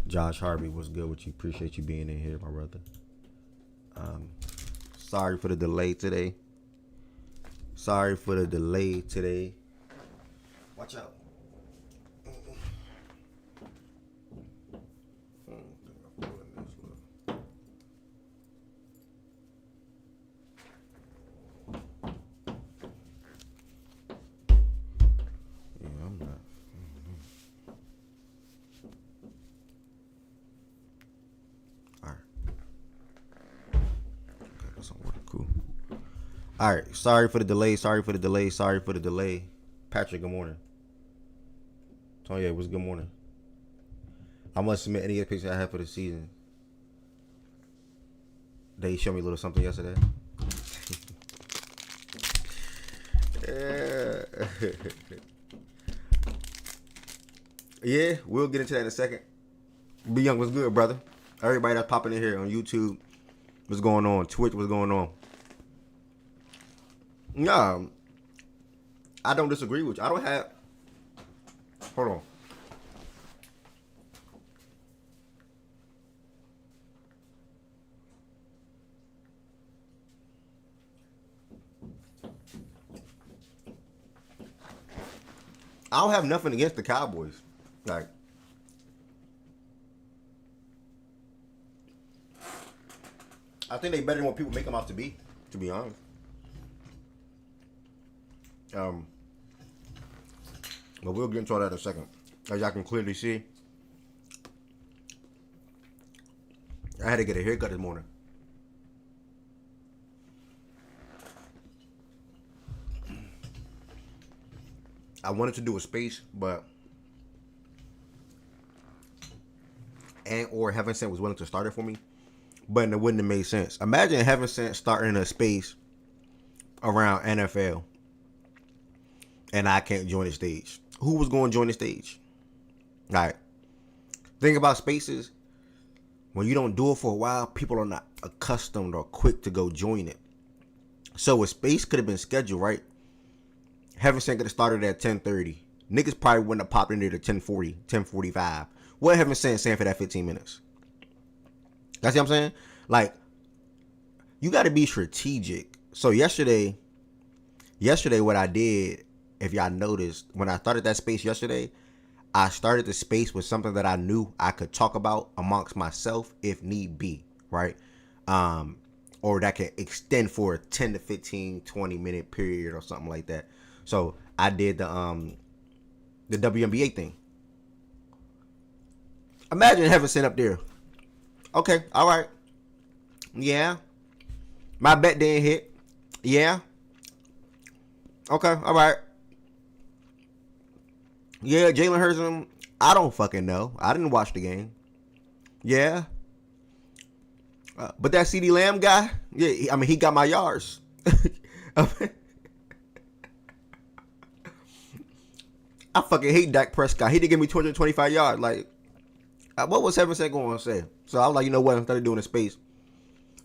Josh Harvey, what's good with you? Appreciate you being in here, my brother. Sorry for the delay today. Sorry for the delay today. Watch out. Yeah, I'm not. All right. Okay, that's not working. Cool. All right. Sorry for the delay. Sorry for the delay. Sorry for the delay. Patrick, good morning. Tonya, what's good morning? I must submit any picture I have for the season. They showed me a little something yesterday. Yeah, we'll get into that in a second. Be Young, what's good, brother? Everybody that's popping in here on YouTube, what's going on? Twitch, what's going on? Nah, I don't disagree with you. I don't have. Hold on. I don't have nothing against the Cowboys. Like, I think they better than what people make them out to be honest. But we'll get into all that in a second. As y'all can clearly see, I had to get a haircut this morning. I wanted to do a space, but or Heaven Sent was willing to start it for me, but it wouldn't have made sense. Imagine Heaven Sent starting a space around NFL, and I can't join the stage. Who was going to join the stage? All right. Think about spaces. When you don't do it for a while, people are not accustomed or quick to go join it. So a space could have been scheduled, right? Heaven Sent could have started at 10:30. Niggas probably wouldn't have popped in there to 10:40, 10:45. What Heaven Sent saying for that 15 minutes? That's what I'm saying? Like, you got to be strategic. So yesterday, what I did, if y'all noticed, when I started that space yesterday, I started the space with something that I knew I could talk about amongst myself if need be, right? Or that can extend for a 10 to 15, 20-minute period or something like that. So I did the WNBA thing. Imagine Heaven Sent up there. Okay, all right. Yeah. My bet didn't hit. Yeah. Okay, all right. Yeah, Jalen Hurts, I don't fucking know. I didn't watch the game. Yeah. But that CeeDee Lamb guy, yeah, I mean, he got my yards. I fucking hate Dak Prescott. He did give me 225 yards. Like, what was Heaven Sent going to say? So I was like, you know what? Instead of doing a space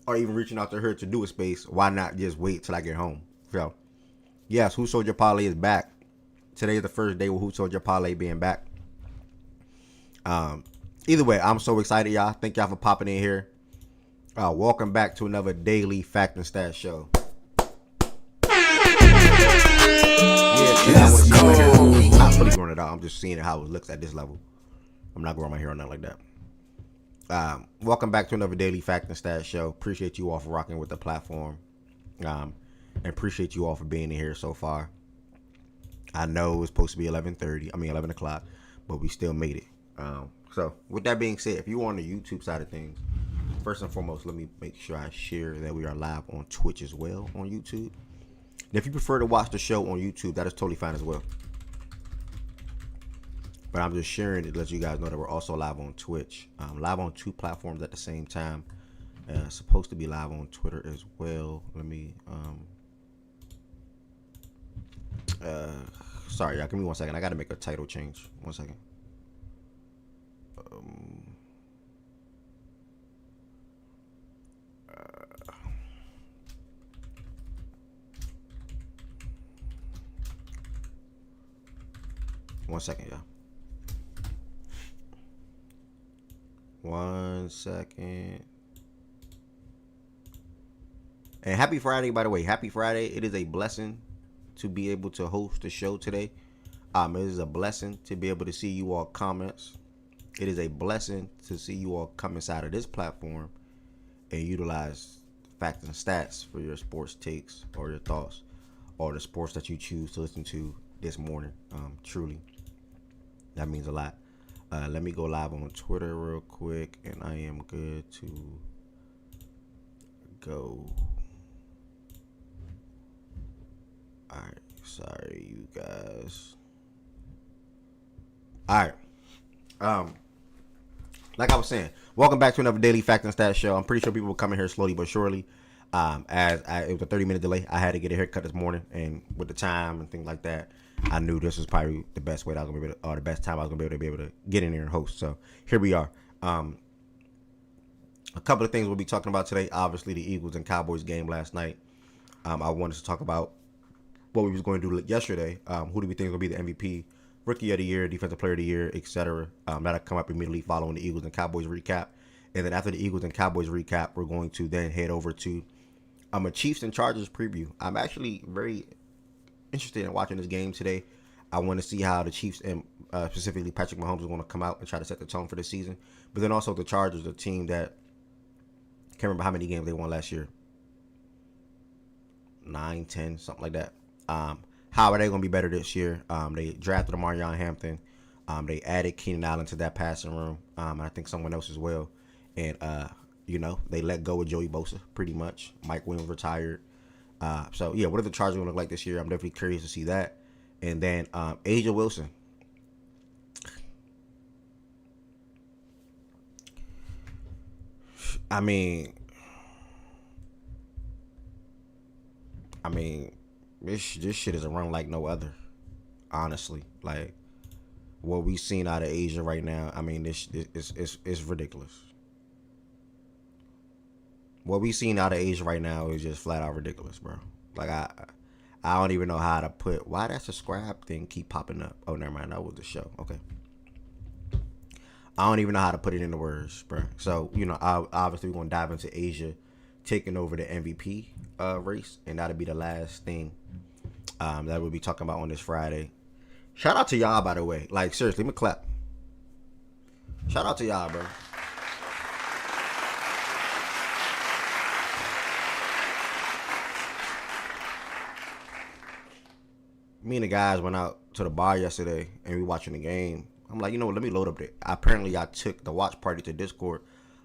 or even reaching out to her to do a space, why not just wait till I get home? So, yes, Who Sold Your Parlay is back. Today is the first day with Who Sold Your Parlay being back. Either way, I'm so excited, y'all. Thank y'all for popping in here. Welcome back to another daily Fact and Stat show. Yeah, I'm not fully growing it out. I'm just seeing how it looks at this level. I'm not growing my hair or nothing like that. Welcome back to another daily Fact and Stat show. Appreciate you all for rocking with the platform. And appreciate you all for being in here so far. I know it was supposed to be 11 o'clock, but we still made it. So with that being said, if you're on the YouTube side of things, first and foremost, let me make sure I share that we are live on Twitch as well on YouTube. And if you prefer to watch the show on YouTube, that is totally fine as well. But I'm just sharing it to let you guys know that we're also live on Twitch. Live on two platforms at the same time. Supposed to be live on Twitter as well. Let me sorry, y'all, give me 1 second. I gotta make a title change. 1 second. 1 second, y'all. 1 second. And happy Friday, by the way. Happy Friday. It is a blessing to be able to host the show today. It is a blessing to be able to see you all comments. It is a blessing to see you all come inside of this platform and utilize facts and stats for your sports takes or your thoughts or the sports that you choose to listen to this morning. Truly, that means a lot. Let me go live on Twitter real quick, and I am good to go. Alright, sorry you guys. Alright. Like I was saying, welcome back to another Daily Fact and Stats show. I'm pretty sure people will come in here slowly but surely. It was a 30-minute delay. I had to get a haircut this morning, and with the time and things like that, I knew this was probably the best way that I was gonna be able to, or the best time I was gonna be able to get in there and host. So here we are. A couple of things we'll be talking about today. Obviously, the Eagles and Cowboys game last night. I wanted to talk about what we was going to do yesterday. Who do we think will be the MVP, Rookie of the Year, Defensive Player of the Year, etc. That'll come up immediately following the Eagles and Cowboys recap. And then after the Eagles and Cowboys recap, we're going to then head over to a Chiefs and Chargers preview. I'm actually very interested in watching this game today. I want to see how the Chiefs and specifically Patrick Mahomes is going to come out and try to set the tone for the season. But then also the Chargers, a team that can't remember how many games they won last year. 9, 10, something like that. How are they going to be better this year? They drafted Amarion Hampton. They added Keenan Allen to that passing room. And I think someone else as well. And, they let go of Joey Bosa pretty much. Mike Williams retired. So, yeah, what are the Chargers going to look like this year? I'm definitely curious to see that. And then Asia Wilson. I mean, this shit is a run like no other. Honestly, like what we seen out of Asia right now. I mean, this is ridiculous. What we seen out of Asia right now is just flat out ridiculous, bro. Like I don't even know how to put why that subscribe thing keep popping up. Oh, never mind, that was the show. Okay. I don't even know how to put it into words, bro. So, obviously we're going to dive into Asia taking over the MVP race, and that'll be the last thing that we'll be talking about on this Friday. Shout out to y'all, by the way. Like, seriously, let me clap. Shout out to y'all, bro. Me and the guys went out to the bar yesterday, and we watching the game. I'm like, you know what, let me load up the... Apparently, I took the watch party to Discord.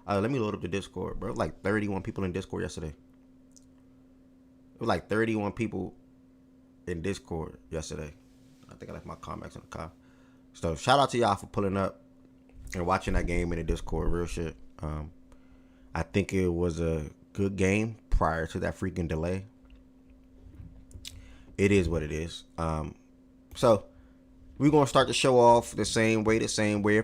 Let me load up the Discord, bro. It was like 31 people in Discord yesterday. It was like 31 people in Discord yesterday. I think I left my comments in the car. So, shout out to y'all for pulling up and watching that game in the Discord. Real shit. I think it was a good game prior to that freaking delay. It is what it is. So... we're going to start the show off the same way. If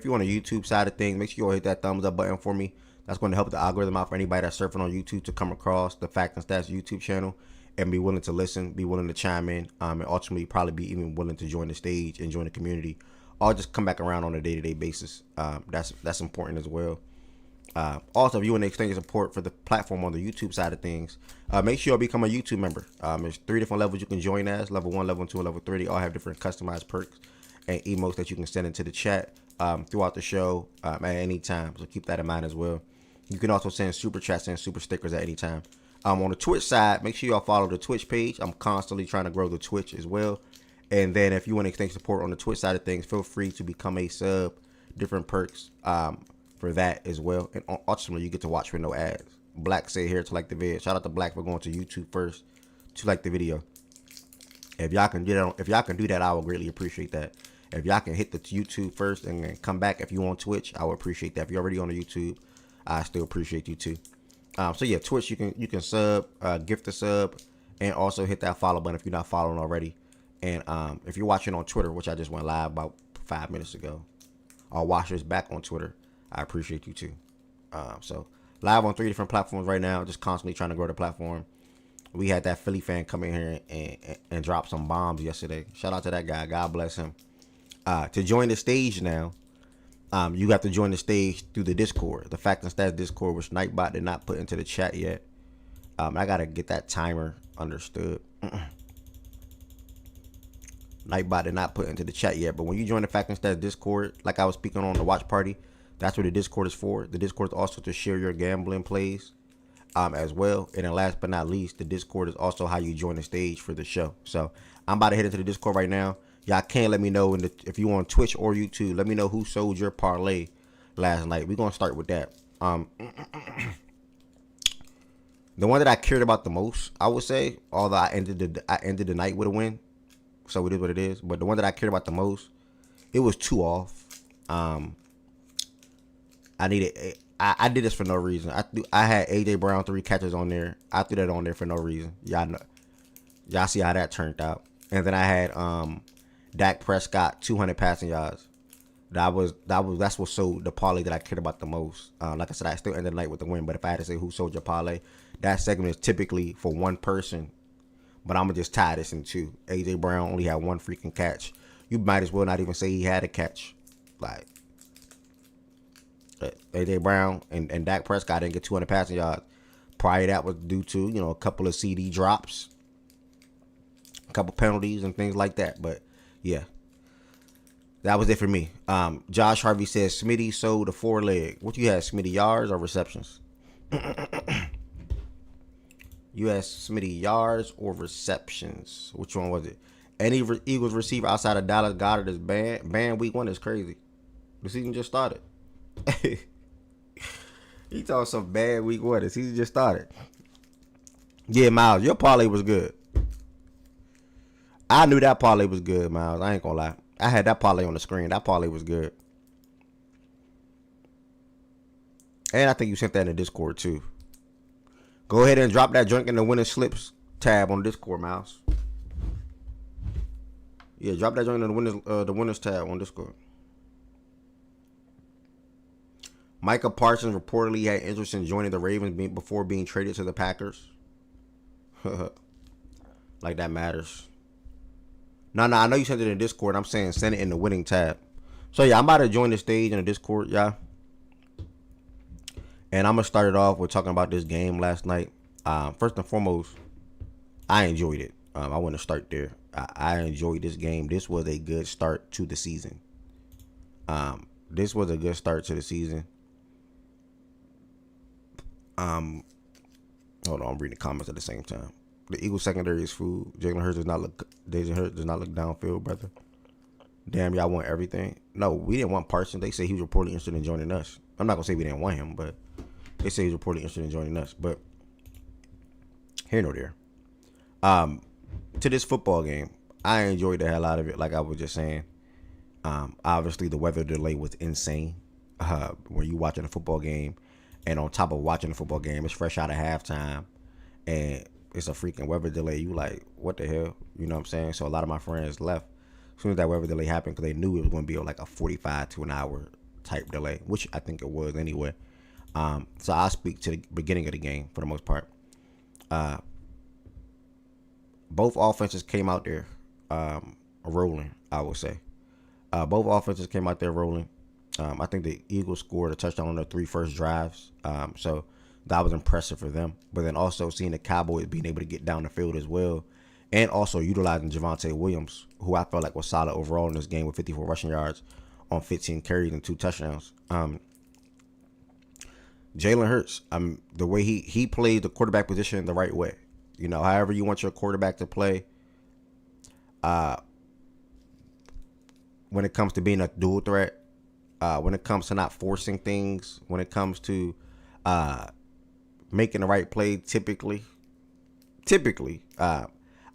you're on the YouTube side of things, make sure you all hit that thumbs up button for me. That's going to help the algorithm out for anybody that's surfing on YouTube to come across the Fact and Stats YouTube channel and be willing to listen, be willing to chime in, and ultimately probably be even willing to join the stage and join the community, or just come back around on a day-to-day basis. That's important as well. Also, if you want to extend your support for the platform on the YouTube side of things, make sure you become a YouTube member. There's 3 different levels you can join as: level 1, level 2, and level 3. They all have different customized perks and emotes that you can send into the chat throughout the show at any time. So keep that in mind as well. You can also send super chats and super stickers at any time. On the Twitch side, make sure y'all follow the Twitch page. I'm constantly trying to grow the Twitch as well. And then if you want to extend support on the Twitch side of things, feel free to become a sub. Different perks for that as well. And ultimately, you get to watch with no ads. Black say here to like the video. Shout out to Black for going to YouTube first to like the video. If y'all can do that, I would greatly appreciate that. If y'all can hit the YouTube first and then come back if you on Twitch, I would appreciate that. If you're already on the YouTube, I still appreciate you too. So yeah, Twitch, you can sub, gift a sub, and also hit that follow button if you're not following already. And if you're watching on Twitter, which I just went live about 5 minutes ago, or watchers back on Twitter, I appreciate you too. So live on 3 different platforms right now, just constantly trying to grow the platform. We had that Philly fan come in here and drop some bombs yesterday. Shout out to that guy. God bless him. To join the stage now, You have to join the stage through the Discord, the Fact and Stats Discord, which Nightbot did not put into the chat yet. I gotta get that timer understood. Nightbot did not put into the chat yet, but when you join the Fact and Stats Discord, like I was speaking on the watch party, that's what the Discord is for. The Discord is also to share your gambling plays, as well. And then last but not least, the Discord is also how you join the stage for the show. So I'm about to head into the Discord right now. Y'all can let me know if you on Twitch or YouTube. Let me know who sold your parlay last night. We're gonna start with that. The one that I cared about the most, I would say, although I ended the night with a win, so it is what it is. But the one that I cared about the most, it was 2 off. I did this for no reason. I had AJ Brown 3 catches on there. I threw that on there for no reason. Y'all see how that turned out. And then I had Dak Prescott 200 passing yards. That's what sold the parlay that I cared about the most. Like I said, I still ended the night with the win. But if I had to say who sold your parlay, that segment is typically for one person. But I'm gonna just tie this in 2. AJ Brown only had 1 freaking catch. You might as well not even say he had a catch. Like AJ Brown and Dak Prescott didn't get 200 passing yards. Prior to that was due to a couple of CD drops, a couple penalties and things like that. But yeah, that was it for me. Josh Harvey says Smitty sold a 4-leg. What you had, Smitty, yards or receptions? You asked Smitty yards or receptions. Which one was it? Any Eagles receiver outside of Dallas Goedert is banned week 1 is crazy. The season just started. He talking some bad week 1. The season just started. Yeah, Miles, your parlay was good. I knew that parlay was good, Miles. I ain't gonna lie. I had that parlay on the screen. That parlay was good. And I think you sent that in the Discord too. Go ahead and drop that drink in the winning slips tab on Discord, Miles. Yeah, drop that drink in the winners tab on Discord. Micah Parsons reportedly had interest in joining the Ravens before being traded to the Packers. Like that matters. No, I know you sent it in Discord. I'm saying send it in the winning tab. So yeah, I'm about to join the stage in the Discord, y'all. And I'm going to start it off with talking about this game last night. First and foremost, I enjoyed it. I want to start there. I enjoyed this game. This was a good start to the season. This was a good start to the season. Hold on, I'm reading the comments at the same time. The Eagles secondary is food. Jalen Hurts does not look downfield, brother. Damn, y'all want everything. No, we didn't want Parsons. They say he was reportedly interested in joining us. I'm not gonna say we didn't want him, but they say he's reportedly interested in joining us. But here nor there. To this football game, I enjoyed the hell out of it. Like I was just saying. Obviously the weather delay was insane. When you watching a football game, and on top of watching the football game, it's fresh out of halftime, and it's a freaking weather delay. You like, what the hell? You know what I'm saying? So a lot of my friends left as soon as that weather delay happened because they knew it was going to be like a 45 to an hour type delay, which I think it was anyway. So I'll speak to the beginning of the game for the most part. Both offenses came out there rolling, I would say. Both offenses came out there rolling. I think the Eagles scored a touchdown on their 3 first drives. So that was impressive for them. But then also seeing the Cowboys being able to get down the field as well. And also utilizing Javonte Williams, who I felt like was solid overall in this game with 54 rushing yards on 15 carries and 2 touchdowns. Jalen Hurts, the way he played the quarterback position the right way. You know, however you want your quarterback to play. When it comes to being a dual threat, when it comes to not forcing things, when it comes to making the right play, typically,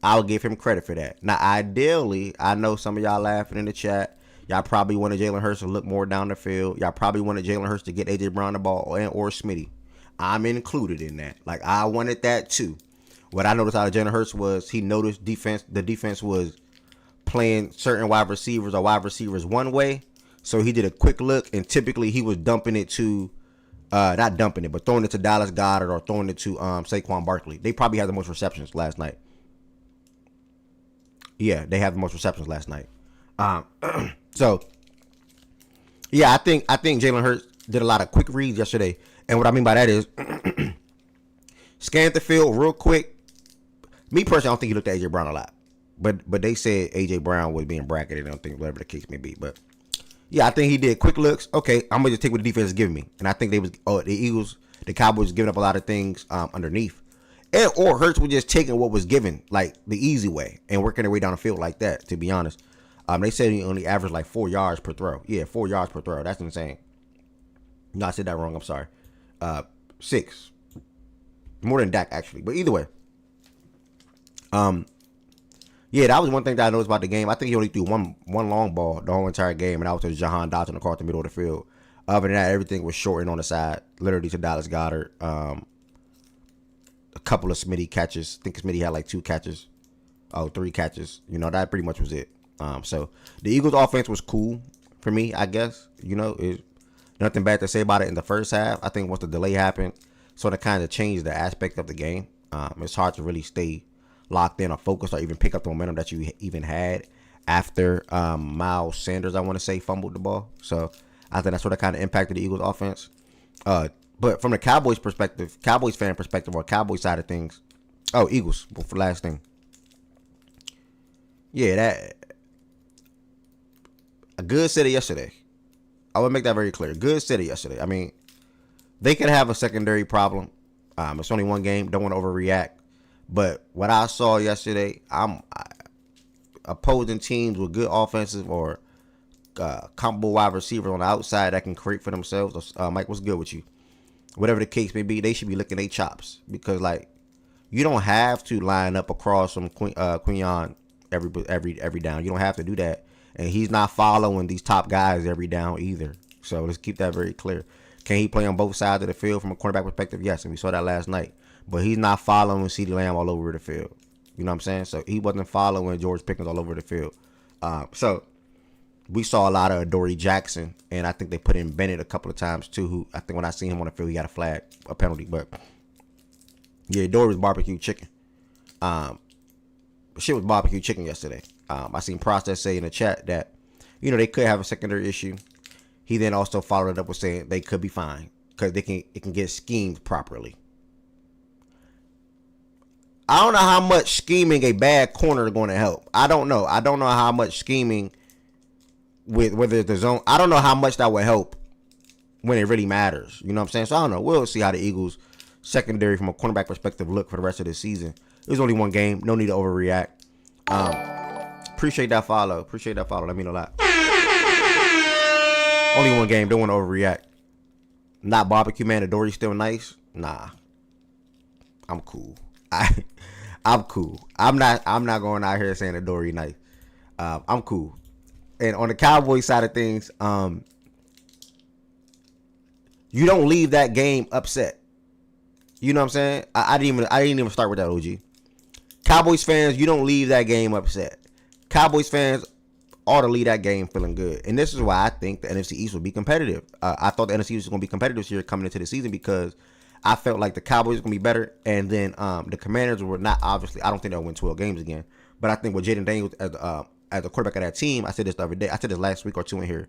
I'll give him credit for that. Now, ideally, I know some of y'all laughing in the chat. Y'all probably wanted Jalen Hurts to look more down the field. Y'all probably wanted Jalen Hurts to get AJ Brown the ball or Smitty. I'm included in that. Like, I wanted that too. What I noticed out of Jalen Hurts was he noticed the defense was playing certain wide receivers one way. So he did a quick look, and typically he was dumping it to, not dumping it, but throwing it to Dallas Goedert or throwing it to Saquon Barkley. They probably had the most receptions last night. Yeah, they have the most receptions last night. So Yeah, I think Jalen Hurts did a lot of quick reads yesterday, and what I mean by that is scanned the field real quick. Me personally, I don't think he looked at AJ Brown a lot, but they said AJ Brown was being bracketed. I don't think whatever the case may be, but yeah, I think he did quick looks. Okay, I'm gonna just take what the defense is giving me, and I think the Eagles, the Cowboys, giving up a lot of things underneath, and or Hurts was just taking what was given like the easy way and working their way down the field like that. To be honest, they said he only averaged like 4 yards per throw. Yeah, 4 yards per throw. That's insane. No, I said that wrong. I'm sorry. 6, more than Dak actually, but either way. Yeah, that was one thing that I noticed about the game. I think he only threw one long ball the whole entire game, and that was to Jahan Dotson across the middle of the field. Other than that, everything was short and on the side, literally to Dallas Goedert. A couple of Smitty catches. I think Smitty had like 2 catches. 3 catches. That pretty much was it. So the Eagles' offense was cool for me, I guess. Nothing bad to say about it in the first half. I think once the delay happened, sort of kind of changed the aspect of the game. It's hard to really stay locked in or focused or even pick up the momentum that you even had after Miles Sanders, I want to say, fumbled the ball. So I think that sort of kind of impacted the Eagles offense. But from the Cowboys perspective, Cowboys fan perspective or Cowboys side of things, Eagles, for the last thing. Yeah, that a good city yesterday. I would make that very clear. Good city yesterday. I mean, they could have a secondary problem. It's only one game. Don't want to overreact. But what I saw yesterday, opposing teams with good offensive or comparable wide receivers on the outside that can create for themselves. Mike, what's good with you? Whatever the case may be, they should be licking their chops because, like, you don't have to line up across from Quinion every down. You don't have to do that, and he's not following these top guys every down either. So let's keep that very clear. Can he play on both sides of the field from a cornerback perspective? Yes, and we saw that last night. But he's not following CeeDee Lamb all over the field. You know what I'm saying? So he wasn't following George Pickens all over the field. So we saw a lot of Adoree Jackson, and I think they put in Bennett a couple of times too. Who I think when I seen him on the field, he got a penalty. But yeah, Adoree was barbecue chicken. Shit was barbecue chicken yesterday. I seen Process say in the chat that they could have a secondary issue. He then also followed it up with saying they could be fine because it can get schemed properly. I don't know how much scheming a bad corner is going to help. I don't know. I don't know how much scheming with whether it's the zone. I don't know how much that will help when it really matters. You know what I'm saying? So I don't know. We'll see how the Eagles secondary from a cornerback perspective look for the rest of the season. There's only one game. No need to overreact. Appreciate that follow. That mean a lot. Only one game. Don't want to overreact. Not barbecue man. Adoree still nice. Nah. I'm cool. I'm cool. I'm not going out here saying Adoree nice. I'm cool. And on the Cowboys side of things, you don't leave that game upset. You know what I'm saying? I didn't even start with that, OG. Cowboys fans, you don't leave that game upset. Cowboys fans ought to leave that game feeling good. And this is why I think the NFC East will be competitive. I thought the NFC East was going to be competitive this year coming into the season because I felt like the Cowboys were going to be better. And then the Commanders were not, obviously, I don't think they'll win 12 games again. But I think with Jaden Daniels as the quarterback of that team, I said this the other day. I said this last week or two in here.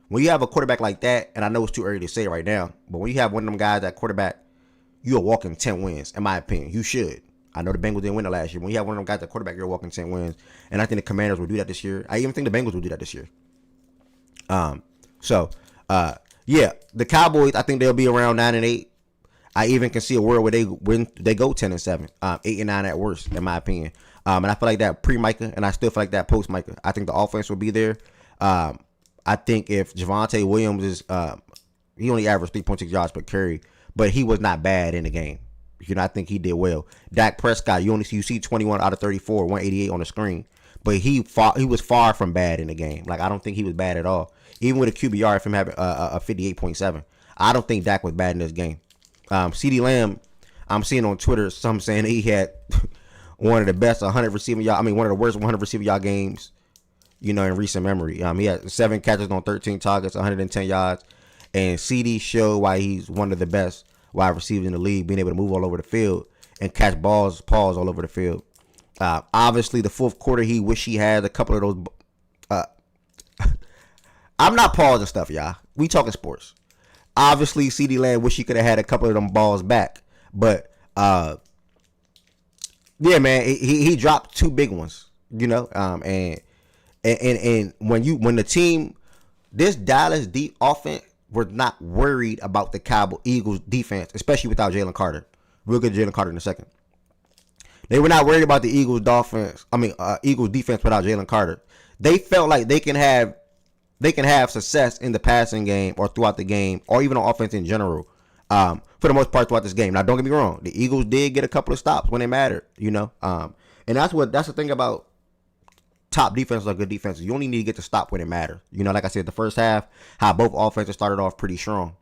When you have a quarterback like that, and I know it's too early to say it right now, but when you have one of them guys at quarterback, you're walking 10 wins, in my opinion. You should. I know the Bengals didn't win it last year. When you have one of them guys at quarterback, you're walking 10 wins. And I think the Commanders will do that this year. I even think the Bengals will do that this year. Yeah, the Cowboys, I think they'll be around 9-8. I even can see a world where they go 10-7, 8-9 at worst, in my opinion. And I feel like that pre-Micah, and I still feel like that post-Micah. I think the offense will be there. I think if Javonte Williams is, he only averaged 3.6 yards per carry, but he was not bad in the game. I think he did well. Dak Prescott, you see 21 out of 34, 188 on the screen, but he was far from bad in the game. Like, I don't think he was bad at all. Even with a QBR, from having a 58.7, I don't think Dak was bad in this game. CeeDee Lamb, I'm seeing on Twitter some saying he had one of the best 100 receiving yard. I mean, one of the worst 100 receiving yard games, in recent memory. He had 7 catches on 13 targets, 110 yards, and CD showed why he's one of the best wide receivers in the league, being able to move all over the field and catch paws all over the field. Obviously, the fourth quarter, he wished he had a couple of those. I'm not pausing stuff, y'all. We talking sports. Obviously, CeeDee Lamb wish he could have had a couple of them balls back, but yeah, man, he dropped two big ones, and when the team, this Dallas deep offense, we're not worried about the Cowboys Eagles defense, especially without Jalen Carter. We'll get Jalen Carter in a second. They were not worried about the Eagles Eagles defense without Jalen Carter. They felt like they can have success in the passing game or throughout the game or even on offense in general. For the most part throughout this game. Now, don't get me wrong, the Eagles did get a couple of stops when they mattered, and that's the thing about top defenses or good defenses. You only need to get to stop when it matters. Like I said, the first half, how both offenses started off pretty strong.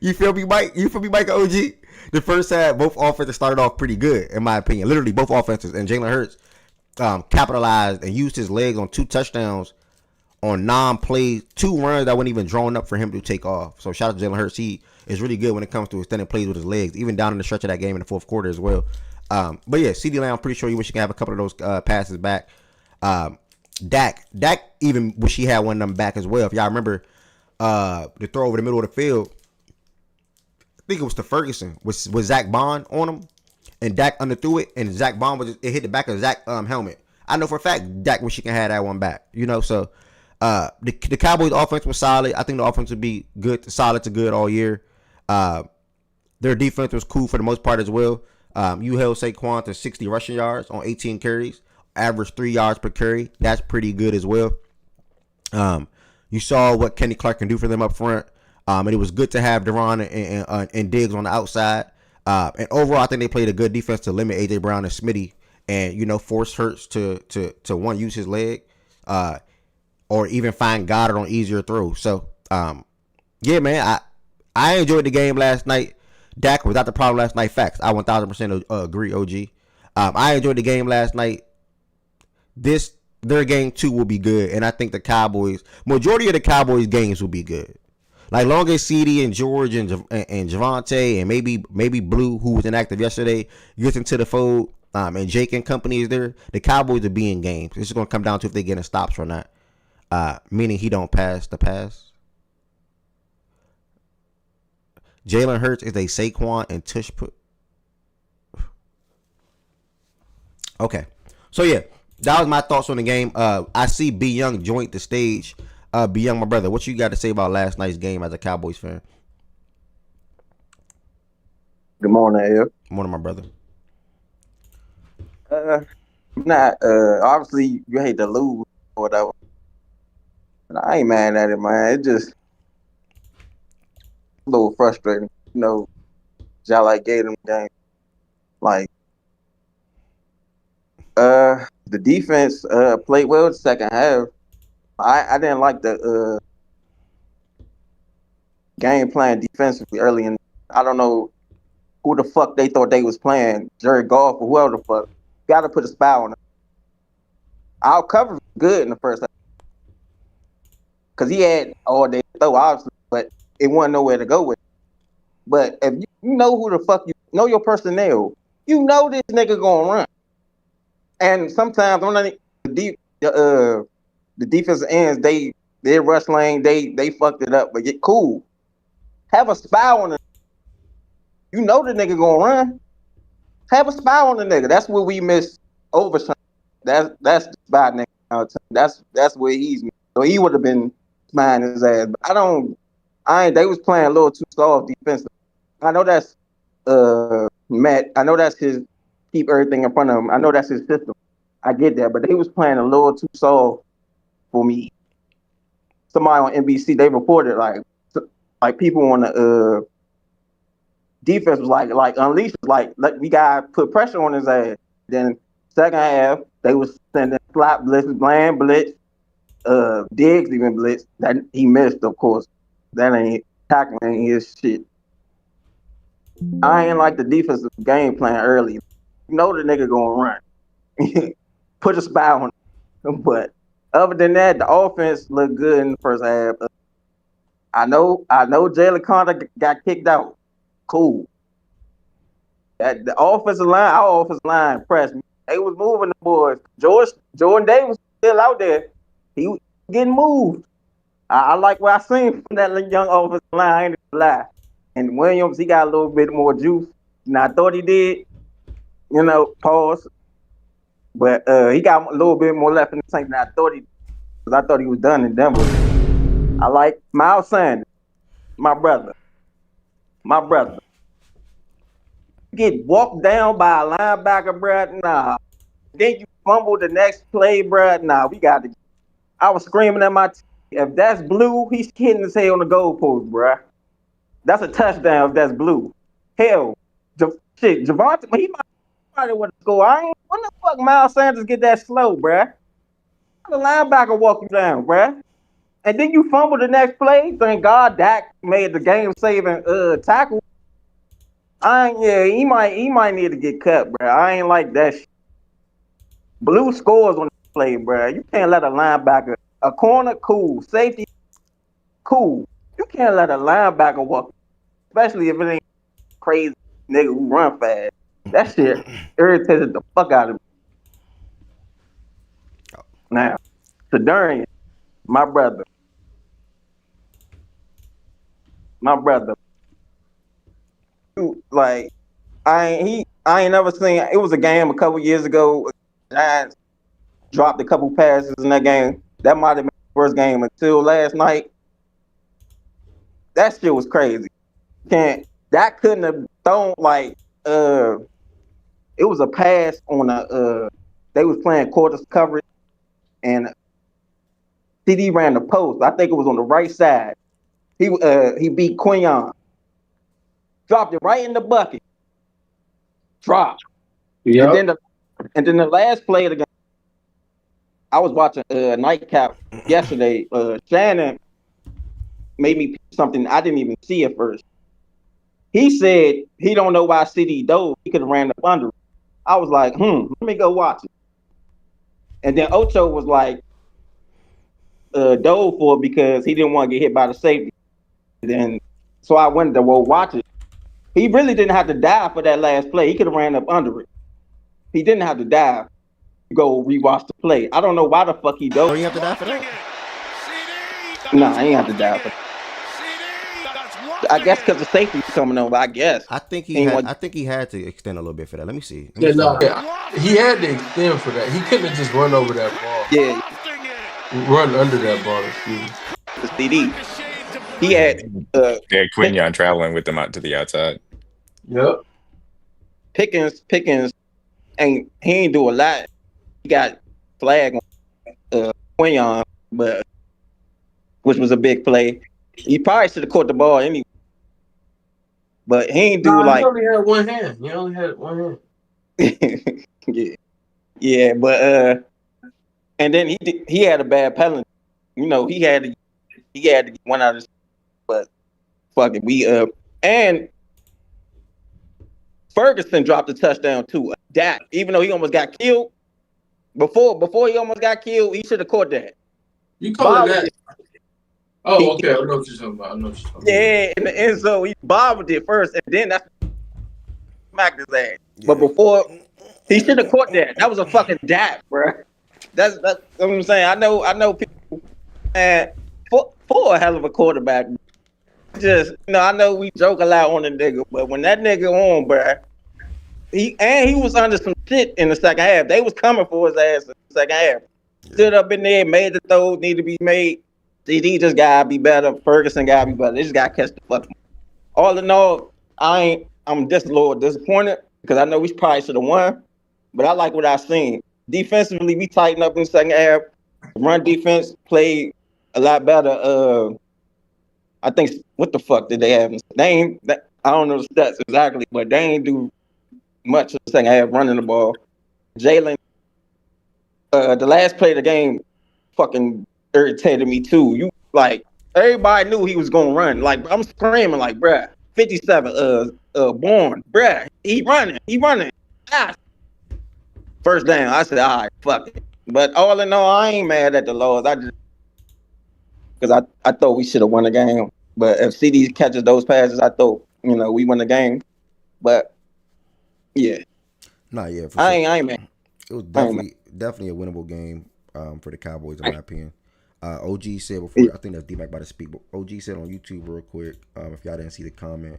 You feel me, Mike? OG? The first half, both offenses started off pretty good, in my opinion. Literally, both offenses. And Jalen Hurts capitalized and used his legs on 2 touchdowns on non-plays, 2 runs that weren't even drawn up for him to take off. So shout out to Jalen Hurts. He is really good when it comes to extending plays with his legs, even down in the stretch of that game in the fourth quarter as well. But yeah, CeeDee Lamb, I'm pretty sure you wish you could have a couple of those passes back. Dak even wish he had one of them back as well. If y'all remember the throw over the middle of the field, I think it was to Ferguson with Zach Bond on him, and Dak underthrew it, and Zach Bond it hit the back of Zach's helmet. I know for a fact Dak wish he can have that one back. So the Cowboys offense was solid. I think the offense would be good, solid to good all year. Their defense was cool for the most part as well. You held Saquon to 60 rushing yards on 18 carries, average 3 yards per carry. That's pretty good as well. You saw what Kenny Clark can do for them up front. And it was good to have Deron and Diggs on the outside. And overall, I think they played a good defense to limit A.J. Brown and Smitty and, force Hurts to one, use his leg or even find Goddard on easier throws. So, yeah, man, I enjoyed the game last night. Dak was not the problem last night. Facts. I 1,000% agree, OG. I enjoyed the game last night. Their game 2 will be good, and I think the Cowboys, majority of the Cowboys games will be good. Like, long as CD and George and Javonte and maybe Blue, who was inactive yesterday, gets into the fold, and Jake and company is there, the Cowboys will be in games. It's just going to come down to if they get in stops or not. Meaning he don't pass the pass. Jalen Hurts is a Saquon and Tush put. Okay. So, yeah, that was my thoughts on the game. I see B. Young joined the stage. B. Young, my brother, what you got to say about last night's game as a Cowboys fan? Good morning, Ed. Good morning, my brother. Obviously you hate to lose or whatever. But I ain't mad at it, man. It just a little frustrating. Y'all like gave them game. Like the defense played well the second half. I didn't like the game plan defensively early in. I don't know who the fuck they thought they was playing, Jared Goff or whoever the fuck. Got to put a spy on him. Our cover was good in the first half because he had all day to throw, obviously, but it wasn't nowhere to go with. But if you know who the fuck you know your personnel, you know this nigga gonna run. And sometimes on the defensive ends, they rush lane, they fucked it up, but get cool. Have a spy on the. You know the nigga gonna run. Have a spy on the nigga. That's what we miss Overshown. That's the spy nigga. That's where he's. So he would have been spying his ass. But they was playing a little too soft defensively. I know that's Matt. I know that's his keep everything in front of him. I know that's his system. I get that, but they was playing a little too soft for me. Somebody on NBC, they reported like people on the defense was like unleashed, like we gotta put pressure on his ass. Then second half, they was sending slot blitzes, bland blitz, Diggs even blitz that he missed, of course. That ain't tackling his shit. I ain't like the defensive game plan early. You know the nigga gonna run. Put a spy on him. But other than that, the offense looked good in the first half. I know Jalen Carter got kicked out. Cool. The offensive line, our offensive line impressed me. They was moving the boys. Jordan Davis was still out there. getting moved. I like what I seen from that young offensive line. I ain't gonna lie. And Williams, he got a little bit more juice than I thought he did. Pause. But he got a little bit more left in the tank than I thought he did. Because I thought he was done in Denver. I like Miles Sanders, my brother. My brother. Get walked down by a linebacker, bruh. Nah. Then you fumble the next play, bruh. Nah, we got to. I was screaming at my team. If that's blue, he's hitting his head on the goalpost, bruh. That's a touchdown if that's blue. Hell, Javonte, he might have score. When the fuck Miles Sanders get that slow, bruh? The linebacker walk you down, bruh. And then you fumble the next play. Thank God Dak made the game-saving tackle. He might need to get cut, bruh. I ain't like that shit. Blue scores on the play, bruh. You can't let a linebacker, a corner, cool. Safety, cool. You can't let a linebacker walk, especially if it ain't crazy nigga who run fast. That shit irritated the fuck out of me. Now, Sedarian, my brother. Like, I ain't never seen. It was a game a couple years ago. Giants dropped a couple passes in that game. That might have been the first game until last night. That shit was crazy. That couldn't have thrown it was a pass on they was playing quarters coverage and CD ran the post. I think it was on the right side. He beat Quinion. Dropped it right in the bucket. Dropped. Yep. And then the last play of the game, I was watching Nightcap yesterday. Shannon made me pick something I didn't even see at first. He said he don't know why CD dove. He could have ran up under it. I was like, let me go watch it. And then Ocho was like, dove for it because he didn't want to get hit by the safety. And then, so I went to watch it. He really didn't have to dive for that last play. He could have ran up under it. He didn't have to dive to go rewatch the play. I don't know why the fuck he dove. Oh, you have to dive for that? Nah, I ain't have to dive for that. I guess because the safety's coming over. I guess. I think he had to extend a little bit for that. Let me see. He had to extend for that. He couldn't have just run over that ball. Yeah. Run under that ball. The CD. He had Quinion traveling with them out to the outside. Yep. Pickens he ain't do a lot. He got flag on Quinion, but which was a big play. He probably should have caught the ball anyway. But he ain't do He only had one hand. Yeah, but and then he had a bad penalty. He had to get one out of his, but fuck it. And Ferguson dropped a touchdown too. Dak, even though he almost got killed, before he almost got killed, he should have caught that. You call it that? Oh, okay. I know what you're talking about. Yeah, in the end zone, he bobbled it first, and then that's smacked his ass. Yeah. But before, he should have caught that. That was a fucking Dak, bro. That's what I'm saying. I know people, man, for a hell of a quarterback. Just I know we joke a lot on the nigga, but when that nigga on, bro, he was under some shit in the second half. They was coming for his ass in the second half. Yeah. Stood up in there, made the throws need to be made. CD just gotta be better. Ferguson gotta be better. They just gotta catch the fuck. All in all, I'm just a little disappointed because I know we probably should have won, but I like what I seen. Defensively, we tightened up in the second half. Run defense played a lot better. I think what the fuck did they have? I don't know the stats exactly, but they ain't do much in the second half running the ball. Jalen, the last play of the game, fucking irritated me too. Everybody knew he was gonna run. Like I'm screaming, like, bruh, 57, Bourne, bruh, he running. Ah. First down, I said, all right, fuck it. But all in all, I ain't mad at the Lords. Because I thought we should have won the game. But if CD catches those passes, I thought, we win the game. But, yeah. For sure. I ain't mad. It was definitely a winnable game for the Cowboys, in my opinion. OG said before. I think that's D-Mac about to speak. But OG said on YouTube real quick. If y'all didn't see the comment,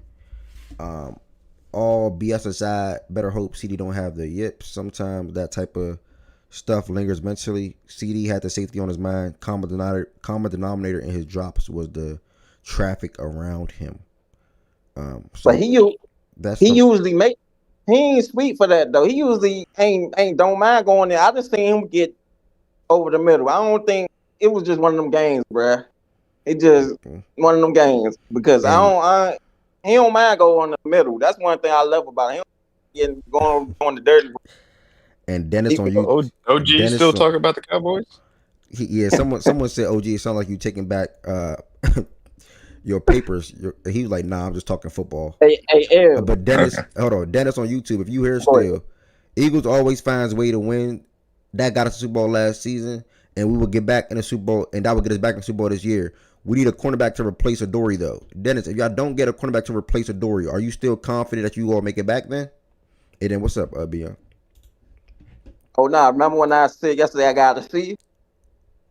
all BS aside, better hope CD don't have the yips. Sometimes that type of stuff lingers mentally. CD had the safety on his mind. Common denominator in his drops was the traffic around him. So But he that's usually make. He ain't sweet for that though. He usually ain't don't mind going there. I just seen him get over the middle. I don't think it was just one of them games, bruh. It just one of them games because he don't mind going in the middle. That's one thing I love about him. Getting going the dirty. And Dennis on you. OG still talk about the Cowboys? Someone said OG. It sounds like you taking back your papers. He was like, nah, I'm just talking football. Hey, but Dennis, hold on, Dennis on YouTube. If you hear still, Eagles always finds a way to win. That got us the Super Bowl last season, and we will get back in the Super Bowl, and that will get us back in the Super Bowl this year. We need a cornerback to replace Adoree, though. Dennis, if y'all don't get a cornerback to replace Adoree, are you still confident that you all make it back then? And then what's up, Bion? Oh, nah, remember when I said yesterday I got to see?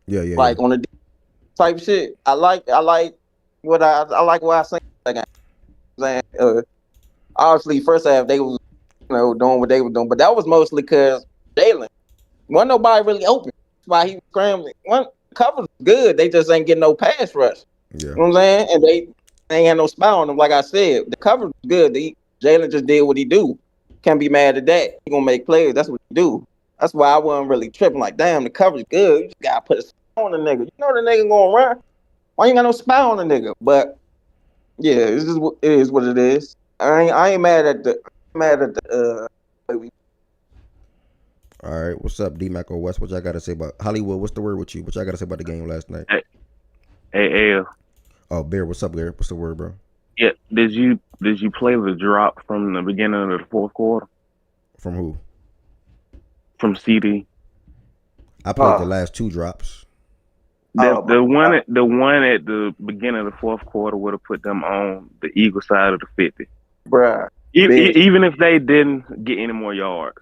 Yeah. Like on the type shit. I like what I saying. Obviously, first half they was doing what they were doing, but that was mostly because Jalen wasn't nobody really open. That's why he was scrambling. One cover was good, they just ain't getting no pass rush. Yeah. You know what I'm saying? And they ain't had no spy on them. Like I said, the cover was good. Jalen just did what he do. Can't be mad at that. He gonna make plays. That's what he do. That's why I wasn't really tripping. Like, damn, the coverage good. You just gotta put a spy on the nigga. You know the nigga gonna run. Why you ain't got no spy on the nigga? But yeah, it is what it is. I ain't mad at the way we. All right, what's up, D-Mac or West? What y'all got to say about Hollywood? What's the word with you? What y'all got to say about the game last night? Hey, Oh, Bear, what's up, Bear? What's the word, bro? Yeah, did you play the drop from the beginning of the fourth quarter? From who? From CD. I played the last two drops. The one at the beginning of the fourth quarter would have put them on the Eagle side of the 50. Bruh. Even if they didn't get any more yards.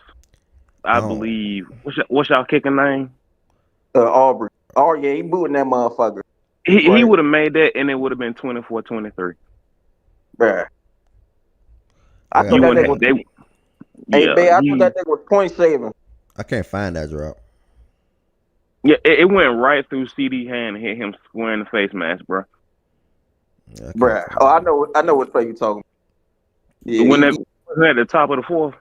I believe. What's y'all kicking name? Aubrey. Oh yeah, he booting that motherfucker. He would have made that, and it would have been 24-23. Bruh. I thought that nigga was point saving. I can't find that drop. Yeah, it went right through CD hand and hit him square in the face mask, bro. Yeah, bruh. Oh, I know what play you talking about. Yeah, when he at the top of the fourth.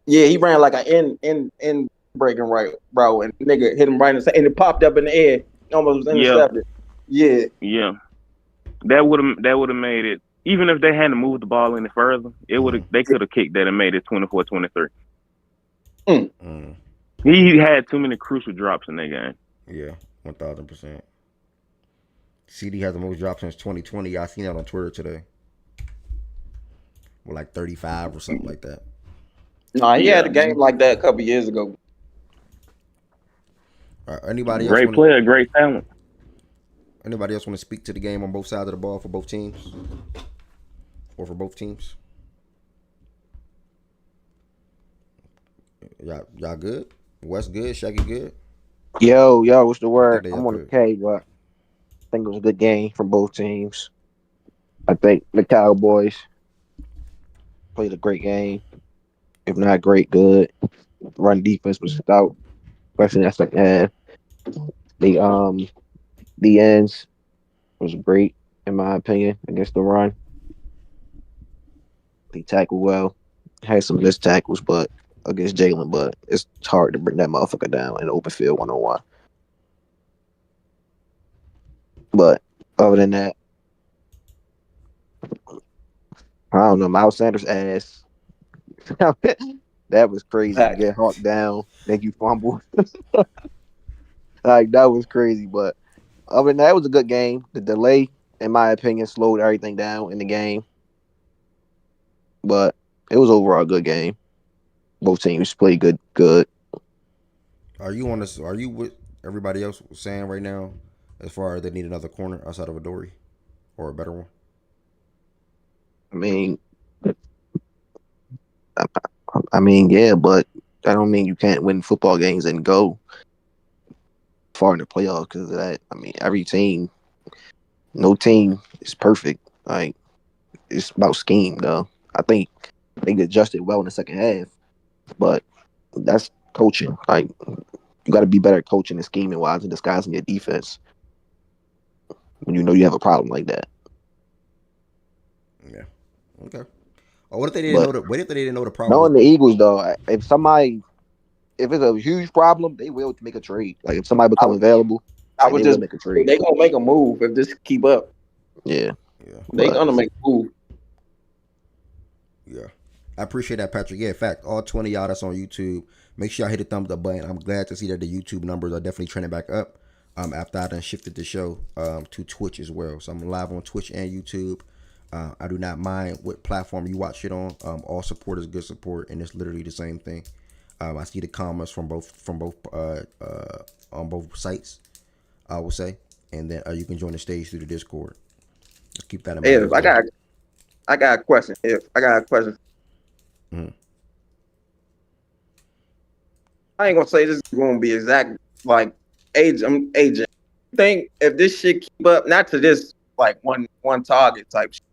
Yeah, he ran like an in breaking right, bro, and nigga hit him right in the and it popped up in the air, almost was intercepted. Yeah. That would have made it. Even if they hadn't moved the ball any further, they could have kicked that and made it 24-23. He had too many crucial drops in that game. Yeah, 1000%. CD has the most drops since 2020. I seen that on Twitter today. With like 35 or something like that. No, he had a game like that a couple years ago. Anybody else? Great player, great talent. Anybody else want to speak to the game on both sides of the ball for both teams? Or for both teams? Y'all good? West good? Shaggy good? Yo, what's the word? I'm on the K, but I think it was a good game from both teams. I think the Cowboys played a great game. If not great, good. Run defense was stout, especially in that second half. The ends was great, in my opinion, against the run. He tackled well. Had some missed tackles, but against Jalen, but it's hard to bring that motherfucker down in the open field 1-on-1. But other than that, I don't know. Miles Sanders' ass. That was crazy. Get hawked down, make you fumble. Like, that was crazy. But other than that, it was a good game. The delay, in my opinion, slowed everything down in the game. But it was overall a good game. Both teams played good. Are you with everybody else saying right now as far as they need another corner outside of Adoree or a better one? I mean, yeah, but that don't mean you can't win football games and go far in the playoffs because of that. I mean, no team is perfect. Like, it's about scheme, though. I think they adjusted well in the second half, but that's coaching. Like, you got to be better at coaching and scheming wise and disguising your defense when you know you have a problem like that. Yeah. Okay. Or what if they didn't But know the? What if they didn't know the problem? knowing the Eagles, though, if it's a huge problem, they will make a trade. Like, if somebody becomes available, I would they just will make a trade. they gonna make a move if this keep up. Yeah. They gonna make a move. Yeah. I appreciate that, Patrick. Yeah, in fact, all 20 y'all that's on YouTube, make sure y'all hit the thumbs up button. I'm glad to see that the YouTube numbers are definitely trending back up. After I done shifted the show to Twitch as well. So I'm live on Twitch and YouTube. I do not mind what platform you watch it on. All support is good support, and it's literally the same thing. I see the comments from both on both sites, I will say, and then you can join the stage through the Discord. Let's keep that in mind. If I got a question. Mm-hmm. I ain't gonna say this is gonna be exact like age. I'm agent. Think if this shit keep up, not to this like one target type shit.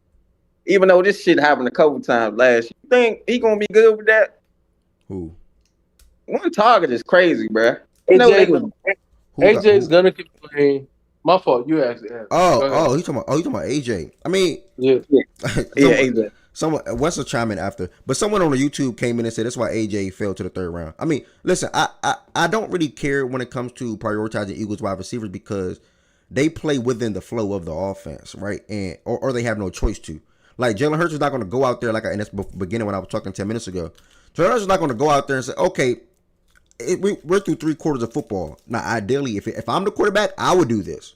Even though this shit happened a couple times last year, you think he gonna be good with that? Who? One target is crazy, bruh. AJ's gonna complain. My fault. You asked. You talking about AJ? I mean, yeah, AJ. Someone Wes will chime in after, but someone on the YouTube came in and said that's why AJ fell to the third round. I mean, listen, I don't really care when it comes to prioritizing Eagles wide receivers because they play within the flow of the offense, right? And or they have no choice to. Like Jalen Hurts is not going to go out there in this beginning when I was talking 10 minutes ago. Jalen Hurts is not going to go out there and say, okay, we're through 3/4 of football. Now, ideally, if I'm the quarterback, I would do this.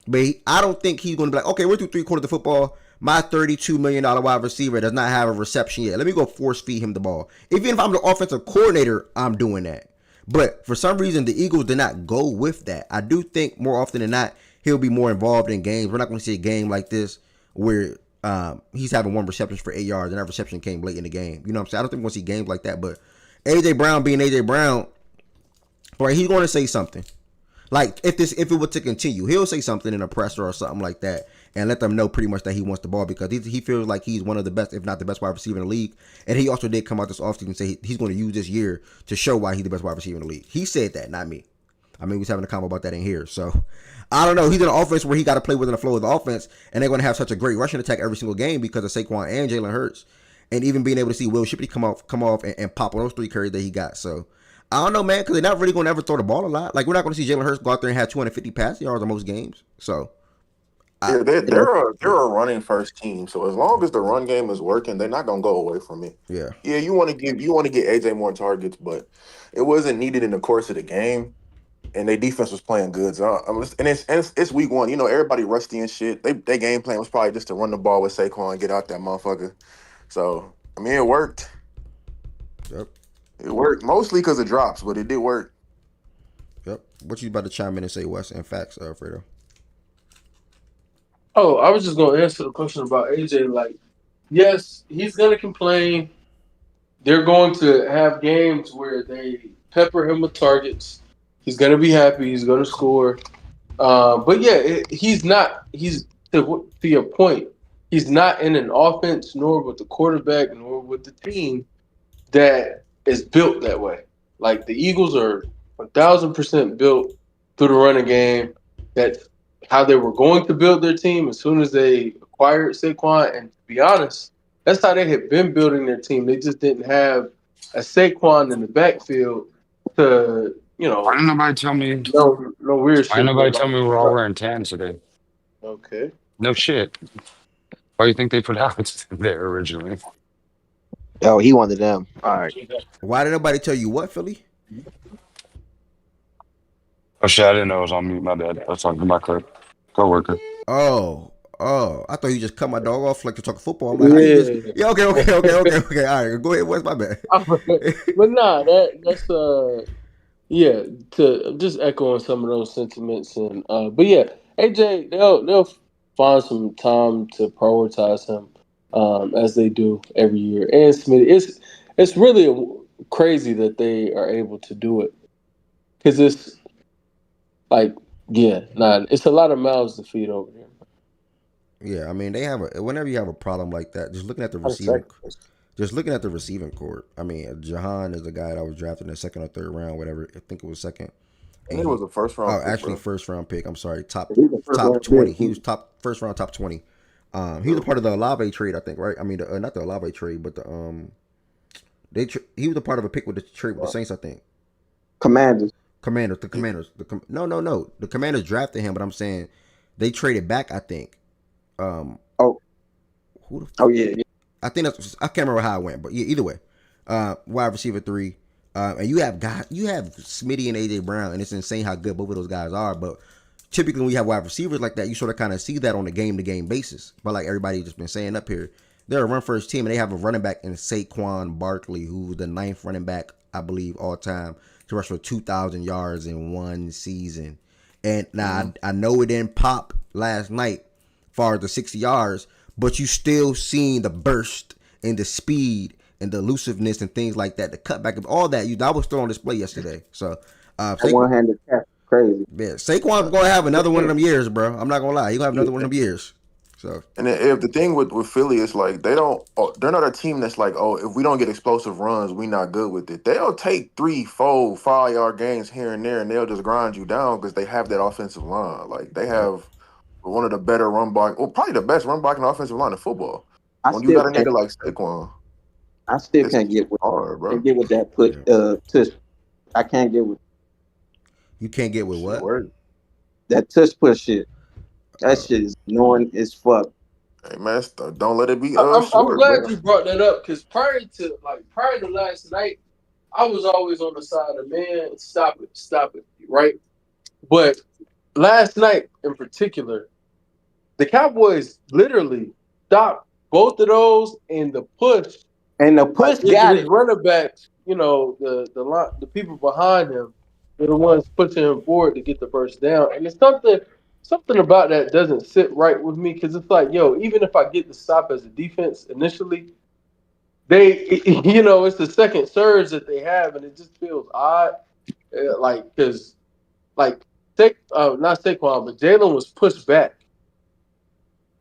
But I don't think he's going to be like, okay, we're through 3/4 of football. My $32 million wide receiver does not have a reception yet. Let me go force feed him the ball. Even if I'm the offensive coordinator, I'm doing that. But for some reason, the Eagles did not go with that. I do think more often than not, he'll be more involved in games. We're not going to see a game like this where he's having one reception for 8 yards and that reception came late in the game. You know what I'm saying? I don't think we're going to see games like that. But A.J. Brown being A.J. Brown, right, he's going to say something. Like, if it were to continue, he'll say something in a presser or something like that and let them know pretty much that he wants the ball because he feels like he's one of the best, if not the best wide receiver in the league. And he also did come out this offseason and say he's going to use this year to show why he's the best wide receiver in the league. He said that, not me. I mean, we was having a convo about that in here. So, I don't know. He's in an offense where he got to play within the flow of the offense, and they're going to have such a great rushing attack every single game because of Saquon and Jalen Hurts. And even being able to see Will Shipley come off and pop on those 3 carries that he got. So, I don't know, man, because they're not really going to ever throw the ball a lot. Like, we're not going to see Jalen Hurts go out there and have 250 passing yards in most games. So, they're a running first team. So as long as the run game is working, they're not going to go away from it. Yeah. Yeah, you want to get AJ more targets, but it wasn't needed in the course of the game. And their defense was playing good. So, and it's week 1. You know, everybody rusty and shit. Their game plan was probably just to run the ball with Saquon and get out that motherfucker. So, I mean, it worked. Yep. It worked mostly because of drops, but it did work. Yep. What you about to chime in and say, Wes, and facts, Fredo? Oh, I was just going to answer the question about AJ. Like, yes, he's going to complain. They're going to have games where they pepper him with targets. He's going to be happy. He's going to score. But, yeah, he's to your point, he's not in an offense nor with the quarterback nor with the team that is built that way. Like, the Eagles are 1,000% built through the running game. That's how they were going to build their team as soon as they acquired Saquon. And to be honest, that's how they had been building their team. They just didn't have a Saquon in the backfield to, Why didn't nobody tell me? No weird shit. Why didn't nobody tell me we're all wearing tan today? Okay. No shit. Why do you think they put Alex there originally? Oh, he wanted them. All right. Why did nobody tell you what, Philly? Oh shit, I didn't know it was on mute. My bad. I was talking to my co-worker. Oh, I thought you just cut my dog off like to talk football. I'm like, how you just... Yeah, okay. All right, go ahead. What's my bad? But nah, that's yeah. To just echoing some of those sentiments and but yeah, AJ, they'll find some time to prioritize him as they do every year. And Smitty, it's really crazy that they are able to do it because It's a lot of mouths to feed over here. Yeah, I mean they have whenever you have a problem like that, just looking at the receiving core. I mean, Jahan is the guy that was drafted in the second or third round, whatever. I think it was second. I think it was a first round pick, actually bro. first round pick. I'm sorry, top He's a first round 20. pick. He was first round top 20. He was a part of the Olave trade, I think, right? I mean, not the Olave trade, but the he was a part of a pick with the trade with the Saints, I think. Commanders. The Commanders. No. The Commanders drafted him, but I'm saying they traded back, I think. Oh yeah. I think I can't remember how it went, but yeah, either way, wide receiver 3, and you have Smitty and AJ Brown, and it's insane how good both of those guys are. But typically, when you have wide receivers like that, you sort of kind of see that on a game-to-game basis. But like everybody just been saying up here, they're a run-first team, and they have a running back in Saquon Barkley, who's the 9th running back, I believe, all time to rush for 2,000 yards in one season. And now I know it didn't pop last night, far as the 60 yards. But you still seen the burst and the speed and the elusiveness and things like that, the cutback of all that. That was still on display yesterday. So, one-handed catch, crazy. Yeah, Saquon's gonna have another one of them years, bro. I'm not gonna lie, he's gonna have another one of them years. So, and if the thing with Philly is like they're not a team that's like, oh, if we don't get explosive runs, we not good with it. They'll take 3, 4, 5 yard gains here and there, and they'll just grind you down because they have that offensive line. Like they have one of the better run block, or probably the best run blocking offensive line in football. When you got a nigga like Saquon, I still can't get with hard, bro. Can't get with that tush. I can't get with. You can't get with what? That tush push shit. That shit is annoying as fuck. Hey man, don't let it be. I'm short, glad bro. you brought that up because prior to last night, I was always on the side of man, stop it, right? But last night in particular, the Cowboys literally stopped both of those, and the push got his running backs. You know, the people behind him, they're the ones pushing him forward to get the first down, and it's something about that doesn't sit right with me because it's like, yo, even if I get the stop as a defense initially, it's the second surge that they have, and it just feels odd, because not Saquon, but Jalen was pushed back.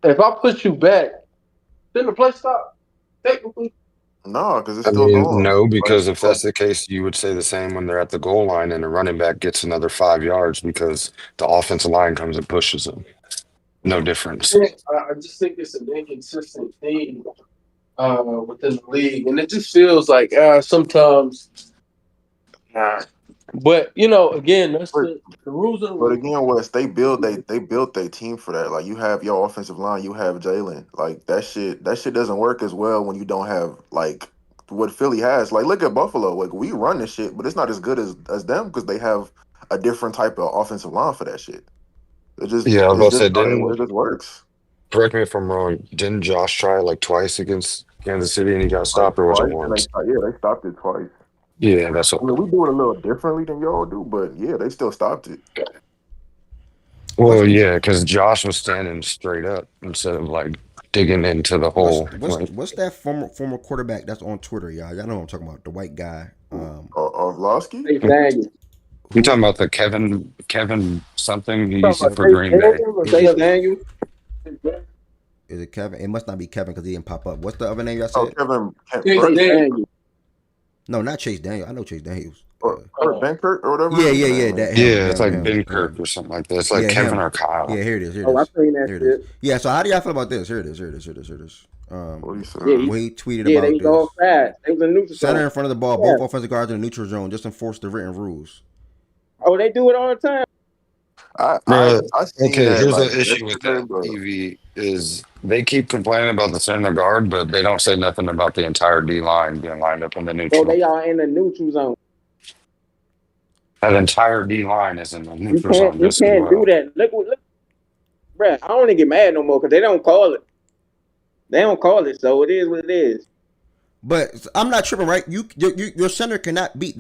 If I push you back, then the play stop. Technically. No, because it's still going. No, because if that's the case, you would say the same when they're at the goal line and the running back gets another 5 yards because the offensive line comes and pushes them. No difference. I just think it's an inconsistent thing within the league, and it just feels like sometimes. But again, that's the rules of the But league. again, Wes, they built their team for that. Like you have your offensive line, you have Jalen. Like that shit doesn't work as well when you don't have like what Philly has. Like look at Buffalo. Like we run this shit, but it's not as good as them because they have a different type of offensive line for that shit. It just I was about to say, it just works. Correct me if I'm wrong. Didn't Josh try like twice against Kansas City and he got stopped, or was it once? They stopped it twice. Yeah, that's what. I mean, we do it a little differently than y'all do, but yeah, they still stopped it. Well, yeah, because Josh was standing straight up instead of like digging into the hole. What's that former quarterback that's on Twitter, y'all? Y'all know what I'm talking about, the white guy. Orlovsky? You talking about the Kevin something he used for Green Bay? Is it Kevin? It must not be Kevin because he didn't pop up. What's the other name y'all said? Oh, Kevin. Daniels. No, not Chase Daniel. I know Chase Daniels. Ben Kirk or whatever. Yeah, it's like Ben Kirk or something like that. It's like Kevin or Kyle. Yeah, here it is. I've seen that shit. Yeah, so how do y'all feel about this? Here it is. What you said? He tweeted about they this. go fast. It was a neutral Center zone. in front of the ball, both offensive guards in the neutral zone. Just enforce the written rules. Oh, they do it all the time. Here's the issue with that, EV, is they keep complaining about the center guard, but they don't say nothing about the entire D line being lined up in the neutral. So they are in the neutral zone. That entire D line is in the neutral zone. You can't do that. Look, bruh, I don't even get mad no more because they don't call it. They don't call it, so it is what it is. But I'm not tripping, right? Your center cannot be.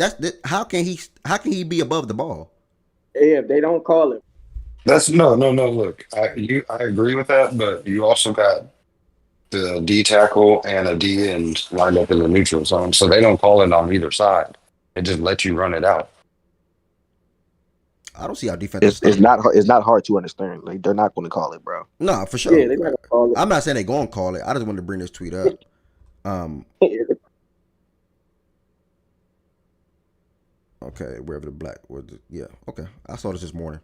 How can he be above the ball? Yeah, they don't call it. That's no. Look, I agree with that, but you also got the D tackle and a D end lined up in the neutral zone, so they don't call it on either side. They just let you run it out. I don't see how defense. It's not hard to understand. Like they're not going to call it, bro. No, for sure. Yeah, they're not gonna call it. I'm not saying they're going to call it. I just wanted to bring this tweet up. Okay, wherever the black was. Yeah, okay. I saw this morning.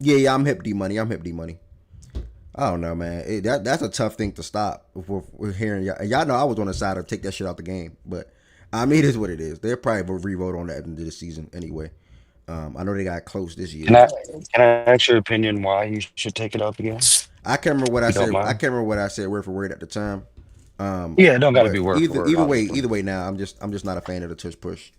Yeah, I'm hip D money. I'm hip D money. I don't know, man. That's a tough thing to stop. We're hearing y'all know I was on the side of take that shit out the game, but I mean, it is what it is. They'll probably re-vote on that at the end of the season anyway. I know they got close this year. Can I ask your opinion why you should take it up again? I can't remember what I You don't said. mind? I can't remember what I said word for word at the time. Yeah, it don't got to But be word for word. either way. Now I'm just not a fan of the tush push.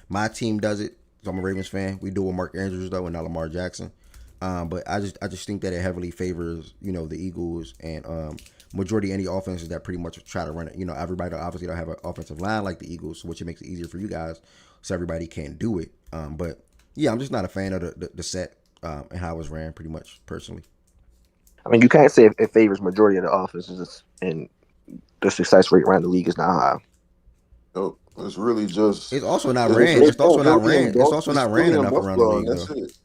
My team does it. So I'm a Ravens fan. We do with Mark Andrews though, and not Lamar Jackson. But I just think that it heavily favors the Eagles and majority any offenses that pretty much try to run it. Everybody obviously don't have an offensive line like the Eagles, which it makes it easier for you guys, so everybody can't do it. But yeah, I'm just not a fan of the set and how it was ran pretty much personally. I mean, you can't say it favors majority of the offenses, and the success rate around the league is not high. Nope. It's really just. It's also not ran. It's also not ran. It's also not ran enough around the league That's though. it.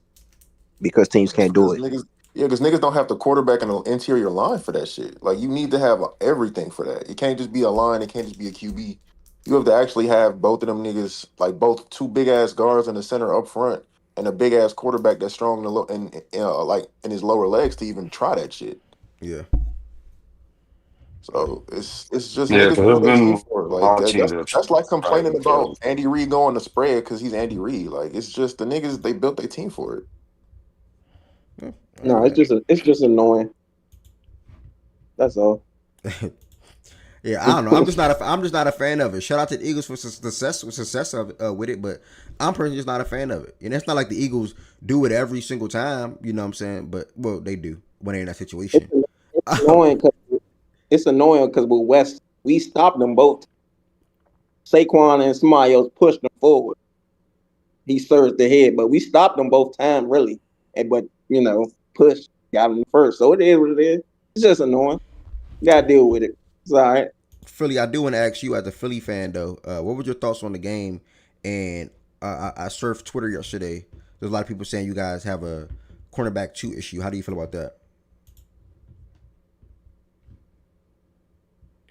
Because teams can't do it. Because niggas don't have the quarterback and the interior line for that shit. Like, you need to have everything for that. It can't just be a line. It can't just be a QB. You have to actually have both of them niggas, like both two big ass guards in the center up front and a big ass quarterback that's strong in his lower legs to even try that shit. Yeah. So it's just Yeah, niggas there's build their been team for it. a lot of teams That's like complaining that about Andy Reid going to spread because he's Andy Reid. Like, it's just the niggas, they built their team for it. No, it's just annoying. That's all. Yeah, I don't know. I'm just not a fan of it. Shout out to the Eagles for success with it, but I'm personally just not a fan of it. And it's not like the Eagles do it every single time. You know what I'm saying? But well, they do when they're in that situation. It's annoying because with West, we stopped them both. Saquon and somebody else pushed them forward. He surged ahead, but we stopped them both times, really. But push got him first. So it is what it is. It's just annoying. You gotta deal with it. It's all right. Philly, I do want to ask you as a Philly fan though, what were your thoughts on the game? And I surfed Twitter yesterday. There's a lot of people saying you guys have a cornerback 2 issue. How do you feel about that?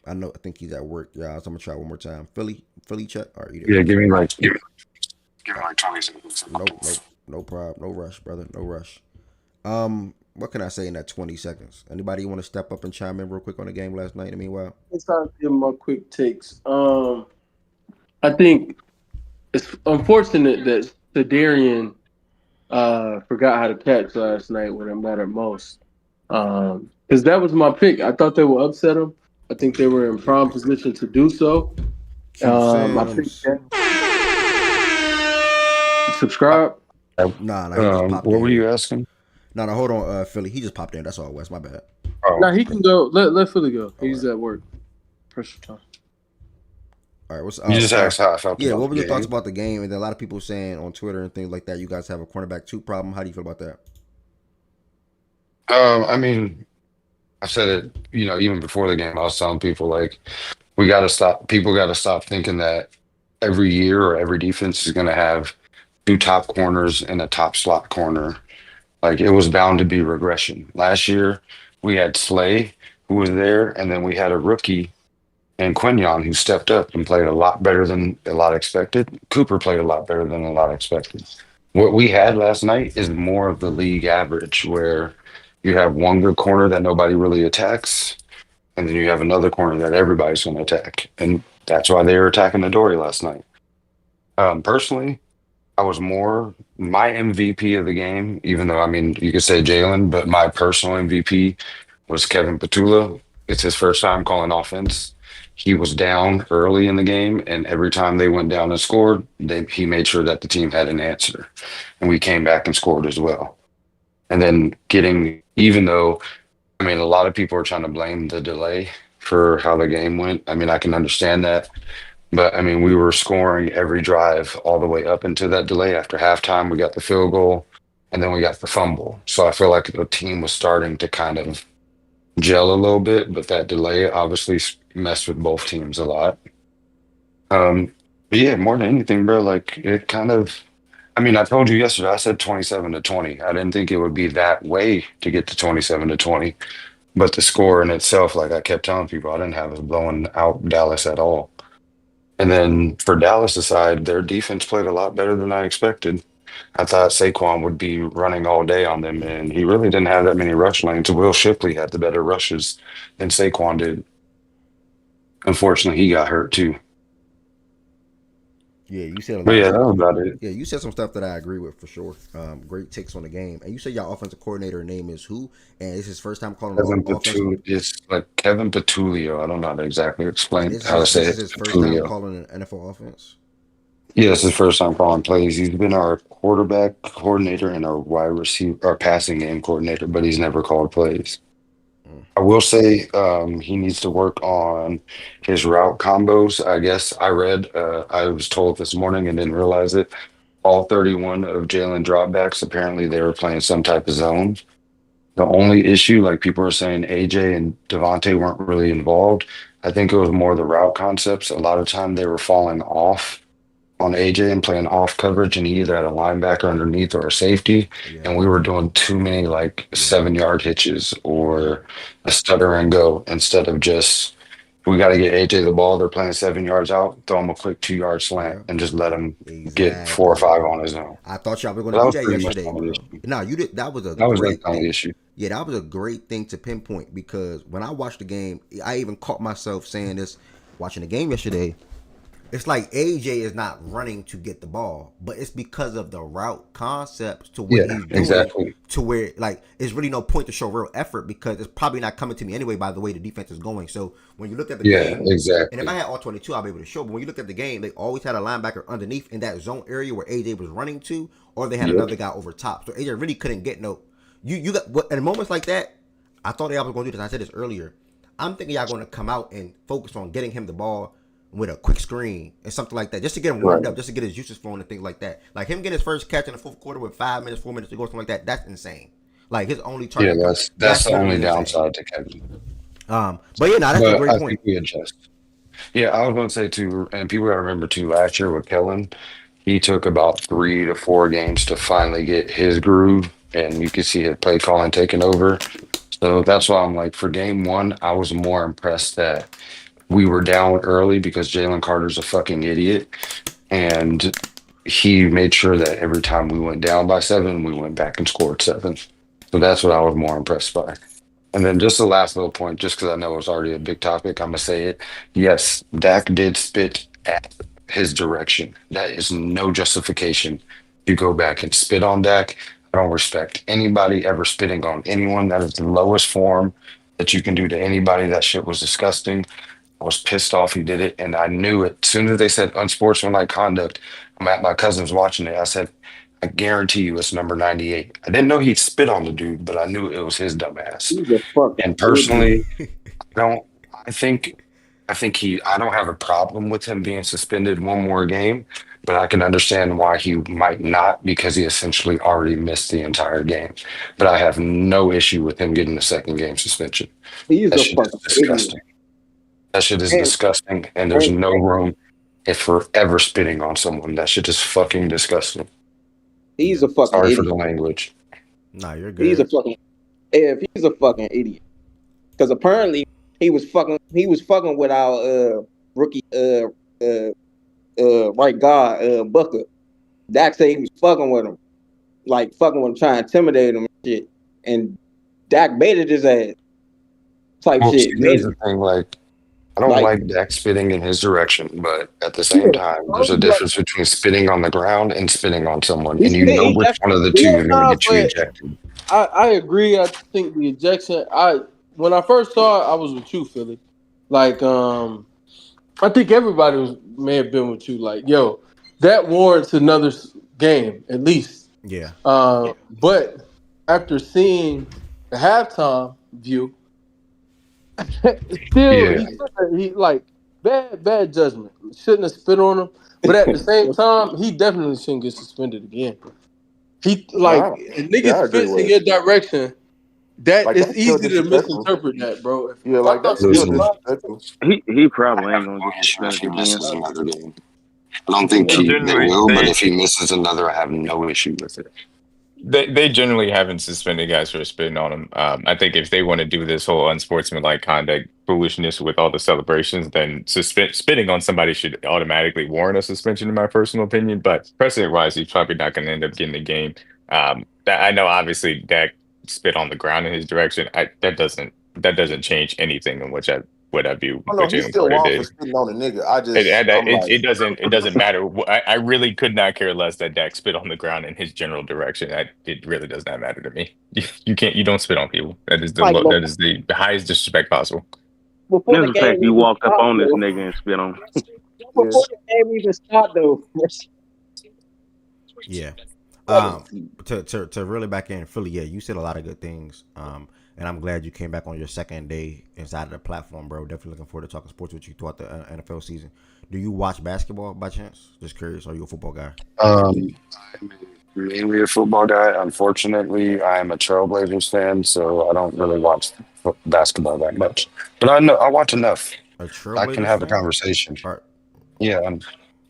I think he's at work. Yeah, so I'm gonna try one more time. Philly check. All right, Yeah, give me like 20 seconds. No problem. No rush, brother. No rush. What can I say in that 20 seconds? Anybody want to step up and chime in real quick on the game last night? Meanwhile, Let's try to give my quick takes. I think it's unfortunate that Sedarian forgot how to catch last night when it mattered most. Because that was my pick. I thought they would upset him. I think they were in prime position to do so. I think subscribe. Nah. What were you asking? No, hold on, Philly. He just popped in. That's all, Wes. My bad. Oh. No, he can go. Let Philly go. He's at work. Pressure time. All right. What's You just asked how I felt. Yeah. about What were the your thoughts game. about the game? And then a lot of people saying on Twitter and things like that, you guys have a cornerback 2 problem. How do you feel about that? I mean, I said it, even before the game, I was telling people like people got to stop thinking that every year or every defense is going to have 2 top corners and a top slot corner. Like, it was bound to be regression. Last year, we had Slay, who was there, and then we had a rookie and Quinion, who stepped up and played a lot better than a lot expected. Cooper played a lot better than a lot expected. What we had last night is more of the league average, where you have one good corner that nobody really attacks, and then you have another corner that everybody's going to attack. And that's why they were attacking Adoree last night. Personally, I was my MVP of the game, even though, I mean, you could say Jalen, but my personal MVP was Kevin Petula. It's his first time calling offense. He was down early in the game, and every time they went down and scored, he made sure that the team had an answer. And we came back and scored as well. And then even though, I mean, a lot of people are trying to blame the delay for how the game went. I mean, I can understand that. But I mean, we were scoring every drive all the way up into that delay. After halftime, we got the field goal, and then we got the fumble. So I feel like the team was starting to kind of gel a little bit, but that delay obviously messed with both teams a lot. But yeah, more than anything, bro, like it kind of. I mean, I told you yesterday. I said 27-20. I didn't think it would be that way to get to 27-20. But the score in itself, like I kept telling people, I didn't have us blowing out Dallas at all. And then for Dallas' side, their defense played a lot better than I expected. I thought Saquon would be running all day on them, and he really didn't have that many rush lanes. Will Shipley had the better rushes than Saquon did. Unfortunately, he got hurt too. Yeah, you said a But lot of yeah, that stuff. was about it. Yeah, you said some stuff that I agree with for sure. Great takes on the game. And you said your offensive coordinator name is who? And it's his first time calling Kevin the offense. Petulio. It's like Kevin Petulio. I don't know how to exactly And explain this is how to his say this is it. his first time Petulio. calling an NFL offense. Yeah, it's his first time calling plays. He's been our quarterback coordinator and our wide receiver, our passing game coordinator, but he's never called plays. Mm. I will say he needs to work on his route combos. I guess I was told this morning and didn't realize it. All 31 of Jalen dropbacks, apparently they were playing some type of zone. The only issue, like people are saying, AJ and Devontae weren't really involved. I think it was more the route concepts. A lot of time they were falling off on AJ and playing off coverage, and he either had a linebacker underneath or a safety. Yeah. And we were doing too many like 7 yard hitches or a stutter and go instead of just we got to get AJ the ball. They're playing 7 yards out, throw him a quick 2 yard slant Yeah. and just let him get 4 or 5 Exactly. on his own. I thought y'all were going So to that do was that pretty much the yesterday, only bro. issue. No, you did. That was a That was like great the only thing. issue. Yeah, that was a great thing to pinpoint because when I watched the game, I even caught myself saying this watching the game yesterday. It's like AJ is not running to get the ball, but it's because of the route concepts to what Yeah, he's doing exactly. to where like it's really no point to show real effort because it's probably not coming to me anyway by the way the defense is going. So when you look at the Yeah, game, and if I exactly. had all 22, I'll be able to show. But when you look at the game, they always had a linebacker underneath in that zone area where AJ was running to, or they had Yep. another guy over top. So AJ really couldn't get no. You got what in moments like that. I thought y'all was going to do this. I said this earlier. I'm thinking y'all going to come out and focus on getting him the ball with a quick screen and something like that, just to get him Right. warmed up, just to get his juices flowing and things like that. Like him getting his first catch in the fourth quarter with 5 minutes, 4 minutes to go, something like that. That's insane. Like his only Yeah, target, that's that's the only literally insane. downside to Kevin. But yeah, no, that's a But great I point. think we adjust. Yeah, I was going to say too, and people got to remember too, last year with Kellen, he took about 3 to 4 games to finally get his groove, and you could see his play calling taking over. So that's why I'm like, for game one, I was more impressed that we were down early because Jalen Carter's a fucking idiot, and he made sure that every time we went down by 7, we went back and scored 7. So that's what I was more impressed by. And then just the last little point, just because I know it's already a big topic, I'm gonna say it. Yes, Dak did spit at his direction. That is no justification. You go back and spit on Dak. I don't respect anybody ever spitting on anyone. That is the lowest form that you can do to anybody. That shit was disgusting. I was pissed off he did it, and I knew it. As soon as they said unsportsmanlike conduct, I'm at my cousin's watching it. I said, I guarantee you it's number 98. I didn't know he'd spit on the dude, but I knew it was his dumb ass. He's a fucking And idiot. personally, I don't I think I don't have a problem with him being suspended one more game, but I can understand why he might not because he essentially already missed the entire game. But I have no issue with him getting a second game suspension. He's That a shit is fucking idiot. disgusting. That shit is And, disgusting, and there's and, no and room if forever spitting on someone. That shit is fucking disgusting. he's Yeah. a fucking Sorry for the idiot. language. Nah, you're He's a good. fucking if he's a fucking idiot. Because apparently he was fucking with our rookie right guard Booker. Dak said he was fucking with him. Like fucking with him, trying to intimidate him and shit. And Dak baited his ass. Type Well, see, shit. here's Baited the him. thing, like I don't Like like Dak spitting in his direction, but at the yeah, same time, there's a like difference between spitting on the ground and spitting on someone, and you know he which one definitely of the two Yeah, is going to nah, get you but ejected. I agree. I think the ejection. When I first saw it, I was with you, Philly. Like I think everybody may have been with you. Like, yo, that warrants another game at least. Yeah. But after seeing the halftime view, still Yeah, he like bad judgment. Shouldn't have spit on him. But at the same time, he definitely shouldn't get suspended again. He like Nah, a nigga yeah, I agree spits in with your it. direction. That Like it's that's still easy to disrespectful. misinterpret that, bro. Yeah, If I like thought that's he still was listen, lying, disrespectful. He probably I have ain't no gonna get issue if suspended he again. misses another game. I don't think they Generally, will, but if he misses another, I have no issue with it. they generally haven't suspended guys for spitting on him. I think if they want to do this whole unsportsmanlike conduct foolishness with all the celebrations, then spitting on somebody should automatically warrant a suspension, in my personal opinion. But precedent wise, he's probably not going to end up getting the game. I know obviously Dak spit on the ground in his direction. That doesn't change anything in what I view Oh no, what he's Jalen still Carter wild for did. spitting on a nigga. I'm like, It doesn't matter. I really could not care less that Dak spit on the ground in his general direction. It really does not matter to me. You don't spit on people. Like That is the highest disrespect possible. before There's the the fact game you even walked up stopped, on this though. nigga and spit on him. Before the game even stopped, though. Yeah. To really back in Philly, yeah, you said a lot of good things. And I'm glad you came back on your second day inside of the platform, bro. Definitely looking forward to talking sports with you throughout the NFL season. Do you watch basketball by chance? Just curious. Are you a football guy? I'm mainly a football guy. Unfortunately, I am a Trailblazers fan, so I don't really watch basketball that much. But I watch enough. A I can Trailblazers have a fan? conversation. Are, Yeah,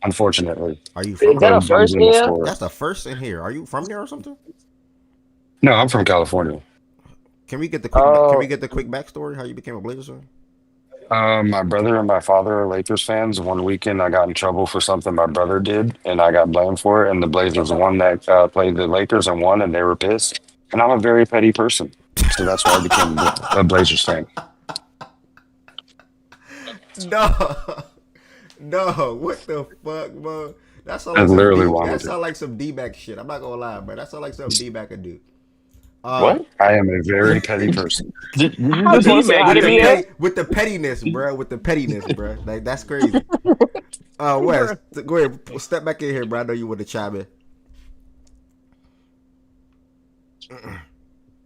unfortunately. are you Is from? that a Comes first in the here? sport. That's the first in here. Are you from there or something? No, I'm from California. Can we get the quick backstory? How you became a Blazers fan? My brother and my father are Lakers fans. One weekend, I got in trouble for something my brother did, and I got blamed for it. And the Blazers won that played the Lakers and won, and they were pissed. And I'm a very petty person, so that's why I became a Blazers fan. No, no. What the fuck, bro? That sound like That's some literally D. why That I'm sound like some D-back shit. I'm not gonna lie, bro. That sound like something D-back could do. What? I am a very petty person. You How just want to deep, say man? How anything? deep, man? With the pettiness, bro. With the pettiness, bro. Like that's crazy. Wes, go ahead. Step back in here, bro. I know you want to chime in.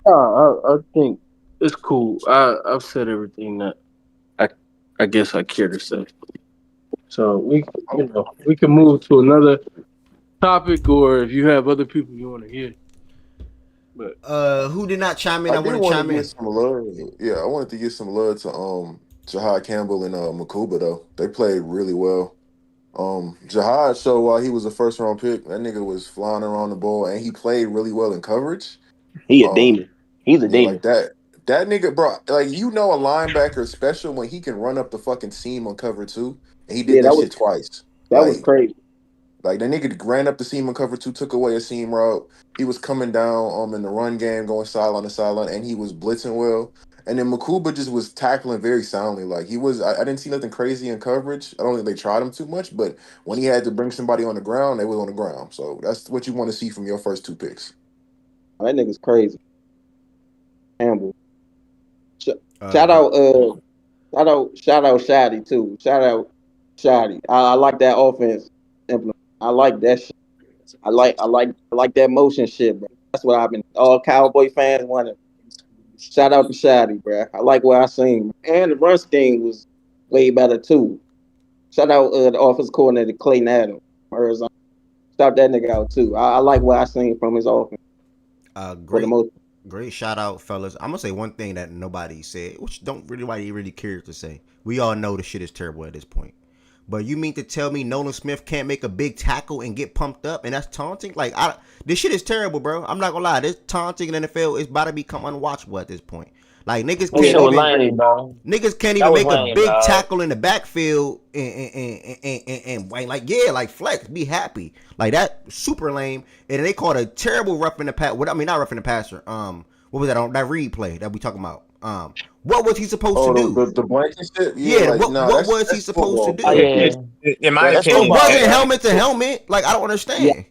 I think it's cool. I've said everything that I guess I care to say. So we can move to another topic, or if you have other people you want to hear. But Who did not chime in? I I did want to want to chime in. get some love. Yeah, I wanted to give some love to Jahad Campbell and Makuba though. They played really well. Jahad showed while he was a first round pick, that nigga was flying around the ball and he played really well in coverage. He a demon. He's a Yeah, demon. like that nigga, bro. Like a linebacker special when he can run up the fucking seam on cover two, and he did Yeah, that that was shit twice. that was crazy. Like that nigga ran up the seam on cover two, took away a seam route. He was coming down in the run game, going sideline to sideline, and he was blitzing well. And then Makuba just was tackling very soundly. Like he was, I didn't see nothing crazy in coverage. I don't think they tried him too much, but when he had to bring somebody on the ground, they were on the ground. So that's what you want to see from your first two picks. That nigga's crazy. Campbell. Shout out Shotty too. Shout out Shotty. I like that offense implement. I like that shit. I like that motion shit, bro. That's what I've been all Cowboy fans wanted. Shout out to Shotty, bro. I like what I seen. And the run scheme was way better too. Shout out the offense coordinator Clayton Adams from Arizona. Shout that nigga out too. I like what I seen from his offense. For the Great, most great shout out, fellas. I'm gonna say one thing that nobody said, which nobody really cares to say. We all know the shit is terrible at this point. But you mean to tell me Nolan Smith can't make a big tackle and get pumped up, and that's taunting? Like, this shit is terrible, bro. I'm not gonna lie. This taunting in the NFL is about to become unwatchable at this point. Like niggas That can't shit was even lame, bro. niggas can't That even was make a lame, big dog. tackle in the backfield and like like flex, be happy. Like that super lame. And they called a terrible rough in the pass. I mean, not rough in the passer. What was that on that read play that we talking about? What was he supposed to do? The blanket shit? Yeah, like, what nah, was he that's supposed to football, do? Oh yeah. In my that's It opinion, football. wasn't That- helmet to helmet. Like I don't understand.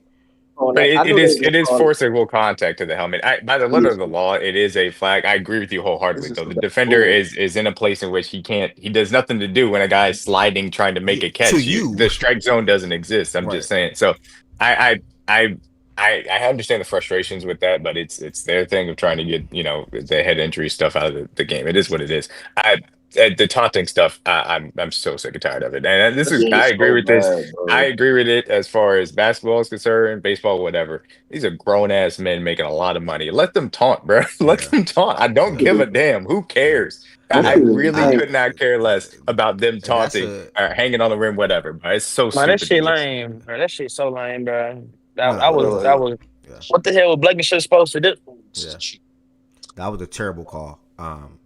but I knew it is they was forcible contact to the helmet. By the letter of the law, it is a flag. I agree with you wholeheartedly. This is Though the the defender bull. is in a place in which he does nothing to do when a guy is sliding trying to make a catch. To you. The strike zone doesn't exist. I'm Right. just saying. So I I understand the frustrations with that, but it's their thing of trying to get the head injury stuff out of the game. It is what it is. the taunting stuff, I'm so sick and tired of it. And this That is shit I is agree so with this. bad, I bro. agree with it as far as basketball is concerned, baseball, whatever. These are grown ass men making a lot of money. Let them taunt, bro. Let Yeah, them taunt. I don't yeah, give a damn. Who cares? That I yeah. shit is really I lame. could not care less about them that's taunting a or hanging on the rim, whatever. But it's so Man, that stupid to shit me. lame, bro. That shit so lame, bro. no, no. That Bro, was Yeah, what the hell was Blankenship supposed to do? yeah. That was a terrible call.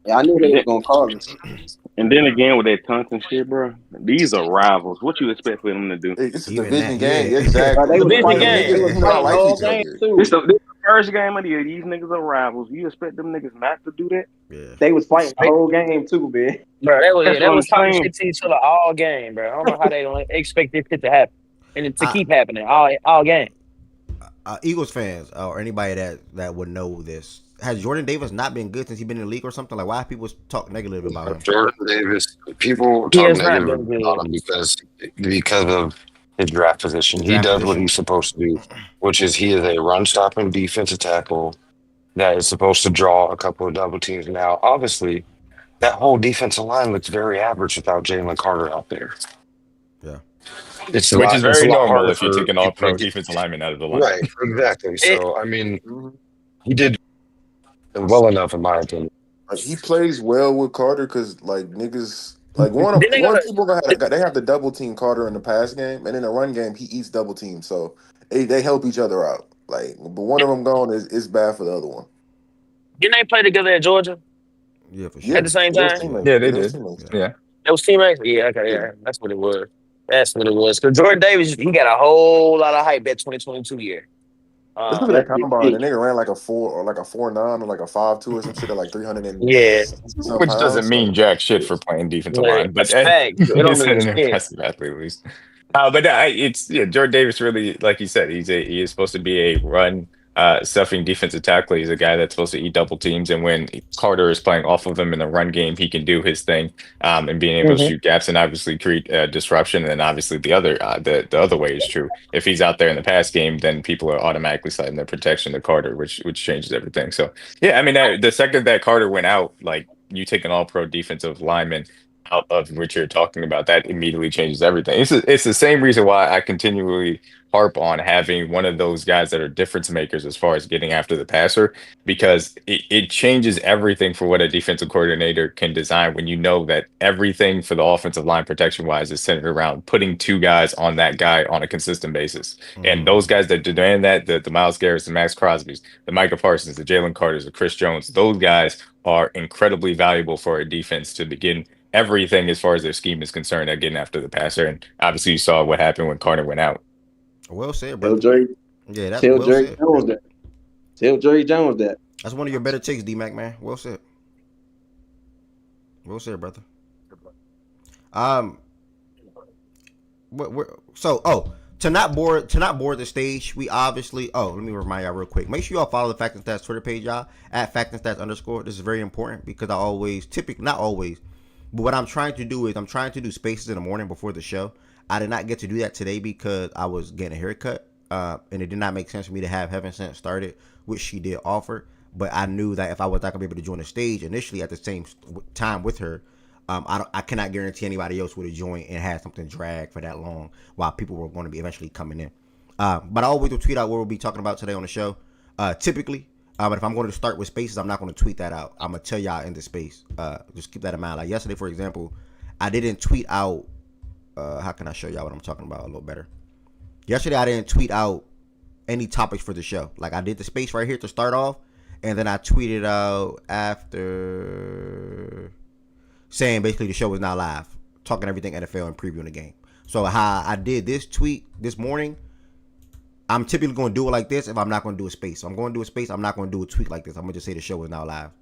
Yeah, I knew they And was then, gonna call it. and then again with that taunting shit, bro. These are rivals. What you expect for them to do? it's a Even that, division yeah. game, Bro, they exactly. was Division Like fighting. They game. was niggas do not fighting the like whole each game other. too. This the first game of the year. These niggas are rivals. You expect them niggas not to do that? Yeah. They was fighting the whole game too, man. Bro, That's that what I'm was talking saying. shit to each other all game, bro. I don't know how they don't expect this shit to happen and to I keep happening all game. Eagles fans or anybody that would know this. Has Jordan Davis not been good since he's been in the league or something? Like, why people talk negative about him? Jordan Davis, people He talk has not negative been good. about him because of his draft position. He Draft does what position. he's supposed to do, which is he is a run stopping defensive tackle that is supposed to draw a couple of double teams. Now, obviously, that whole defensive line looks very average without Jalen Carter out there. Yeah. Which is It's a very lot normal harder if you for take an people to all-pro get defensive lineman out of the lineup. right. Exactly. It, So I mean, Mhm. he did well enough in my opinion. Like he plays well with Carter because like niggas like then they one gonna people they have to double team Carter in the pass game and in the run game he eats double team, so they help each other out. Like, but one of them gone is bad for the other one. didn't they play together at Georgia Yeah, for Yeah, at sure. the same it was time? teammates. Yeah, they It was did. teammates. Yeah. Yeah. It was teammates. Yeah, okay, Yeah. yeah, that's what it was. That's what it was. Because Jordan Davis, he got a whole lot of hype that 2022 year. Let's look at Um, that combine. The nigga ran like a 4 or like a 4.9 or like a 5.2 or some shit at like 300 and yeah, some Which doesn't pounds. mean So jack shit for playing defensive yeah, line, but that's fact. It don't it's mean an shit. impressive athlete at least. But it's Jordan Davis really, like you said, he is supposed to be a run stuffing defensive tackle. He's a guy that's supposed to eat double teams, and when Carter is playing off of him in the run game, he can do his thing and being able to Hmm. shoot gaps and obviously create disruption. And then obviously the other way is true. If he's out there in the pass game, then people are automatically citing their protection to Carter, which changes everything. So yeah, I mean the second that Carter went out, like you take an all-pro defensive lineman out of what you're talking about, that immediately changes everything. It's the same reason why I continually harp on having one of those guys that are difference makers as far as getting after the passer, because it changes everything for what a defensive coordinator can design when you know that everything for the offensive line protection wise is centered around putting two guys on that guy on a consistent basis. And those guys that demand that, the Myles Garrett's, the Max Crosby's, the Micah Parsons, the Jalen Carters, the Chris Jones, those guys are incredibly valuable for a defense to begin everything as far as their scheme is concerned at getting after the passer. And obviously you saw what happened when Carter went out. Well said, Tell brother. Jerry, Yeah, that's tell well Jerry said. Jones that. Tell Jerry Jones that. That's one of your better takes, D-Mac, man. Well said. Well said, brother. To not board the stage, we obviously. Oh, let me remind y'all real quick. Make sure y'all follow the Fact and Stats Twitter page, y'all, at @FactandStats_. This is very important because I always, typically, not always, but what I'm trying to do is I'm trying to do spaces in the morning before the show. I did not get to do that today because I was getting a haircut, and it did not make sense for me to have Heaven Sent started, which she did offer. But I knew that if I was not gonna be able to join the stage initially at the same time with her, I cannot guarantee anybody else would have joined and had something drag for that long while people were going to be eventually coming in. But I always will tweet out what we'll be talking about today on the show. Typically, but if I'm going to start with spaces, I'm not going to tweet that out. I'm going to tell y'all in the space. Just keep that in mind. Like yesterday, for example, I didn't tweet out. How can I show y'all what I'm talking about a little better? Yesterday, I didn't tweet out any topics for the show. Like I did the space right here to start off, and then I tweeted out after saying basically the show is now live, talking everything NFL and previewing the game. So how I did this tweet this morning, I'm typically going to do it like this if I'm not going to do a space. So I'm going to do a space. I'm not going to do a tweet like this. I'm going to just say the show is now live,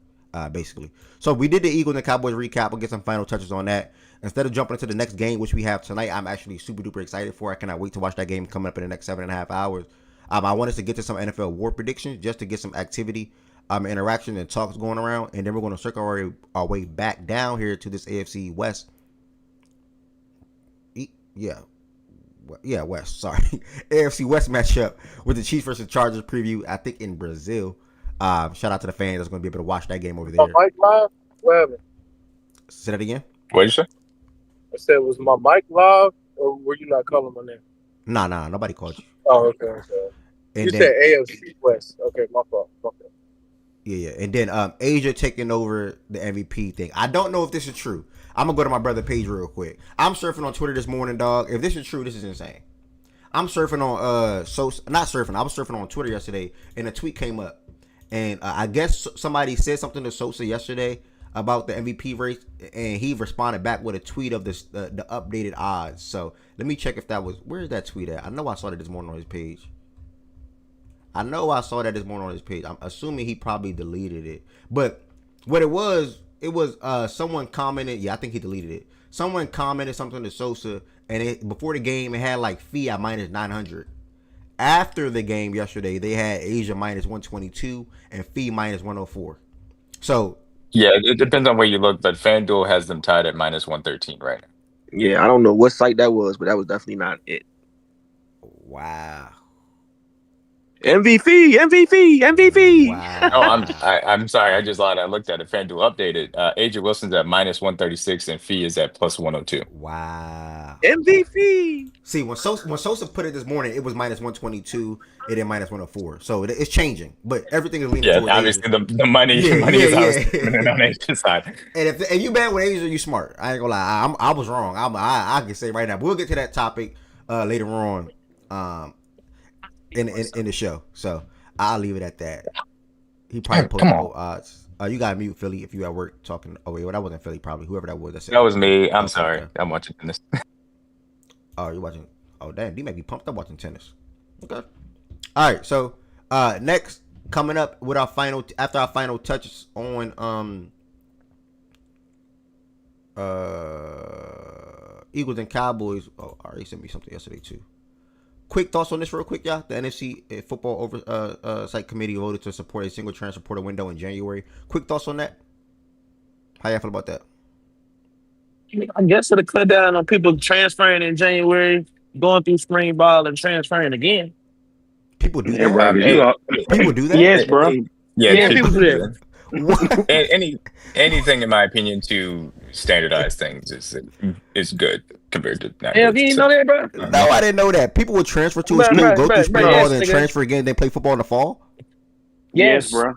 basically. So we did the Eagles and Cowboys recap. We'll get some final touches on that. Instead of jumping into the next game, which we have tonight, I'm actually super duper excited for. I cannot wait to watch that game coming up in the next 7.5 hours. I want us to get to some NFL war predictions just to get some activity, interaction and talks going around, and then we're going to circle our way back down here to this AFC West. West. Sorry, AFC West matchup with the Chiefs versus Chargers preview. I think in Brazil. Shout out to the fans that's going to be able to watch that game over there. Mike Live, whatever. Say that again. What did you say? I said, was my mic live, or were you not calling my name? Nah, nobody called you. Oh, okay. Okay. And You then said AFC West. Okay, my fault. Okay. yeah. And then Asia taking over the MVP thing. I don't know if this is true. I'm gonna go to my brother page real quick. I'm surfing on Twitter this morning, dog. If this is true, this is insane. I'm surfing on not surfing. I was surfing on Twitter yesterday, and a tweet came up, and I guess somebody said something to Sosa yesterday about the MVP race, and he responded back with a tweet of this the updated odds. So let me check if that was, where is that tweet at? I know I saw that this morning on his page. I'm assuming he probably deleted it, but what it was someone commented. Yeah, I think he deleted it. Someone commented something to Sosa, and before the game it had like Fee at minus 900. After the game yesterday, they had Asia minus 122 and Fee minus 104. So Yeah, it depends on where you look, but FanDuel has them tied at minus 113 right now. Yeah, I don't know what site that was, but that was definitely not it. wow. MVP. Wow. Oh, I'm sorry, I just lied. I looked at it. FanDuel updated. Asia Wilson's at minus 136 and Fee is at plus 102. Wow. MVP. See, when Sosa put it this morning, it was minus 122, and then minus 104. So it's changing, but everything is leaning Yeah, towards obviously Asia. the money is always on Asia's side. And if you bet with Asia, you smart. I ain't gonna lie. I was wrong. I can say right now. But we'll get to that topic later on in the show. So I'll leave it at that. He probably posted both odds. You got to mute Philly if you at work talking. Oh wait, well, that wasn't Philly. Probably whoever that was. That was me. I'm sorry. Okay. I'm watching this. Oh, you're watching. Oh damn, D might be pumped up watching tennis. Okay. All right. So next, coming up with our final touches on Eagles and Cowboys. Oh, already sent me something yesterday too. Quick thoughts on this real quick, y'all. The NFC Football Oversight Committee voted to support a single transfer portal window in January. Quick thoughts on that? How y'all feel about that? I guess it'll cut down on people transferring in January, going through spring ball and transferring again. People do that? People do that? Yes, bro. Yeah, people do that. Anything, in my opinion, to standardize things is good compared to now. Yeah, you didn't know that, bro? No, I didn't know that. People would transfer to a school, go through spring ball, then transfer again, then play football in the fall? Yes, bro.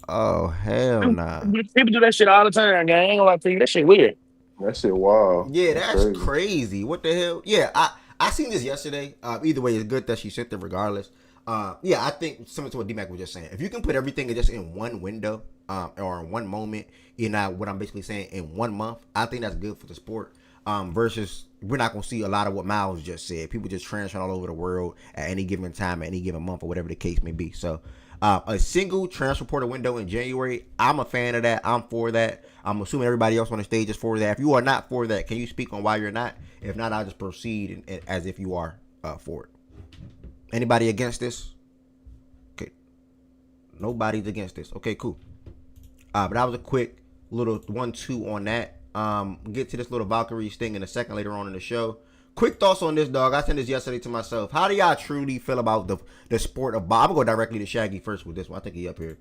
Oh, hell nah. People do that shit all the time, gang. I ain't gonna lie to you. That shit weird. That shit wild. Yeah, that's crazy. What the hell? Yeah, I seen this yesterday. Either way, it's good that she sent it regardless. Yeah, I think similar to what D-Mac was just saying. If you can put everything just in one window, or in one moment, what I'm basically saying, in 1 month, I think that's good for the sport. Versus we're not gonna see a lot of what Miles just said. People just transferring all over the world at any given time, at any given month, or whatever the case may be. So a single transfer portal window in January, I'm a fan of that. I'm for that. I'm assuming everybody else on the stage is for that. If you are not for that, can you speak on why you're not? If not, I'll just proceed as if you are for it. Anybody against this? Okay. Nobody's against this. Okay, cool. But that was a quick little 1-2 on that. Get to this little Valkyries thing in a second later on in the show. Quick thoughts on this, dog. I sent this yesterday to myself. How do y'all truly feel about the sport of boxing? I'm going to go directly to Shaggy first with this one. I think he up here.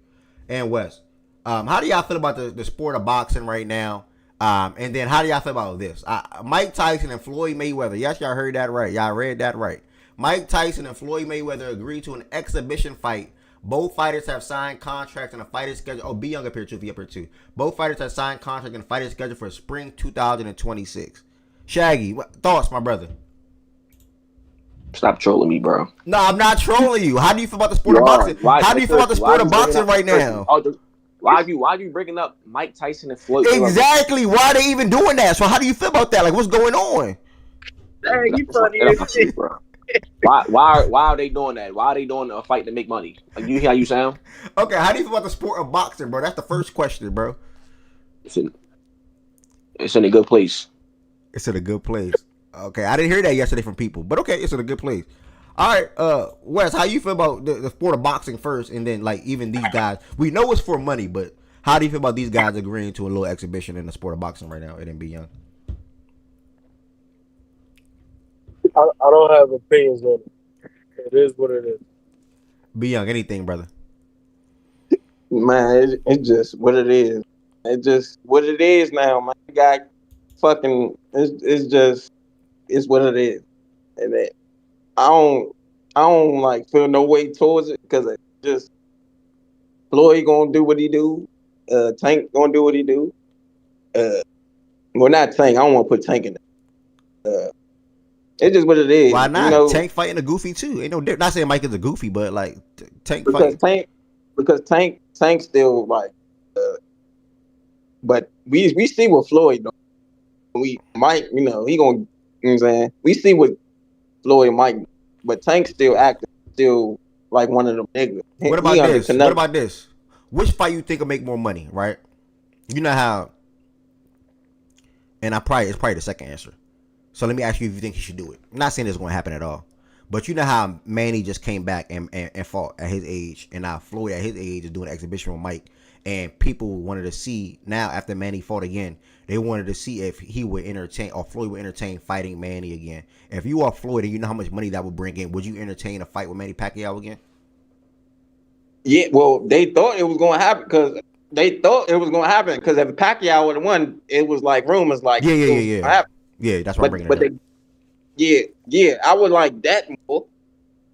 And Wes. How do y'all feel about the sport of boxing right now? And then how do y'all feel about this? Mike Tyson and Floyd Mayweather. Yes, y'all heard that right. Y'all read that right. Mike Tyson and Floyd Mayweather agreed to an exhibition fight. Both fighters have signed contracts and a fighter schedule. Oh, be young up here too. Be up here too. Both fighters have signed contracts and a fighter schedule for spring 2026. Shaggy, thoughts, my brother? Stop trolling me, bro. No, I'm not trolling you. How do you feel about the sport of boxing? How do you feel about the sport of boxing right now? Why are you bringing up Mike Tyson and Floyd? Exactly. Why are they even doing that? So how do you feel about that? Like, what's going on? Hey, you funny, bro. Why are they doing that? Why are they doing a fight to make money? Like, you hear how you sound? Okay, how do you feel about the sport of boxing, bro? That's the first question, bro. It's in a good place. It's in a good place. Okay, I didn't hear that yesterday from people, but okay, it's in a good place. All right, Wes, how you feel about the sport of boxing first, and then like even these guys? We know it's for money, but how do you feel about these guys agreeing to a little exhibition in the sport of boxing right now at NB Young? I don't have opinions on it. It is what it is. Be Young, anything, brother. Man, it's just what it is. It's just what it is now, man. Guy, fucking, it's what it is, and I don't like feel no way towards it because it just Floyd gonna do what he do, Tank gonna do what he do. Well, not Tank. I don't want to put Tank in there. It's just what it is. Why not? You know, Tank fighting a goofy too. Ain't no difference. Not saying Mike is a goofy, but like Tank because fighting. Tank still like. But we see what Floyd doing. Mike, you know, he gonna, you know what I'm saying? We see what Floyd might do, but Tank still acting, still like one of them niggas. What about this? What about this? Which fight you think will make more money, right? You know how, and it's probably the second answer. So let me ask you if you think he should do it. I'm not saying it's going to happen at all, but you know how Manny just came back and fought at his age, and now Floyd at his age is doing an exhibition with Mike, and people wanted to see now after Manny fought again, they wanted to see if he would entertain or Floyd would entertain fighting Manny again. If you are Floyd and you know how much money that would bring in, would you entertain a fight with Manny Pacquiao again? Yeah, well, they thought it was going to happen because if Pacquiao would have won, it was like rumors like yeah. That's what I'm bringing it up. I would like that more.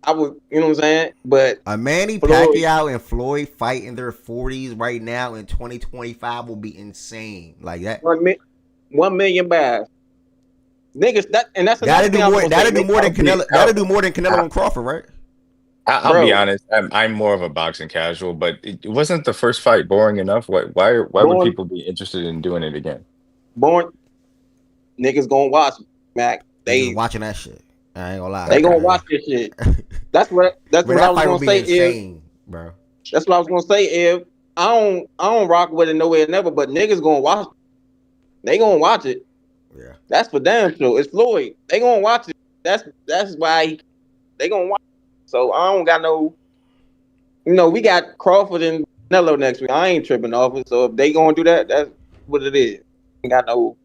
I would, you know what I'm saying? But a Manny Pacquiao and Floyd fight in their 40s right now in 2025 will be insane. Like that. 1 million bags. Niggas, that's that'll do more than Canelo. That'll do more than Canelo and Crawford, right? I'll be honest. I'm more of a boxing casual, but it wasn't the first fight boring enough. Why would people be interested in doing it again? Niggas gonna watch, Mac. They watching that shit. I ain't gonna lie. They gonna watch this shit. That's what I was gonna say. Insane, bro. That's what I was gonna say. If I don't rock with it nowhere never, but niggas gonna watch. They gonna watch it. Yeah. That's for damn sure. It's Floyd. They gonna watch it. That's why they gonna watch it. So I don't got no. You know, we got Crawford and Canelo next week. I ain't tripping off it. So if they gonna do that, that's what it is. Ain't got no.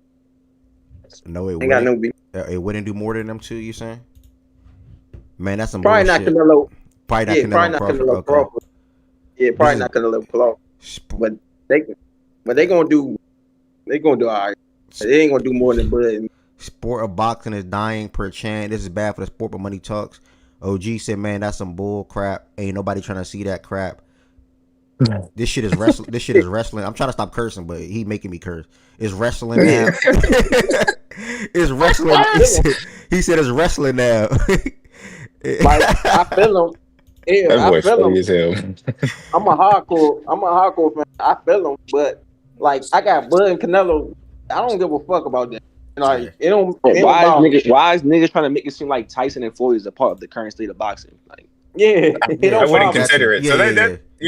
No, it wouldn't. It wouldn't do more than them two. You saying? Man, that's some probably bullshit. Not Canelo. Probably not Canelo Crawford. Yeah, probably not Canelo Crawford. But they gonna do. They gonna do all right. They ain't gonna do more than Bud. Sport of boxing is dying per chant. This is bad for the sport, but money talks. OG said, "Man, that's some bull crap. Ain't nobody trying to see that crap. This shit is wrestling. This shit is wrestling. I'm trying to stop cursing, but he making me curse. It's wrestling now. It's wrestling. He said it's wrestling now. Like, I feel him. Yeah, I feel him. I'm a hardcore fan. I feel him, but like I got Bud and Canelo. I don't give a fuck about that. Like it don't. Why is niggas trying to make it seem like Tyson and Floyd is a part of the current state of boxing? Like, I wouldn't consider it.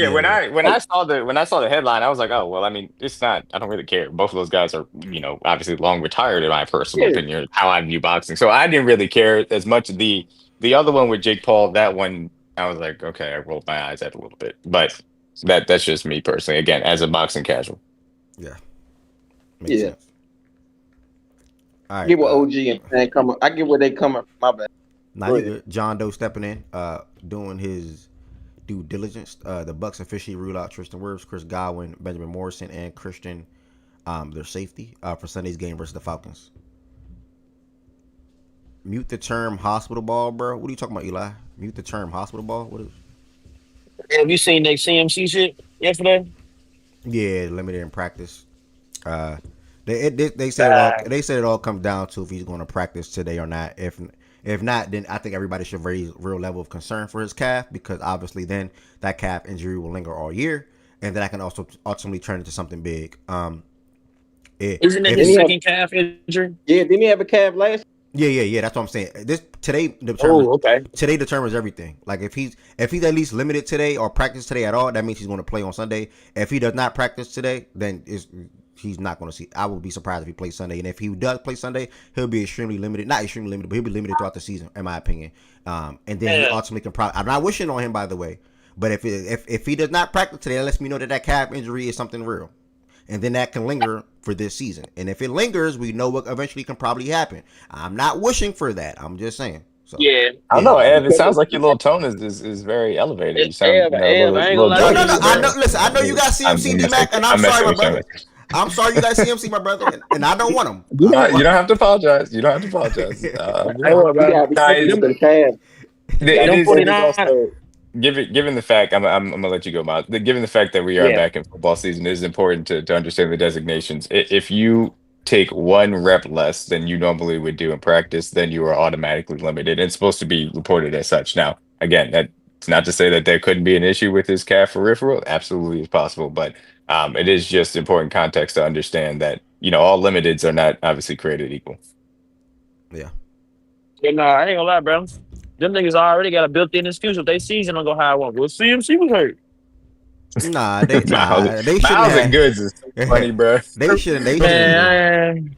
When I saw the headline, I was like, oh well. I mean, it's not. I don't really care. Both of those guys are, obviously long retired in my personal opinion. How I view boxing, so I didn't really care as much. The other one with Jake Paul, that one, I was like, okay, I rolled my eyes at a little bit, but that's just me personally. Again, as a boxing casual. Yeah. Makes sense. All right, I get what OG and come. I get where they coming. My bad. Now John Doe stepping in, doing his due diligence. The Bucks officially ruled out Tristan Wirfs, Chris Godwin, Benjamin Morrison, and Christian, their safety for Sunday's game versus the Falcons. Mute the term hospital ball, bro. What are you talking about, Eli? Mute the term hospital ball. What is? Have you seen that CMC shit yesterday? Yeah, limited in practice. They said it all comes down to if he's going to practice today or not. If not, then I think everybody should raise real level of concern for his calf, because obviously then that calf injury will linger all year, and then I can also ultimately turn into something big. Isn't it his second calf injury? Yeah, didn't he have a calf last? Yeah. That's what I'm saying. Today determines everything. Like if he's at least limited today or practice today at all, that means he's going to play on Sunday. If he does not practice today, then he's not going to see. I would be surprised if he plays Sunday. And if he does play Sunday, he'll be extremely limited. Not extremely limited, but he'll be limited throughout the season, in my opinion. And then he ultimately can probably. I'm not wishing on him, by the way. But if he does not practice today, that lets me know that calf injury is something real. And then that can linger for this season. And if it lingers, we know what eventually can probably happen. I'm not wishing for that. I'm just saying. So, yeah. I don't know, Ev. It sounds like your little tone is very elevated. You sound No. I know. Listen, I know you got CMC, D-Mac, and I'm sorry, my brother. I'm sorry you got CMC, my brother, and I don't want him. You don't have to apologize. You don't have to apologize. Hey, what, You bro? gotta be Nah, careful with them calves. it Them is 49. also given the fact I'm gonna let you go, Miles. Given the fact that we are Yeah. back in football season, it is important to understand the designations. If you take one rep less than you normally would do in practice, then you are automatically limited. It's supposed to be reported as such. Now, again, that's not to say that there couldn't be an issue with his calf peripheral. Absolutely is possible, but it is just important context to understand that all limiteds are not obviously created equal. Yeah. Yeah, no, I ain't gonna lie, bro. Them niggas already got a built-in excuse if they season don't go how I want. Well, CMC was hurt. Nah, they shouldn't Miles and have. Goods is so funny, bro. They shouldn't. Man,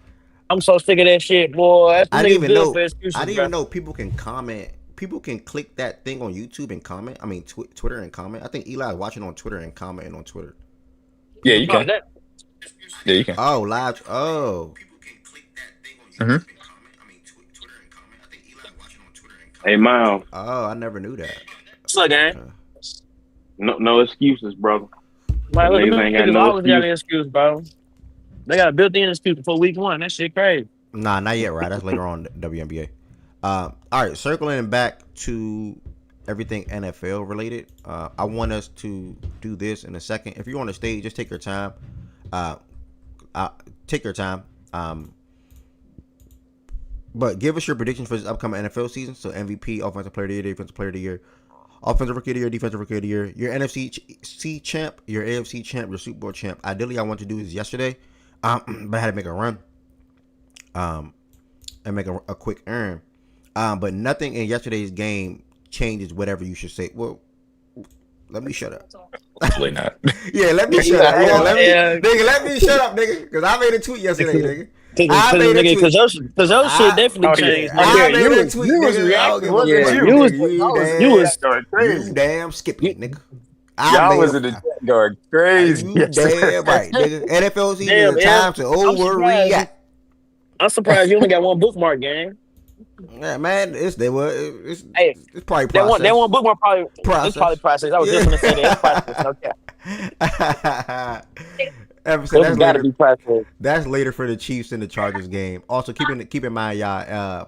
I'm so sick of that shit, boy. That's I niggas didn't even good know. for excuses, I didn't bro. even know people can comment. People can click that thing on YouTube and comment. I mean, Twitter and comment. I think Eli is watching on Twitter and commenting on Twitter. Yeah, you can. That- Yeah, you can. Oh, live. Oh. Mhm. Hey, Miles, Oh, I never knew that. What's up, gang? Okay. no excuses, brother. Man, look, Niggas them ain't got niggas no always got excuse. an excuse, bro. They got a built-in excuse before week 1. That shit crazy. Nah, not yet, right? That's later on WNBA. All right, circling back to everything NFL related. I want us to do this in a second. If you're on the stage, just take your time. Take your time. But give us your predictions for this upcoming NFL season. So MVP, Offensive Player of the Year, Defensive Player of the Year, Offensive Rookie of the Year, Defensive Rookie of the Year, your NFC champ, your AFC champ, your Super Bowl champ. Ideally, I want to do this yesterday, but I had to make a run, and make a quick earn. But nothing in yesterday's game changes whatever you should say. Well, let me shut up. Probably not. Yeah, let me shut up. Yeah, Yeah. let me shut up, nigga. Because I made a tweet yesterday, nigga. Because your shit definitely I- changed. I nigga. made a tweet, you was nigga. I don't reacting, give a wasn't fuck, you? nigga. You was You damn skippy, nigga. Y'all was in the chat going crazy. You damn right, nigga. NFL season Damn, is a time to overreact. I'm surprised you only got one bookmark, gang. Yeah, man, it's Hey, probably that process. one bookmark probably it's probably process. I was just gonna say that. It's process. Okay. That's gotta be process. That's later for the Chiefs and the Chargers game. Also, keep in mind, y'all,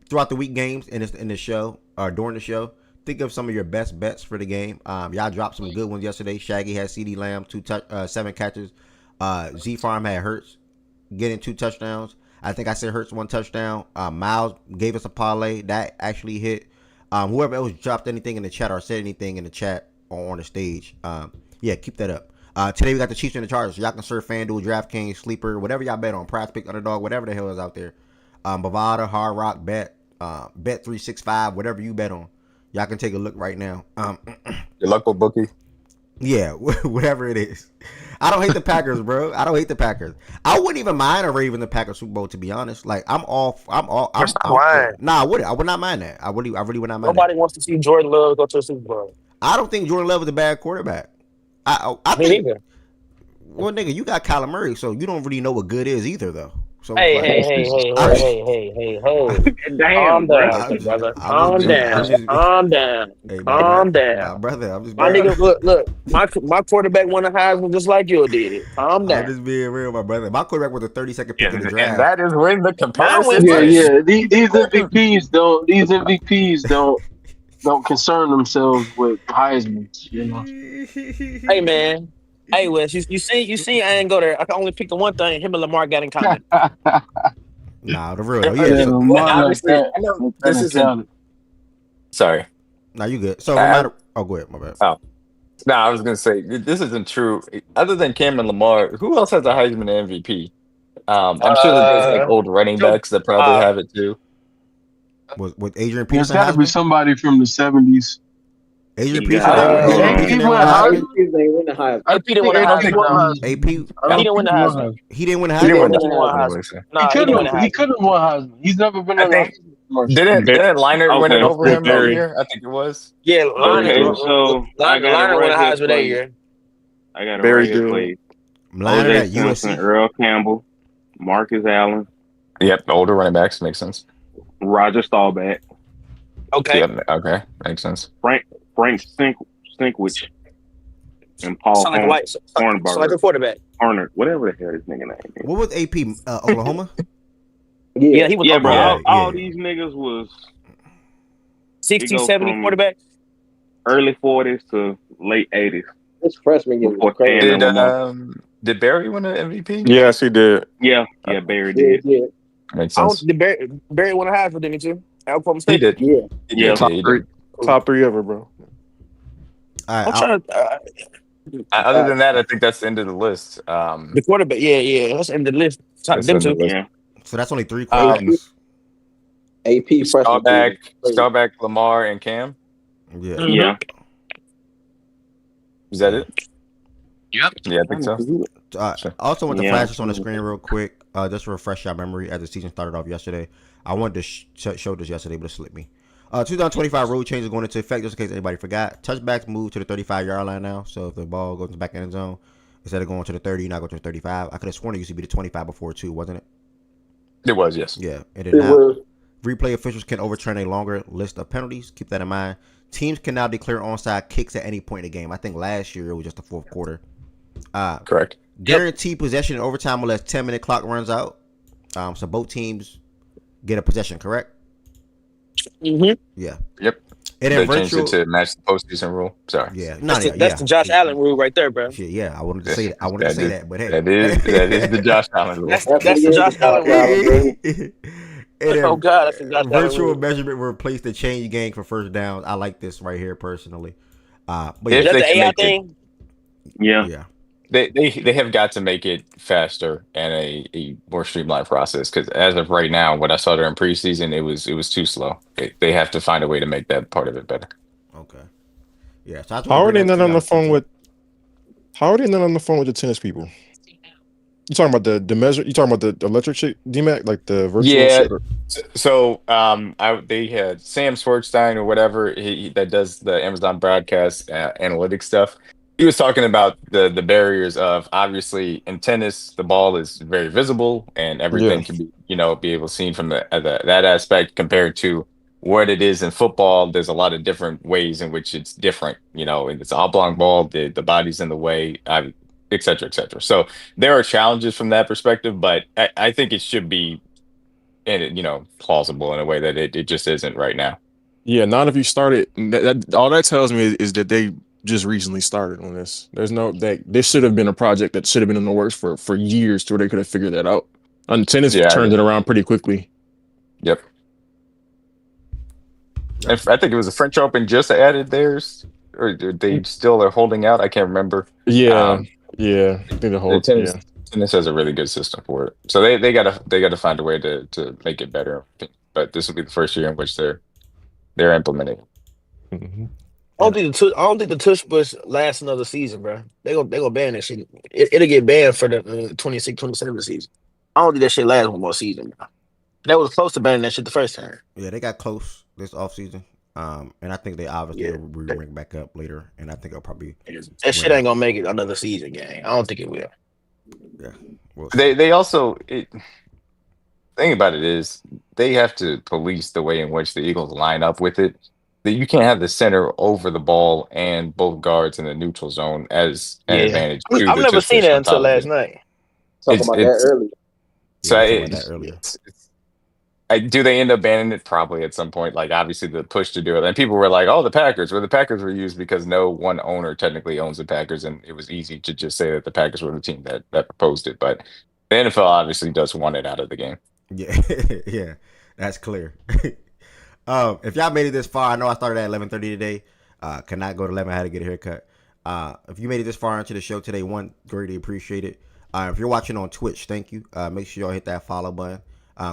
throughout the week games in the show or during the show, think of some of your best bets for the game. Y'all dropped some good ones yesterday. Shaggy had CeeDee Lamb 7 catches. Z Farm had Hurts getting 2 touchdowns. I think I said Hurts 1 touchdown. Miles gave us a parlay that actually hit. Whoever else dropped anything in the chat or said anything in the chat or on the stage, yeah, keep that up. Today we got the Chiefs and the Chargers. Y'all can surf FanDuel, DraftKings, Sleeper, whatever y'all bet on. Prize Pick, Underdog, whatever the hell is out there. Bovada, Hard Rock, Bet, Bet 365, whatever you bet on. Y'all can take a look right now. Your local bookie. Yeah, whatever it is. I don't hate the Packers, bro. I don't hate the Packers. I wouldn't even mind a Ravens the Packers Super Bowl, to be honest. Like I'm Nah, I would not mind that. I really would not mind. Nobody wants to see Jordan Love go to a Super Bowl. I don't think Jordan Love is a bad quarterback. I Me think. neither. Well, nigga, you got Kyler Murray, so you don't really know what good is either, though. So Hey, like, hey. Damn, Calm bro. down, brother. I'm Calm just- down. I'm just- Calm down. Hey, Calm my down. brother, I'm just My being, nigga, look. My quarterback won a Heisman just like you did. Calm I'm down. just being real, my brother. My quarterback was a 32nd pick in the And draft. that is when the comparison. Yeah. These MVPs don't concern themselves with Heisman. You know. Hey, man. Hey, Wes, you see, I ain't go there. I can only pick the one thing him and Lamar got in common. Nah, the real though. Yeah, Yeah, so, Lamar has Obviously, that- I know that this is mentality. sorry. nah, you good. So no matter. Oh, go ahead, my bad. No, I was gonna say this isn't true. Other than Cameron Lamar, who else has a Heisman MVP? I'm sure that there's like old running backs that probably have it too. Was Adrian There's Peterson? got to be Heisman? somebody from the '70s. Adrian He Peterson. got- Adrian he Peterson went won Heisman? Heisman? I He didn't win the think Heisman. AP. He didn't win the Heisman. He didn't win the He didn't win Heisman. the Heisman. Nah, He he could didn't win the have. He Heisman. could have won Heisman. He's never been I on think- the commercial. Didn't Leinart win it Okay, over him that Barry. year? I think it was. Yeah, Okay, so I got it Liner won a right here Heisman for that you. year. I got it Very right here good. for you. Liner O.J. at Simpson, USC. Earl Campbell, Marcus Allen, Yep, the older running backs makes sense. Roger Staubach, Okay. Yep, okay, makes sense. Frank Sinkwich, and Paul Sound like a white, sound like a Hornberg, quarterback. Horner, whatever the hell his nigga name is. What was AP? Oklahoma? Yeah, he was Yeah, over bro. All yeah. these niggas was 60, go 70 from- quarterback. early 40s to late 80s. This freshman year was Before crazy. Cam and Lamar. Did Barry win an MVP? Yes, he did. Yeah, Barry Yeah, did. yeah, Makes I sense. don't. Barry won a Heisman, didn't he? Too? Oklahoma He State. did. yeah. He Yeah. did. He did. Top 3 ever, bro. All I'm right. trying to. Other than that, I think that's the end of the list. The quarterback. Yeah. Let's end the list. That's Them in the two. list. Yeah. So that's only 3 quarterbacks. AP freshman. Staubach, Lamar, and Cam. Yeah. Mhm. Yeah. Is that it? Yep. Yeah, I think so. I also want to Yeah. flash this on the screen real quick, just to refresh your memory as the season started off yesterday. I wanted to show this yesterday, but it slipped me. 2025 rule changes going into effect, just in case anybody forgot. Touchbacks move to the 35-yard line now, so if the ball goes in the back end zone, instead of going to the 30, you now go to the 35. I could have sworn it used to be the 25 before, too, wasn't it? It was, yes. Yeah. And then It now, was. replay officials can overturn a longer list of penalties. Keep that in mind. Teams can now declare onside kicks at any point in the game. I think last year it was just the fourth quarter. Correct. Guaranteed possession in overtime unless 10-minute clock runs out. So both teams get a possession, correct? Mm-hmm. Yeah. Yep. And They then changed virtual. it to match the postseason rule. Sorry. Yeah. That's the Josh Allen rule right there, bro. Shit, yeah. I wanted to say that. I wanted to say that, but hey. That is the Josh Allen rule. That's the Josh Allen rule. And then Oh God, that's the Josh Allen virtual rule. measurement will replace the change game for first downs. I like this right here personally. But If yeah, Is that they the can AI make it- thing? Yeah. yeah. They have got to make it faster and a more streamlined process, because as of right now, what I saw during preseason, it was too slow. They have to find a way to make that part of it better. Okay. Yeah. So I just How wanna are bring they that not to on the y'all. phone with? How are they not on the phone with the tennis people? You talking about the measure? You talking about the electric shit, DMAC, like the virtual Yeah. shit? So they had Sam Schwartzstein or whatever he that does the Amazon broadcast analytics stuff. He was talking about the barriers of, obviously in tennis the ball is very visible and everything Yeah. can be be able to seen from that aspect, compared to what it is in football. There's a lot of different ways in which it's different. And it's an oblong ball, the body's in the way, et cetera, et cetera. So there are challenges from that perspective, but I think it should be plausible in a way that it just isn't right now. Yeah, not if you started. All that tells me is that they just recently started on this. There's no that this should have been a project that should have been in the works for years, to where they could have figured that out. And tennis Yeah, turned it around pretty quickly. Yep. And I think it was the French Open just added theirs, or they still are holding out. I can't remember. Yeah, yeah. I think the whole Tennis has a really good system for it, so they gotta find a way to make it better. But this will be the first year in which they're implementing. Mhm. I don't think the tush push lasts another season, bro. They gonna ban that shit. It'll get banned for the 26-27 season. I don't think that shit lasts one more season, bro. That was close to banning that shit the first time. Yeah, they got close this offseason. And I think they obviously will bring back up later. And I think it'll probably That shit ain't gonna make it another season, gang. I don't think it will. yeah. We'll They also thing about it is they have to police the way in which the Eagles line up with it. That you can't have the center over the ball and both guards in the neutral zone as an advantage. I've never seen that until last night. Talking about that earlier. So we talked about that earlier. do they end up banning it? Probably at some point. Like, obviously the push to do it, and people were like, "Oh, the Packers." Well, the Packers were used because no one owner technically owns the Packers, and it was easy to just say that the Packers were the team that proposed it. But the NFL obviously does want it out of the game. Yeah, yeah, that's clear. If y'all made it this far, I know I started at 11:30 today. Cannot go to 11. I had to get a haircut. If you made it this far into the show today, greatly appreciate it. If you're watching on Twitch, thank you. Make sure y'all hit that follow button.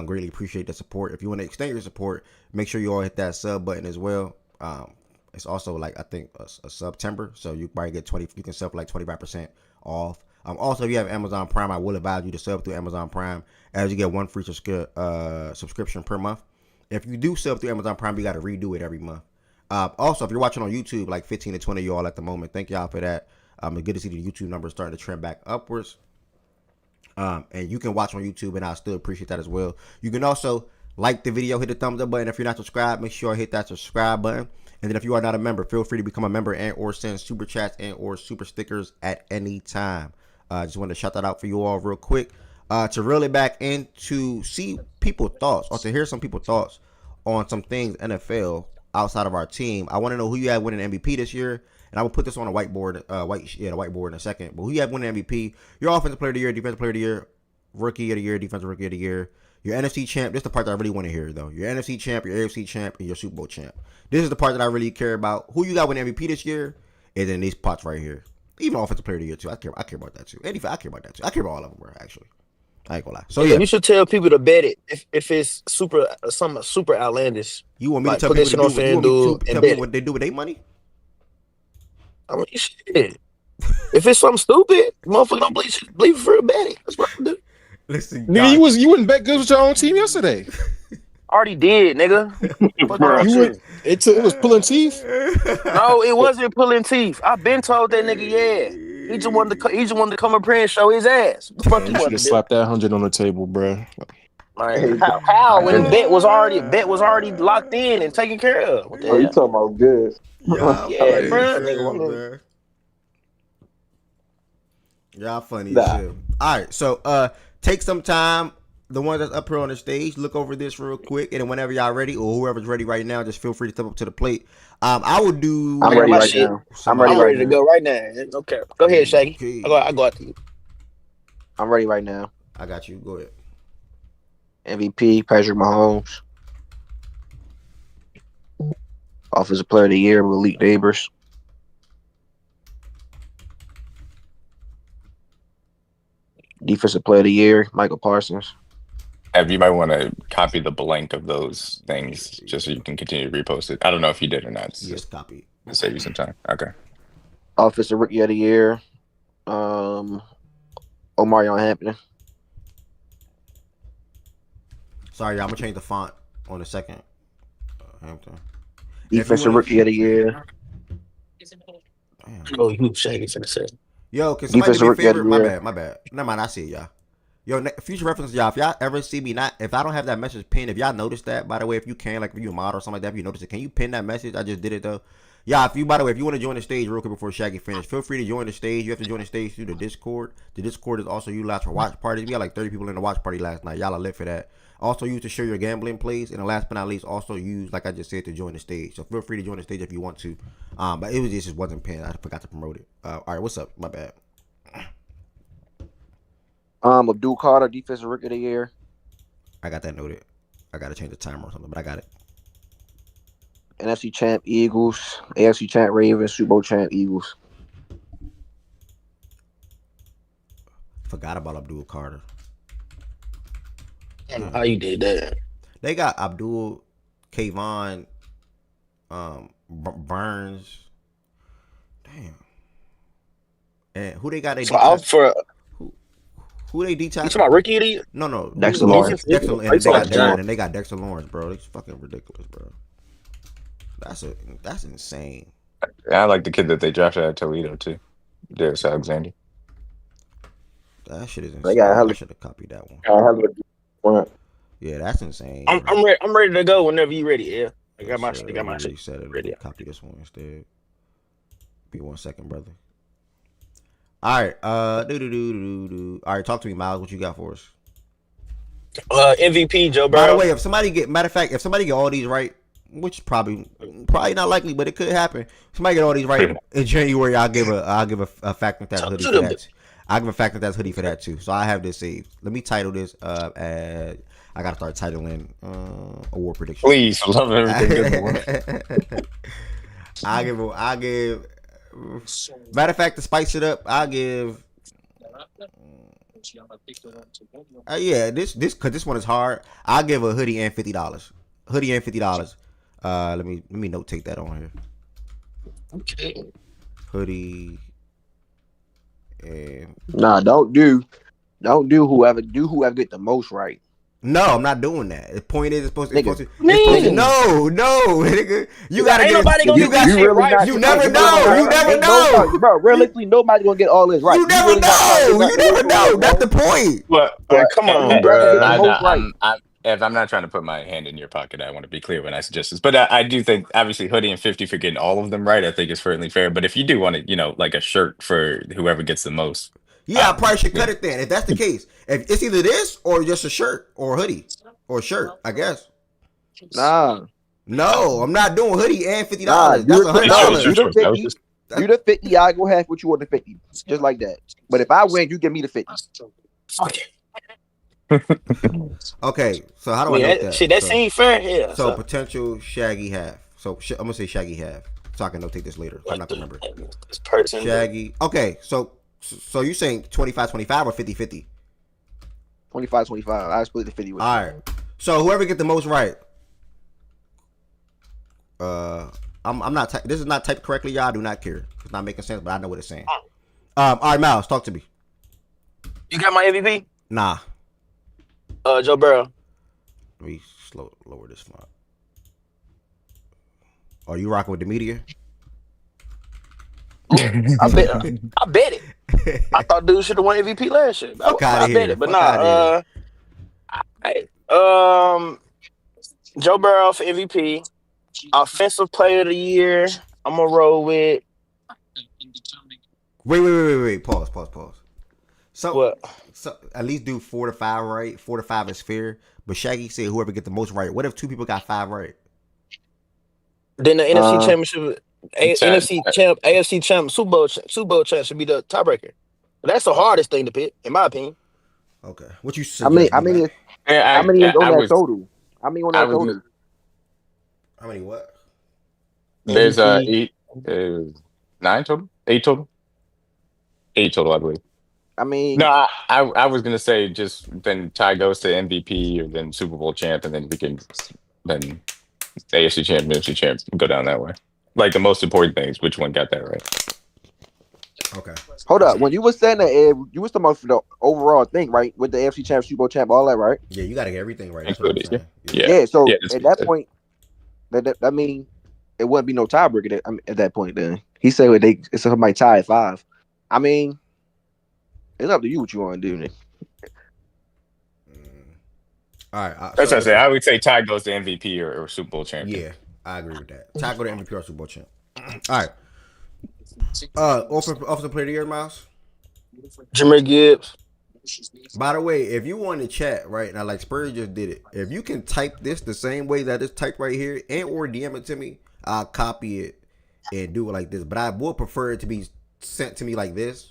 Greatly appreciate the support. If you want to extend your support, make sure you all hit that sub button as well. It's also like, I think a September, so you probably get 20. You can sub for like 25% off. Also, if you have Amazon Prime, I will advise you to sub through Amazon Prime, as you get one free subscription per month. If you do sub through Amazon Prime, you got to redo it every month. Also, if you're watching on YouTube, like 15 to 20 of y'all at the moment, thank y'all for that. It's good to see the YouTube numbers starting to trend back upwards. And you can watch on YouTube, and I still appreciate that as well. You can also like the video, hit the thumbs up button. If you're not subscribed, make sure you hit that subscribe button. And then if you are not a member, feel free to become a member and or send super chats and or super stickers at any time. Just wanted to shout that out for you all real quick. To reel it back in to see people's thoughts or to hear some people's thoughts on some things NFL outside of our team. I want to know who you had winning MVP this year. And I will put this on a whiteboard, the whiteboard in a second. But who you have winning MVP? Your offensive player of the year, defensive player of the year, rookie of the year, defensive rookie of the year. Your NFC champ. This is the part that I really want to hear, though. Your NFC champ, your AFC champ, and your Super Bowl champ. This is the part that I really care about. Who you got winning MVP this year? And then these pots right here. Even offensive player of the year too. I care about that too. And I care about that too. I care about all of them, bro. Actually, I ain't gonna lie. So yeah, you should tell people to bet it if it's something super outlandish. You want me like, to tell people to tell people what they do with their money? I mean, shit. If it's something stupid, motherfucker don't believe for a bet it. That's what I do. Listen, nigga, you wouldn't bet good with your own team yesterday. Already did, nigga. It was pulling teeth. No, it wasn't pulling teeth. I've been told that nigga, yeah. He just wanted to come up here and show his ass. What the fuck you should have slapped that 100 on the table, bro. Like, how when the bet was already locked in and taken care of. What the hell? You talking about good? Yeah, bro. Y'all funny as shit. All right, so take some time. The ones that's up here on the stage, look over this real quick, and then whenever y'all ready, or whoever's ready right now, just feel free to step up to the plate. I will do. I'm ready right now. I'm ready to go right now. Okay, go ahead, Shaggy. Okay. I go after you. I'm ready right now. I got you. Go ahead. MVP, Patrick Mahomes. Offensive Player of the Year, Malik Neighbors. Defensive Player of the Year, Michael Parsons. You might want to copy the blank of those things just so you can continue to repost it. I don't know if you did or not. So yes, copy. Save you some time. Okay. Offensive Rookie of the Year, Omarion Hampton. Sorry, y'all, I'm gonna change the font on a second. Hampton. Defensive Rookie of the Year. Damn. Oh, you Shaggy finna say. Yo, can somebody do me a favor? My bad. Never mind, I see it, y'all. Yo, future reference, y'all. If y'all ever see me if I don't have that message pinned, if y'all notice that, by the way, if you can, like if you a mod or something like that, if you notice it, can you pin that message? I just did it though. Yeah, by the way, if you want to join the stage real quick before Shaggy finish, feel free to join the stage. You have to join the stage through the Discord. The Discord is also utilized for watch parties. We got like 30 people in the watch party last night. Y'all are lit for that. Also use to share your gambling plays. And last but not least, also use, like I just said, to join the stage. So feel free to join the stage if you want to. But it just wasn't pinned. I forgot to promote it. All right, what's up? My bad. Abdul Carter, Defensive Rookie of the Year. I got that noted. I got to change the timer or something, but I got it. NFC Champ, Eagles. AFC Champ, Ravens. Super Bowl Champ, Eagles. Forgot about Abdul Carter. How you did that? They got Abdul, Kayvon, Burns. Damn. And who they got? They who they D-tackle? You talking about Rookie of the Year? No. Dexter Lawrence. And they got Dexter Lawrence, bro. It's fucking ridiculous, bro. That's insane. I like the kid that they drafted at Toledo too, Darius Alexander. That shit is insane. They got I should have copied that one. Yeah, that's insane. I'm ready to go whenever you ready. Yeah, I got my shit. Said it. Ready. Copy this one instead. Be 1 second, brother. All right. All right, talk to me, Miles. What you got for us? MVP, Joe Burrow. By the way, if somebody get all these right, which probably not likely, but it could happen. Somebody get all these right in January, I'll give a Fact That's hoodie for that. I'll give a Fact That's hoodie for that too. So I have this saved. Let me title this. I gotta start titling award predictions. Please, I love everything. I give. Matter of fact, to spice it up, I'll give. This because this one is hard. I'll give a hoodie and $50. Hoodie and $50. Let me note take that on here. Okay. Hoodie. And don't do whoever get the most right. No, I'm not doing that. The point is, it's supposed to. No, nigga. You gotta get. You never know, bro. Realistically, nobody's gonna get all this right. You never know. That's the point. But come on, bro. Ev, I'm not trying to put my hand in your pocket. I want to be clear when I suggest this, but I do think obviously Hoodie and 50 for getting all of them right. I think is certainly fair. But if you do want to, like a shirt for whoever gets the most, Yeah, I probably should cut it then. If that's the case, if it's either this or just a shirt or a hoodie or a shirt, I guess. Nah. No, I'm not doing hoodie and $50. Nah, That's $100. you the 50, I go half what you want the 50. Just like that. But if I win, you give me the 50. Okay, so how do I make that? Shit, that seems fair. Yeah. So potential Shaggy half. So I'm gonna say Shaggy half, so I can notate this later. I'm not gonna remember. This person. Shaggy. Okay, so you saying 25-25 or 50-50? 25-25. I split the 50 with you. All right. So whoever get the most right. I'm not. This is not typed correctly, y'all. I do not care. It's not making sense, but I know what it's saying. All right, Miles, talk to me. You got my MVP? Nah. Joe Burrow. Let me lower this font. Are you rocking with the media? I bet it. I thought dude should have won MVP last year. I bet it, but Joe Burrow for MVP. Offensive Player of the Year. I'm gonna roll with. Wait. Pause. So what? So at least do 4 to 5 right. 4 to 5 is fair. But Shaggy said whoever get the most right. What if 2 people got 5 right? Then the NFC Championship, AFC Champ, Super Bowl champ should be the tiebreaker. That's the hardest thing to pick, in my opinion. Okay. What you say? How many is on that total? How many on that total? How many what? There's 8, 9 total, 8 total, 8 total, I believe. I mean, no, I was gonna say just then Ty goes to MVP or then Super Bowl champ, and then we can then AFC champ, NFC champ, go down that way. Like the most important thing is which one got that right. Okay. Hold up. When you were saying that, you was talking about the overall thing, right? With the AFC champ, Super Bowl champ, all that, right? Yeah, you got to get everything right. That's what I'm saying. Yeah. So at that point, that mean it wouldn't be no tiebreaker at that point. Then he said it's somebody tie at 5. I mean, it's up to you what you want to do, Nick. All right. That's what I say. I would say Ty goes to MVP or Super Bowl champion. Yeah, I agree with that. Ty go to MVP or Super Bowl champ. All right. Offensive Player of the Year, Miles? Jahmyr Gibbs. By the way, if you want to chat, right, now like Spurs just did it, if you can type this the same way that it's typed right here and or DM it to me, I'll copy it and do it like this. But I would prefer it to be sent to me like this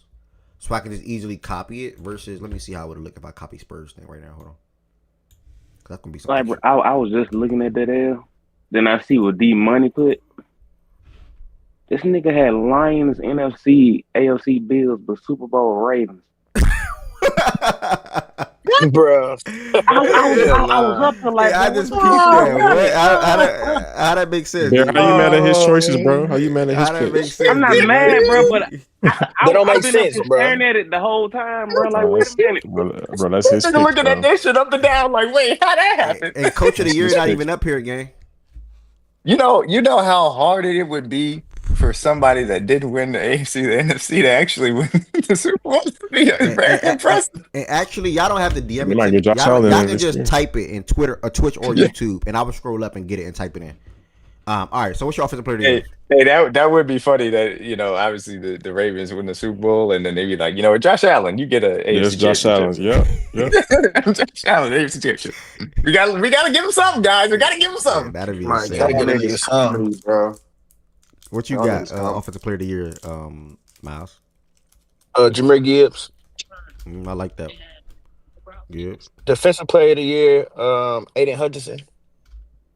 so I can just easily copy it versus, let me see how it would look if I copy Spurs thing right now. Hold on. That's going to be something. Like, I was just looking at that L. Then I see what D Money put. This nigga had Lions, NFC, AFC Bills, but Super Bowl Ravens. Bro, I was up to like. Yeah, I just peeped that. How that make sense? Yeah, how you mad at his choices, bro? How you mad at his picks? I'm not mad, bro, but that don't make sense, bro. Staring at it the whole time, bro. Like, wait a minute, bro. That's his pick, looking at that shit up and down, like, wait, how that happened? And Coach of the Year not even up here again. You know how hard it would be for somebody that didn't win the AFC, the NFC to actually win the Super Bowl. Very impressive. And actually, y'all don't have to DM You might it. get Y'all Josh Allen can just type it in Twitter or Twitch or YouTube, and I will scroll up and get it and type it in. All right. So what's your offensive player of the year? Hey, that would be funny. That obviously the Ravens win the Super Bowl, and then they'd be like, Josh Allen, you get a AFC Josh Allen. Yeah. Josh Allen, AFC championship. We gotta give him something, guys. We gotta give him something. That'd be Gotta insane. give him something, bro. What you got? Offensive player of the year, Miles. Jahmyr Gibbs. I like that. Gibbs. Defensive Player of the Year, Aiden Hutchinson.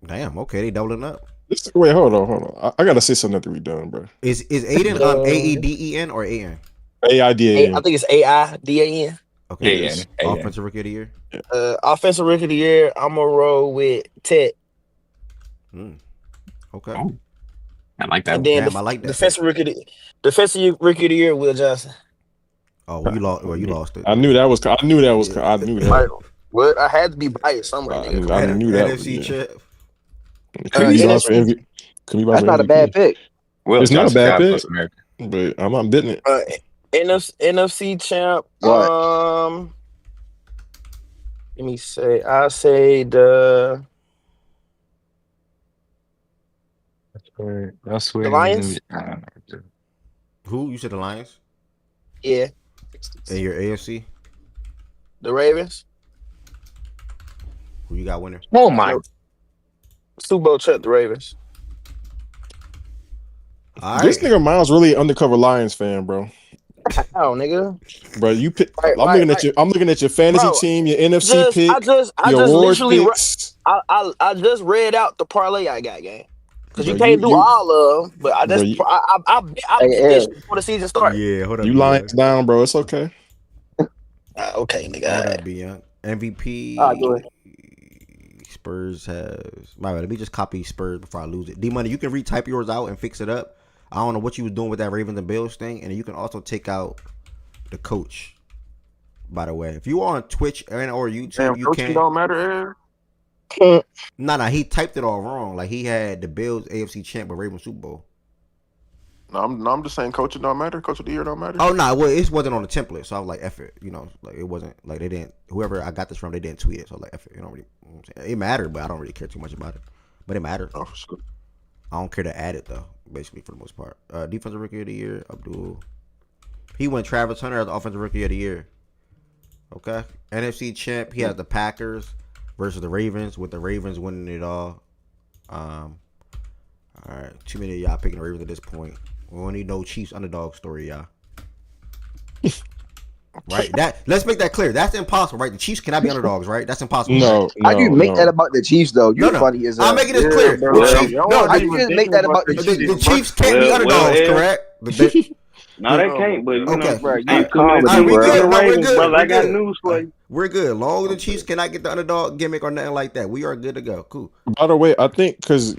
Damn. Okay, they doubling up. Wait, hold on. I gotta say something after we done, bro. Is Aiden Aeden or An? AIDAN. I think it's AIDAN. Okay. AN. Offensive rookie of the year. Offensive Rookie of the Year, I'm gonna roll with Ted. Okay. Oh, I like that. And then I like that. Defensive Rookie of the Year, Will Johnson. Oh, you lost. Well, you lost it. I knew that was. Like, what? I had to be biased somewhere. I knew that. NFC champ. That's not a bad pick. Will It's not a bad pick. pick. But I'm not bidding it. NFC champ. What? Let me say. I say the I swear the he was in Lions. Who? You said the Lions? Yeah, And your AFC? the Ravens. Who you got winning? Oh my! Super Bowl champ, the Ravens. All This right. nigga Miles really undercover Lions fan, bro. Oh, nigga. Bro, you pick. Right, I'm right, looking right. at your. I'm looking at your fantasy Bro, team, your NFC I pick, just your awards literally, picks. I just read out the parlay I got, gang. Because you Bro, can't do all of them, but I bro, just I Hey, bet that Ed. shit before the season started. Yeah, hold up, you B Lions Young. down, bro. It's okay. Okay, nigga. Hold up, B Young. MVP. All right, go ahead. Spurs has. My bad. Let me just copy Spurs before I lose it. D Money, you can retype yours out and fix it up. I don't know what you was doing with that Ravens and Bills thing, and you can also take out the coach. By the way, if you are on Twitch and or YouTube, Damn, you coaching can. don't matter, Nah, he typed it all wrong. Like he had the Bills AFC champ but Ravens Super Bowl. No, I'm just saying coaching don't matter. Coach of the year don't matter. Oh no, well it wasn't on the template, so I was like, F it, like it wasn't like they didn't. Whoever I got this from, they didn't tweet it, so I was like, F it. Really, it mattered, but I don't really care too much about it. But it mattered. Oh, for sure. I don't care to add it though. Basically, for the most part, defensive rookie of the year, Abdul. He won Travis Hunter as offensive rookie of the year. Okay, NFC champ. He has the Packers versus the Ravens, with the Ravens winning it all. All right, too many of y'all picking the Ravens at this point. We don't need no Chiefs underdog story, y'all. Right? Let's make that clear. That's impossible, right? The Chiefs cannot be underdogs, right? That's impossible. No, How do you make no. that about the Chiefs though? You're No. funny as I'm making this clear. bro. The Chiefs, Y'all no, wanna How be you just make that about the the Chiefs? Chiefs can't be Well, underdogs, Ed. correct? No, they can't. But you Okay. know, Bro, hey, you too calm many it, All right, we people bro. good. the No, we're Ravens, good. brother. We're I got good. news for you. We're good. Long as the Chiefs cannot get the underdog gimmick or nothing like that, we are good to go. Cool. By the way, I think because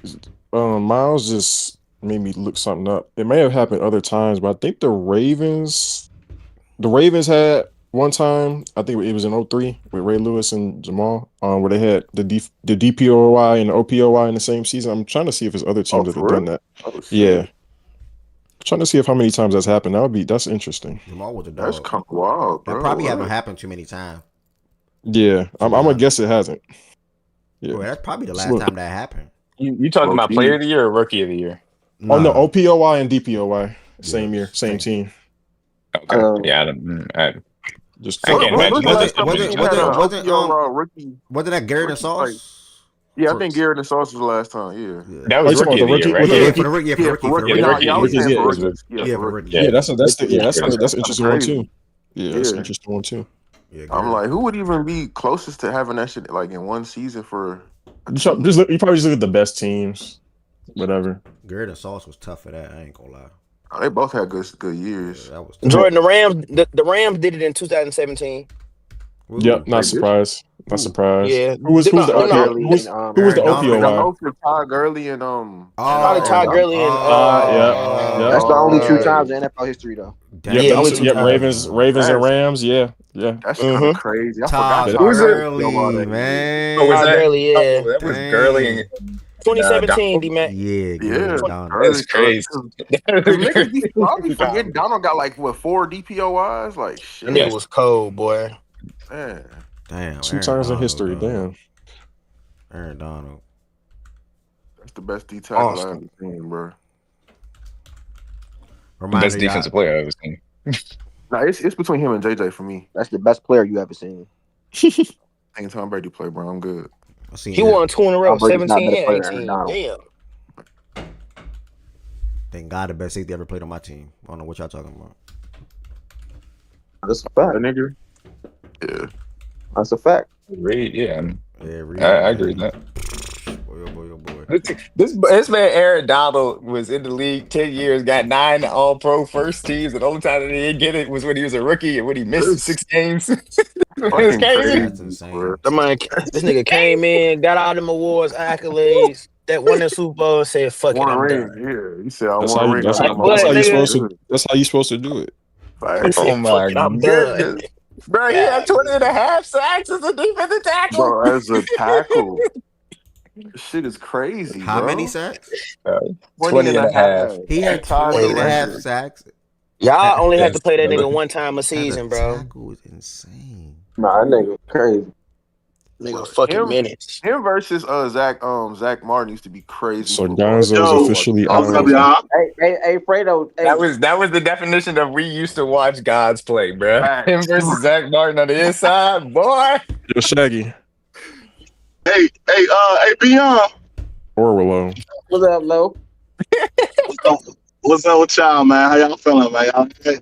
Miles just made me look something up. It may have happened other times, but I think the Ravens had one time. I think it was in 2003 with Ray Lewis and Jamal, where they had the DPOY and the OPOY in the same season. I'm trying to see if there's other teams that have for done real? that. Oh, shit. Yeah, I'm trying to see how many times that's happened. That's interesting. Jamal was a That's dog. kind of wild, bro. That probably What? haven't happened too many times. Yeah, I'm gonna guess it hasn't. Bro, Yeah. that's probably the Let's last look. time that happened. You talking about Low-key. player of the year or rookie of the year? Oh no, Nah. OPOY and DPOY, same Yeah, year, same team. Okay. Yeah, I Just I can't When imagine. was the Was last it- time was we it- had was it- a was it, OPO rookie? Wasn't that Garrett and Rookie, Sauce? Yeah, I think Garrett and Sauce was the last time. Yeah. That Oh, was you talking rookie of about the year, right? with the Yeah, rookie? for the rookie. Yeah, for Yeah, the rookie. for For rookie. the Nah, rookie. yeah, I was Rookies, saying yeah, for it was rookies. Yeah, Yeah, for for rookies. rookie. Yeah, that's an That's interesting one crazy. too. Yeah, that's an Yeah. interesting one too. Yeah, I'm Garrett. like, who would even be closest to having that shit like in one season for a You team? probably just look at the best teams, whatever. Garrett and Sauce was tough for that. I ain't gonna lie. Oh, they both had good Yeah, years. that was tough. Jordan, the Rams did it in 2017. Woo. Yep, not They did? surprised. Not Ooh. surprid. Yeah. Who's the Them OPO? not- Who was and, the Aaron Donald. I OPOY? know for Todd Gurley and Probably Todd Gurley and yeah. that's the only two okay. times in NFL history though. Damn. Yep, Yeah, them only two- two yep, times. Ravens and That's- Rams. Yeah. That's kind of crazy. I Todd forgot Todd Gurley, Gurley. man. Oh, was Todd that? Gurley, yeah. Oh, that was Dang. Gurley and 2017, D-Mac. Yeah, Yeah, Gurley, Donald. That's crazy. Cause niggas be probably forgetting Donald got like what 4 DPOIs? Like shit. That nigga was cold, boy. Man. Damn. Two Aaron times in Donald, history. dog. Damn. Aaron Donald. That's the best D tackle I've Awesome. ever seen, bro. Reminder Best defensive player I've ever seen. Nah, it's between him and JJ for me. That's the best player you ever seen. I ain't Tom Brady play, bro. I'm good. I seen He Aaron- won 2 in a row, Tom Brady's not 17 better player and than 18. Donald. Damn. Thank God the best safety ever played on my team. I don't know what y'all talking about. That's a fact. That nigga. Yeah. That's a fact. Reed, yeah, Yeah, Reed, I agree with that. Boy, oh boy, oh boy. This man Aaron Donald was in the league 10 years, got 9 All-Pro first teams, and the only time that he didn't get it was when he was a rookie and when he missed 6 games. It was Fucking crazy. That's insane. bro. This nigga came in, got all them awards, accolades, that won the Super Bowl, and said, "Fuck it, One I'm ring. done." Yeah. You said I That's want how a you. ring. That's Like, how, what, that's how you nigga? supposed to. That's how you supposed to do it. He said, Oh my "Fuck it, I'm done." goodness. Bro, he had 20 and a half sacks as a defensive tackle. Bro, as a tackle. This shit is crazy. How bro. many sacks? 20 and a half. He had Tied 20 the and a half record. sacks. Y'all only had to Yes, play that brother. nigga one time a As season, a bro. tackle was insane. Nah, that nigga crazy. Nigga, fucking Him, minutes. him versus Zach Martin used to be crazy. So football. Gonzo's Yo, officially what's out. up, y'all? Hey, Fredo. Hey, That was the definition of we used to watch gods play, bro. Facts. Him versus Zach Martin on the inside, boy. Yo, Shaggy Hey, Beyond. or Willow. what's up, Lo? What's up with y'all, man? How y'all feeling, man? Y'all okay?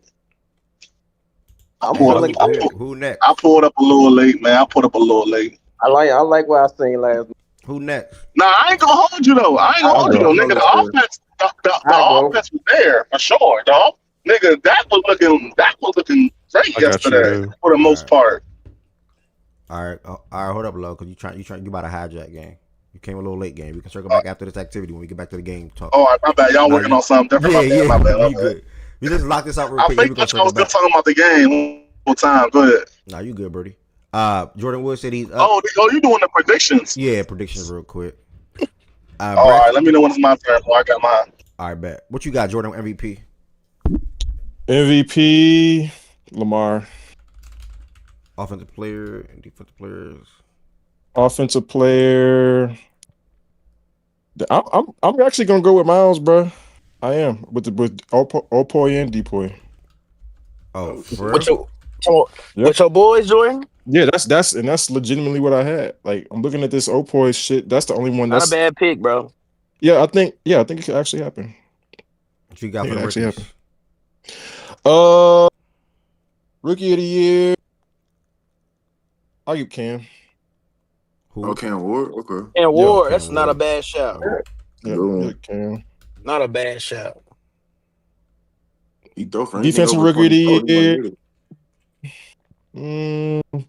I'm Who- feeling good. Who next? I pulled up a little late, man. I pulled up a little late. I like what I seen last night. Who next? Nah, I ain't gonna hold you though. I ain't gonna hold you though, nigga. The offense, the offense was there for sure, dog. Nigga, that was looking great I got yesterday you. for the most part. All right, hold up, low, because you about to hijack game. You came a little late, game. We can circle back after this activity when we get back to the game talk. All right, my bad. Y'all Nah, working on something different. Yeah, My bad. you good. You just lock this up real I quick. think We gonna that y'all was circle still back. talking about the game one time. Go ahead. Nah, you good, Birdie. Jordan Wood said he's up. Oh, you doing the predictions? Yeah, predictions real quick. All right, let me know when it's my turn. Boy, I got mine. All right, bet. What you got, Jordan? MVP. MVP Lamar. Offensive player and defensive players. Offensive player. I'm actually gonna go with Miles, bro. I am with Opoy and Depoy. Oh, for With real? your boys, Jordan? Yeah, that's legitimately what I had. Like I'm looking at this Opoy shit. That's the only one. Not That's a bad pick, bro. Yeah, I think it could actually happen. What you got It for the could actually rookies? happen. Rookie of the year. I'll give Cam. Who? Oh, Cam Ward. Okay. And Ward, Cam that's not a Ward. bad shout. Yeah, Good one. yeah, Cam. Not a bad shout. He throw for anything Defensive over rookie of the 20, year. 30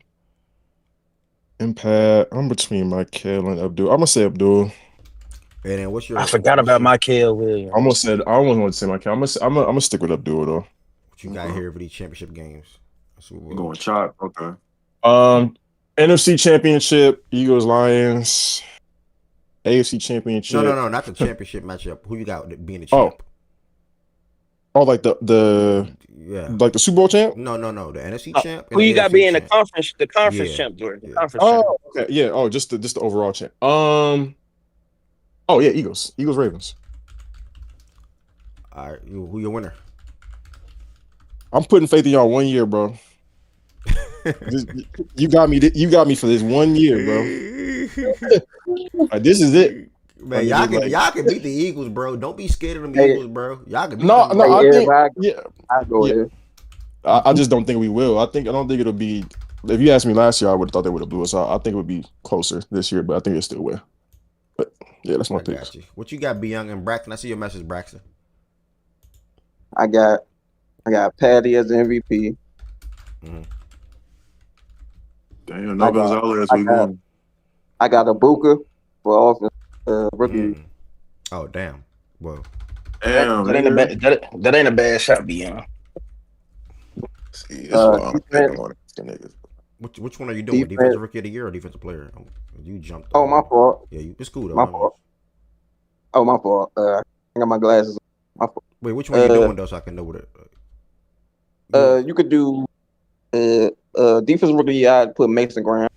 Impact. I'm between Michael and Abdul. I'm gonna say Abdul. And then what's your? I forgot about Michael Williams. I almost want to say Michael. I'm gonna stick with Abdul though. What you got here for these championship games? You going chop? Okay. NFC Championship, Eagles, Lions. AFC Championship. No, not the championship matchup. Who you got being the champ? Oh, like the Yeah. like the Super Bowl champ. No, the NFC champ. Who and you the got AFC being the champ. conference Yeah. champ, Jordan? The Yeah. conference champ. Oh, okay, yeah. Oh, just the overall champ. Oh yeah, Eagles, Ravens. All right, who your winner? I'm putting faith in y'all 1 year, bro. You got me. You got me for this 1 year, bro. Like, this is it. Man, y'all can beat the Eagles, bro. Don't be scared of them Hey. Eagles, bro. Y'all can beat No, them. no. I think everybody- yeah. I go here. I just don't think we will. I don't think it'll be. If you asked me last year, I would have thought they would have blew us out. I think it would be closer this year, but I think it still will. But yeah, that's my I pick. got you. What you got, B Young and Braxton? I see your message, Braxton. I got Patty as the MVP. Damn, no Gonzalez. We won. I got Ibuka for offense rookie. Oh damn. Well, Damn, That ain't a bad shot, Beyond. See, that's why I'm picking on the niggas. which one are you doing? Defense. Defensive rookie of the year or defensive player? You jumped. Oh, my fault. Yeah, it's cool though. My fault. Oh, my fault. I got my glasses. My fault. Wait, which one are you doing though, so I can know what it? You could do defensive rookie. I'd put Mason Graham.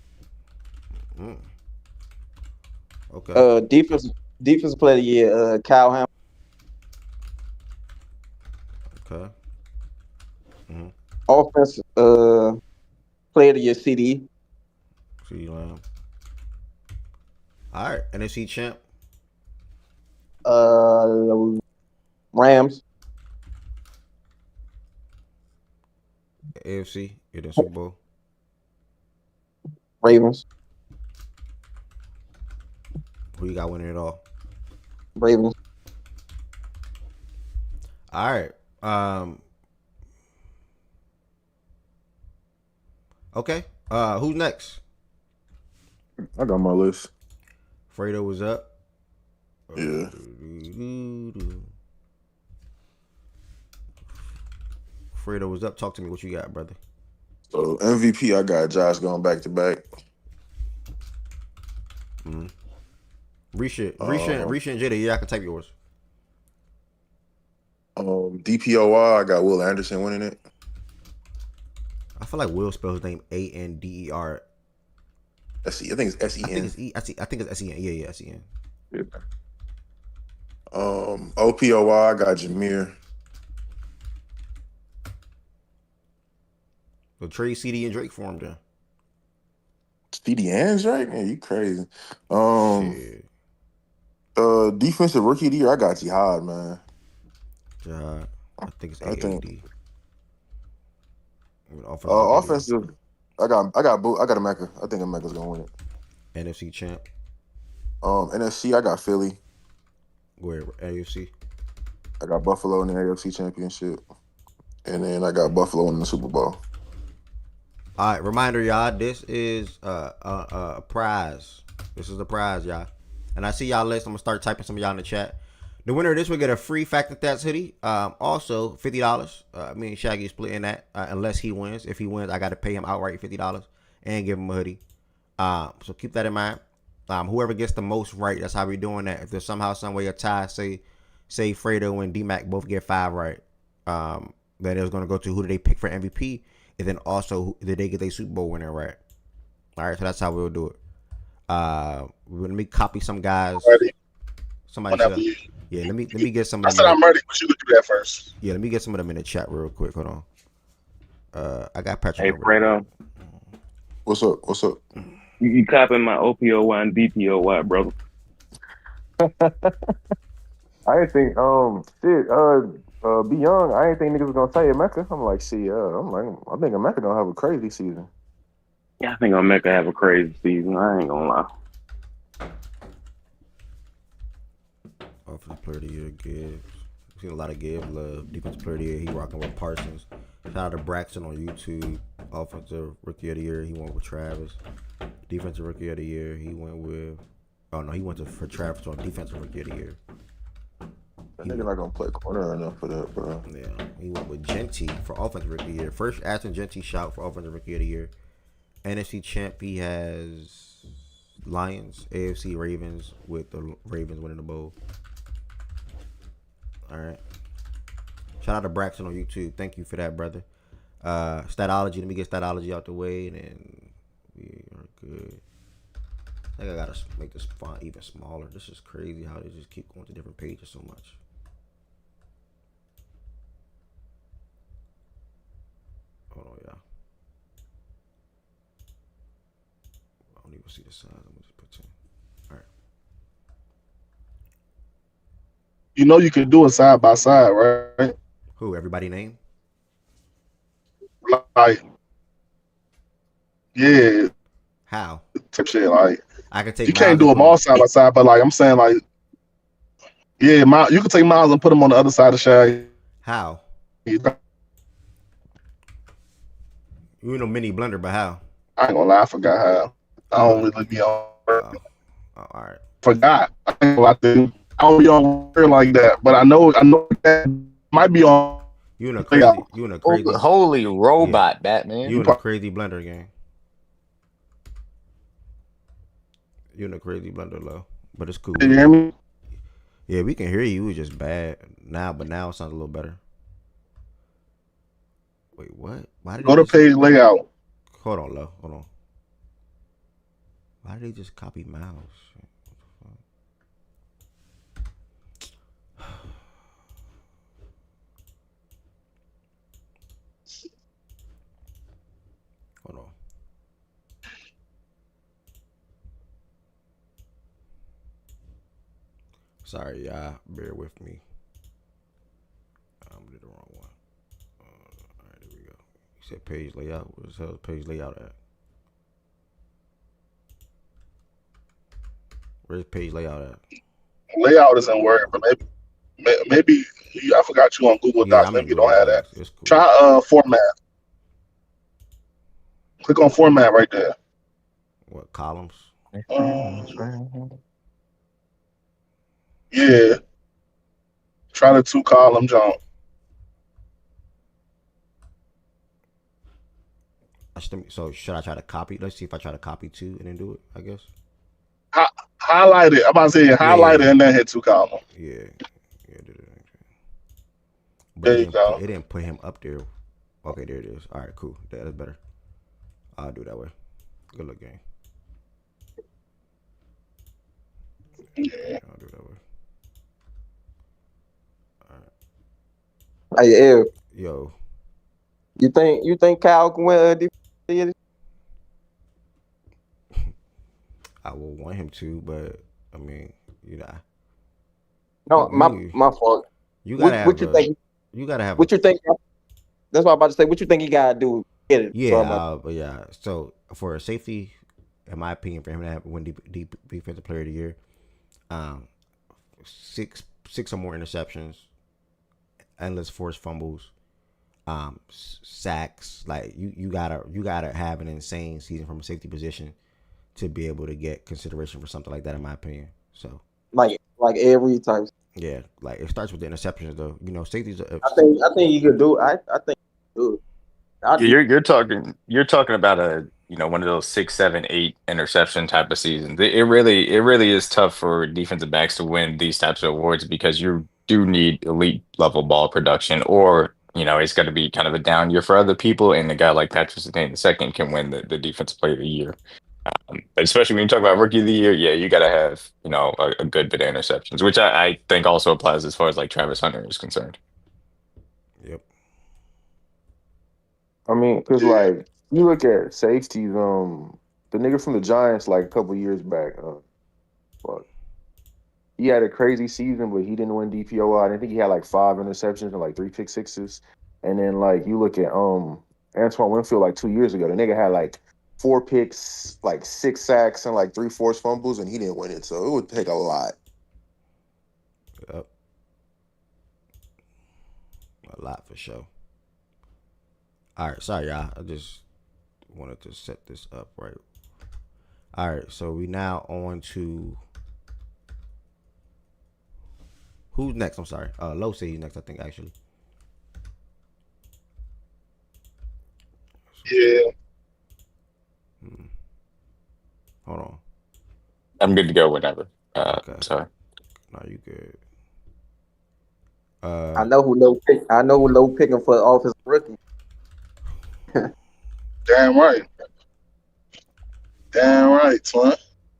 Okay. Defensive player of the year. Kyle Hamilton. Okay. Offense. Player of the year. CD. CD Lamb. All right, NFC champ. Rams. AFC. You're the Super Bowl. Ravens. Who you got winning it all? Ravens. All right. Okay. Who's next? I got my list. Fredo was up. Yeah. Fredo was up. Talk to me. What you got, brother? So MVP, I got Josh going back to back. Risha and Jada. Yeah, I can type yours. DPOY, I got Will Anderson winning it. I feel like Will spells his name ANDER. SE. I think it's SEN. I think it's I think it's SEN. Yeah, SEN. Yeah. OPOY, I got Jameer. So trade CD and Drake for him then. CD and Drake? Man, you crazy. Shit. Defensive rookie of the year, I got Jihad, man. Jihad. I think it's I think. AAD. Offensive, I got Emeka. I think Emeka's gonna win it. NFC champ. NFC, I got Philly. Where AFC? I got Buffalo in the AFC Championship, and then I got Buffalo in the Super Bowl. All right, reminder, y'all. This is a prize. This is a prize, y'all. And I see y'all list. I'm gonna start typing some of y'all in the chat. The winner of this will get a free Fact and Stats hoodie. Also $50. Me and Shaggy splitting that unless he wins. If he wins, I got to pay him outright $50 and give him a hoodie. So keep that in mind. Whoever gets the most right, that's how we're doing that. If there's somehow, some way a tie, say Fredo and D-Mac both get 5 right, then it's going to go to who did they pick for MVP, and then also did they get their Super Bowl winner right. All right, so that's how we'll do it. Let me copy some guys. Ready. Somebody said, yeah, let me get some of them. I said I'm ready, but you could do that first. Yeah, let me get some of them in the chat real quick. Hold on. I got Patrick. Hey, Fredo. What's up? You copying my OPOY and DPOY, brother. I didn't think Be Young, I didn't think niggas was gonna say Emeka. I'm like, I think Emeka gonna have a crazy season. Yeah, I think Emeka have a crazy season. I ain't gonna lie. Offensive player of the year, Gibbs. We've seen a lot of Gibbs love. Defensive player of the year, he rocking with Parsons. Shout out to Braxton on YouTube. Offensive rookie of the year, he went with Travis. Defensive rookie of the year, he went with. Oh no, he went for Travis on defensive rookie of the year. That nigga not gonna play corner enough for that, bro. Yeah, he went with Genty for offensive rookie of the year. First Ashton Genty shout for offensive rookie of the year. NFC champ, he has Lions. AFC Ravens with the Ravens winning the bowl. All right. Shout out to Braxton on YouTube. Thank you for that, brother. Statology. Let me get Statology out the way, and then we are good. I think I gotta make this font even smaller. This is crazy how they just keep going to different pages so much. Hold on, y'all. I don't even see the size. I'm gonna just put 10. All right. You know you can do it side by side, right? Who? Everybody name? Like, yeah. How? Type shit. Like, I can take. You can't do them all side by side, but like I'm saying, like, yeah, you can take Miles and put them on the other side of Shaq. How? You in a mini blender, but how? I ain't gonna lie, I forgot how. I don't really be on. All right. Forgot. I ain't gonna lie to you. I don't be on like that, but I know that might be on. You in a crazy. Holy robot, Batman. You in a crazy blender game. You in a crazy blender, low, but it's cool. Can you hear me? Yeah, we can hear you. It was just bad now, but now it sounds a little better. Wait, what? Why did go to page layout? Hold on, low. Hold on. Why did they just copy mouse? Hold on. Sorry, y'all. Bear with me. I did the wrong one. All right, there we go. You said page layout. Where's the hell is page layout at? Where's page layout at? Layout isn't working, but maybe I forgot you on Google Docs. Maybe you don't have that. Cool. Try format. Click on format right there. What, columns? Yeah. Try the 2-column jump. So should I try to copy? Let's see if I try to copy 2 and then do it, I guess. Highlight it. I'm about to say highlight it and then hit 2-column. Yeah. But there you go. It didn't put him up there. Okay, there it is. All right, cool. That's better. I'll do it that way. Good luck, game. I'll do it that way. All right. Hey, Ev, Yo, you think Kyle can win defense? I will want him to, but I mean, No, my fault. You gotta have. What you think? You gotta have. What you think? That's what I'm about to say. What you think he gotta do? Get it? Yeah, but yeah. So for a safety, in my opinion, for him to win defensive player of the year, 6 or more interceptions, endless forced fumbles, sacks. Like you gotta have an insane season from a safety position to be able to get consideration for something like that, in my opinion. So like every time. Yeah, like it starts with the interceptions, though. Safeties. I think you could do. I think you could do it. You're talking about one of those 6, 7, 8 interception type of seasons. It really is tough for defensive backs to win these types of awards because you do need elite level ball production, or it's got to be kind of a down year for other people, and a guy like Patrick Surtain II can win the defensive player of the year. But especially when you talk about rookie of the year, yeah, you got to have a good bit of interceptions, which I think also applies as far as like Travis Hunter is concerned. Yep. I mean, because like you look at safeties, the nigga from the Giants like a couple years back, fuck, he had a crazy season, but he didn't win DPOI. I think he had like 5 interceptions and like 3 pick sixes. And then like you look at Antoine Winfield like 2 years ago, the nigga had like 4 picks, like 6 sacks, and like 3 forced fumbles, and he didn't win it. So it would take a lot. Yep. A lot for sure. All right, sorry, y'all. I just wanted to set this up right. All right, so we now on to who's next? I'm sorry. Low say he's next, I think, actually. Yeah. Hold on. I'm good to go whenever. Okay. Sorry. No, you good. I know who low picking for offensive rookie. Damn right. Damn right, son.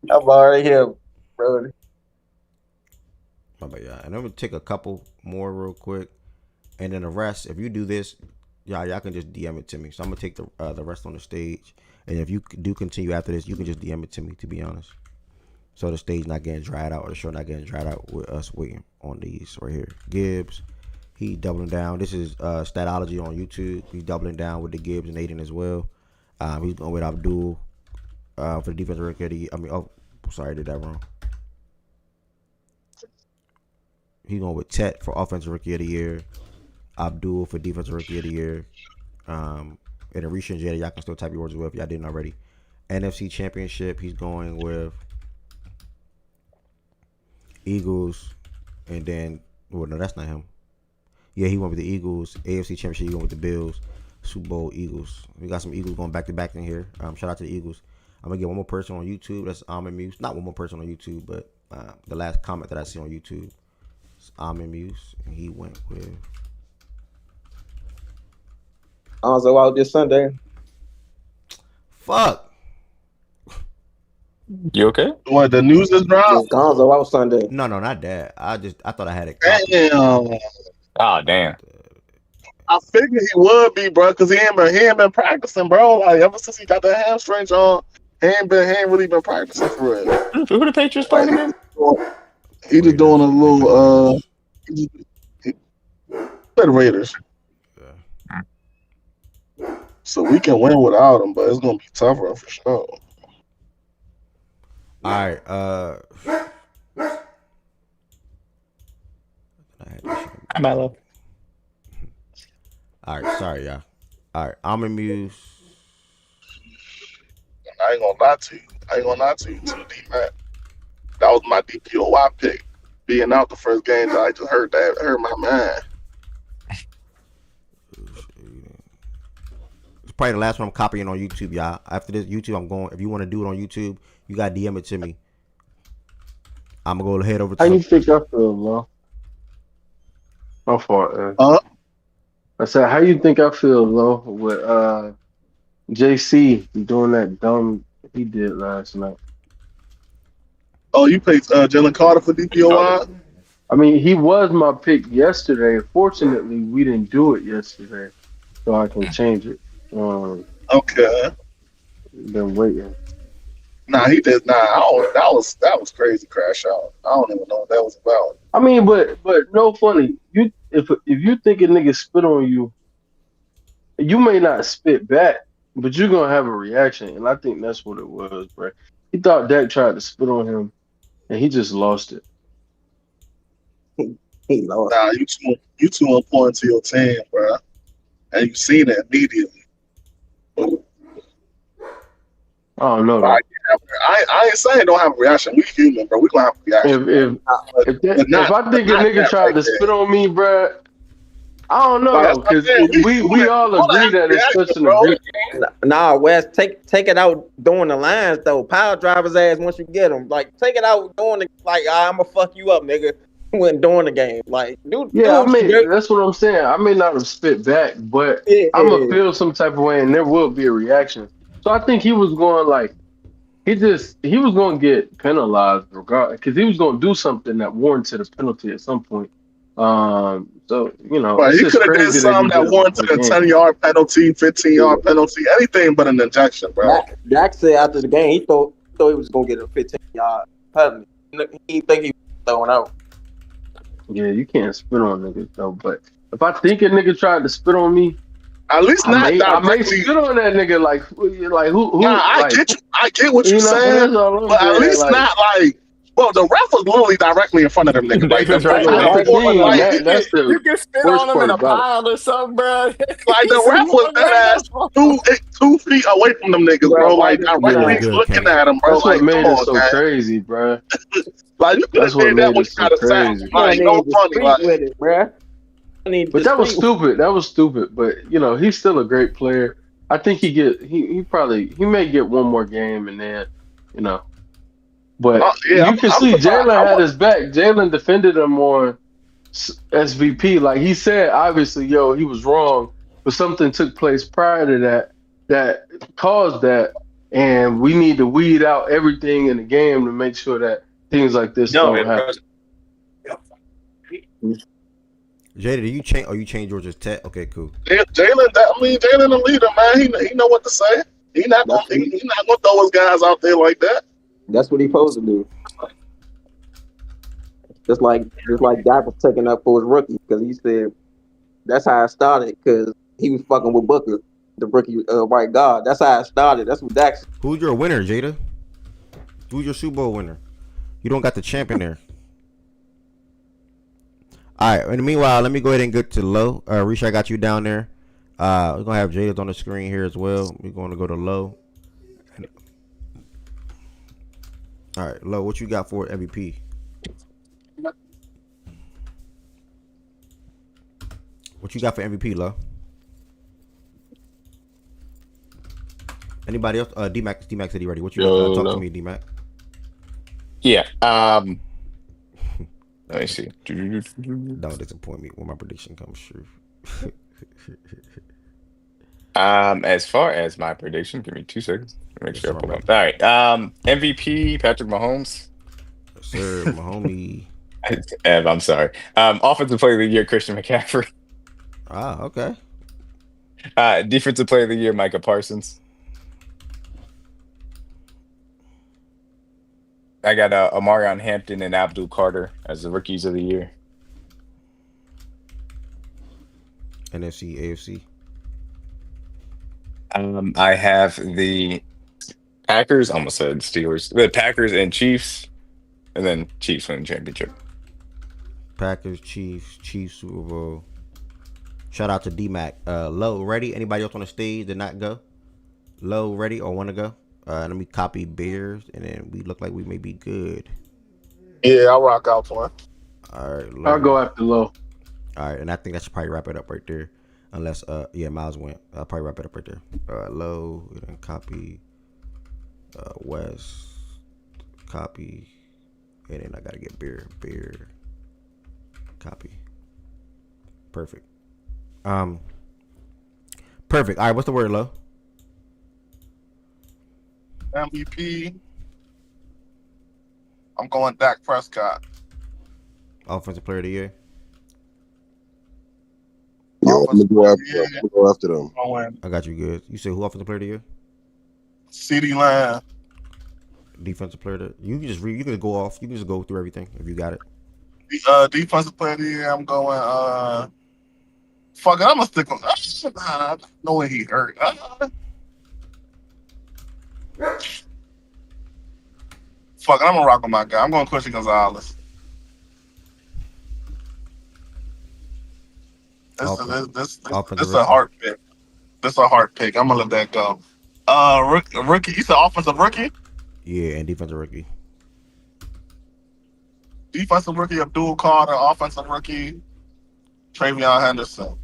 I'm already here, brother. My bad, y'all. And I'm gonna take a couple more real quick, and then the rest. If you do this, y'all can just DM it to me. So I'm gonna take the rest on the stage, and if you do continue after this, you can just DM it to me. To be honest, so the stage not getting dried out or the show not getting dried out with us waiting on these right here. Gibbs, he doubling down. This is Statology on YouTube. He's doubling down with the Gibbs and Aiden as well. He's going with Abdul for the defensive rookie of the year. I did that wrong. He's going with Tet for offensive rookie of the year. Abdul for defensive rookie of the year. And Arisha and Jada, y'all can still type your words as well if y'all didn't already. NFC Championship, he's going with Eagles. And then, well, no, that's not him. Yeah, he went with the Eagles. AFC Championship, he went with the Bills. Super Bowl Eagles. We got some Eagles going back to back in here. Shout out to the Eagles. I'm gonna get one more person on YouTube. That's Almond Muse. Not one more person on YouTube, but the last comment that I see on YouTube is Almond Muse, and he went with Gonzo out this Sunday. Fuck. You okay? What, the news is dropped? Gonzo out Sunday. No, not that. I thought I had it. Damn. Oh, damn. I figured he would be, bro, because he ain't been practicing, bro. Like ever since he got the hamstrings on, he ain't really been practicing for real. Who the Patriots playing again? He just doing a little the Raiders. So we can win without him, but it's gonna be tougher for sure. All right. I'm Mellow. All right, sorry, y'all. All right, Almond Muse. I ain't gonna lie to you, D-Mac. That was my DPOY pick. Being out the first game, I just hurt my man. It's probably the last one I'm copying on YouTube, y'all. After this YouTube, I'm going. If you want to do it on YouTube, you got to DM it to me. I'm gonna go head over to. How you think I feel, Lo? My fault. I said, how you think I feel, Lo, with JC doing that dumb he did last night? Oh, you picked Jalen Carter for DPOY? I mean, he was my pick yesterday. Fortunately, we didn't do it yesterday, so I can change it. Okay. Been waiting. Nah, he did not. That was crazy crash out. I don't even know what that was about. I mean, but no funny. If you think a nigga spit on you, you may not spit back, but you're gonna have a reaction, and I think that's what it was, bro. He thought Dak tried to spit on him, and he just lost it. He lost. Nah, you too important to your team, bro, and you seen it immediately. I don't know. I ain't saying don't have a reaction. We human, bro. We gonna have a reaction. If I think a nigga tried to spit on me, bro, I don't know, because we all agree that it's such an agreement. Nah, Wes, take it out doing the lines though. Power driver's ass once you get him. Like take it out doing I'm gonna fuck you up, nigga. When doing the game, like dude. Yeah, I mean that's what I'm saying. I may not have spit back, but I'm gonna feel some type of way, and there will be a reaction. So I think he was going like he was going to get penalized regardless, because he was going to do something that warranted a penalty at some point. So you know, he could have did something that warranted a 10-yard penalty, 15-yard penalty, anything but an injection, bro. Dak said after the game he thought he was going to get a 15-yard penalty. He think he was throwing out. Yeah, you can't spit on niggas though. But if I think a nigga tried to spit on me, at least I may spit on that nigga like who? Nah, I get what you're saying, but at least not like. Well, the ref was literally directly in front of them niggas. Like, you can spit on him in a pile or something, bro. Like the ref was 2 feet away from them niggas, bro. Like directly looking at them, bro. That's what made it so crazy, bro. Like you could have did that when you got a sack. Like no funny, with it, bro. But that was stupid. That was stupid. But you know, he's still a great player. I think he may get one more game, and then you know. But you can see Jalen had his back. Jalen defended him on SVP. Like he said, obviously, he was wrong, but something took place prior to that caused that, and we need to weed out everything in the game to make sure that things like this don't happen. Jada, do you change? Oh, you change Georgia's tech? Okay, cool. Jalen the leader, man. He know what to say. He not gonna throw his guys out there like that. That's what he supposed to do. Just like Dak was taking up for his rookie, because he said that's how I started, because he was fucking with Booker, the rookie right guard. That's how I started. That's what Dak said. Who's your winner, Jada? Who's your Super Bowl winner? You don't got the champ in there. All right. In the meanwhile, let me go ahead and get to Low. Risha, I got you down there. We're gonna have Jada on the screen here as well. We're going to go to Low. All right, Lo, what you got for MVP? What you got for MVP, Lo? Anybody else? D-Mac said he ready. What you got? Talk to me, D-Mac. Yeah. Let me see. Don't disappoint me when my prediction comes true. As far as my prediction, give me 2 seconds. Make sure I pull up. All right. MVP, Patrick Mahomes. Yes, sir, Mahomes. Ev, I'm sorry. Offensive Player of the Year, Christian McCaffrey. Ah, okay. Defensive Player of the Year, Micah Parsons. I got Omarion Hampton and Abdul Carter as the Rookies of the Year. NFC, AFC. I have the Packers, almost said Steelers. The Packers and Chiefs, and then Chiefs win the championship. Packers, Chiefs, Super Bowl. Shout out to D-Mac. Low, ready? Anybody else on the stage did not go? Low, ready or want to go? Let me copy Bears, and then we look like we may be good. Yeah, I'll rock out for him. All right, Low. I'll go after Low. All right, and I think that should probably wrap it up right there. Unless, Miles went. I'll probably wrap it up right there. Low, and then copy. West, copy. And then I got to get Bear, copy. Perfect. Perfect. All right, what's the word, Low? MVP. I'm going Dak Prescott. Offensive player of the year. Yo, I'm gonna go after them. I got you good. You said who offensive player of the year? CeeDee Lamb. Defensive player of the you can just you can just go off. You can just go through everything if you got it. Defensive player of the year, I'm going fuck it, I'm gonna stick on I know when he hurt. Fuck it, I'm gonna rock with my guy. I'm going Christian Gonzalez. This is a hard pick. This is a hard pick. I'm gonna let that go. Rookie. You said offensive rookie? Yeah, and defensive rookie. Defensive rookie Abdul Carter. Offensive rookie Travion Henderson.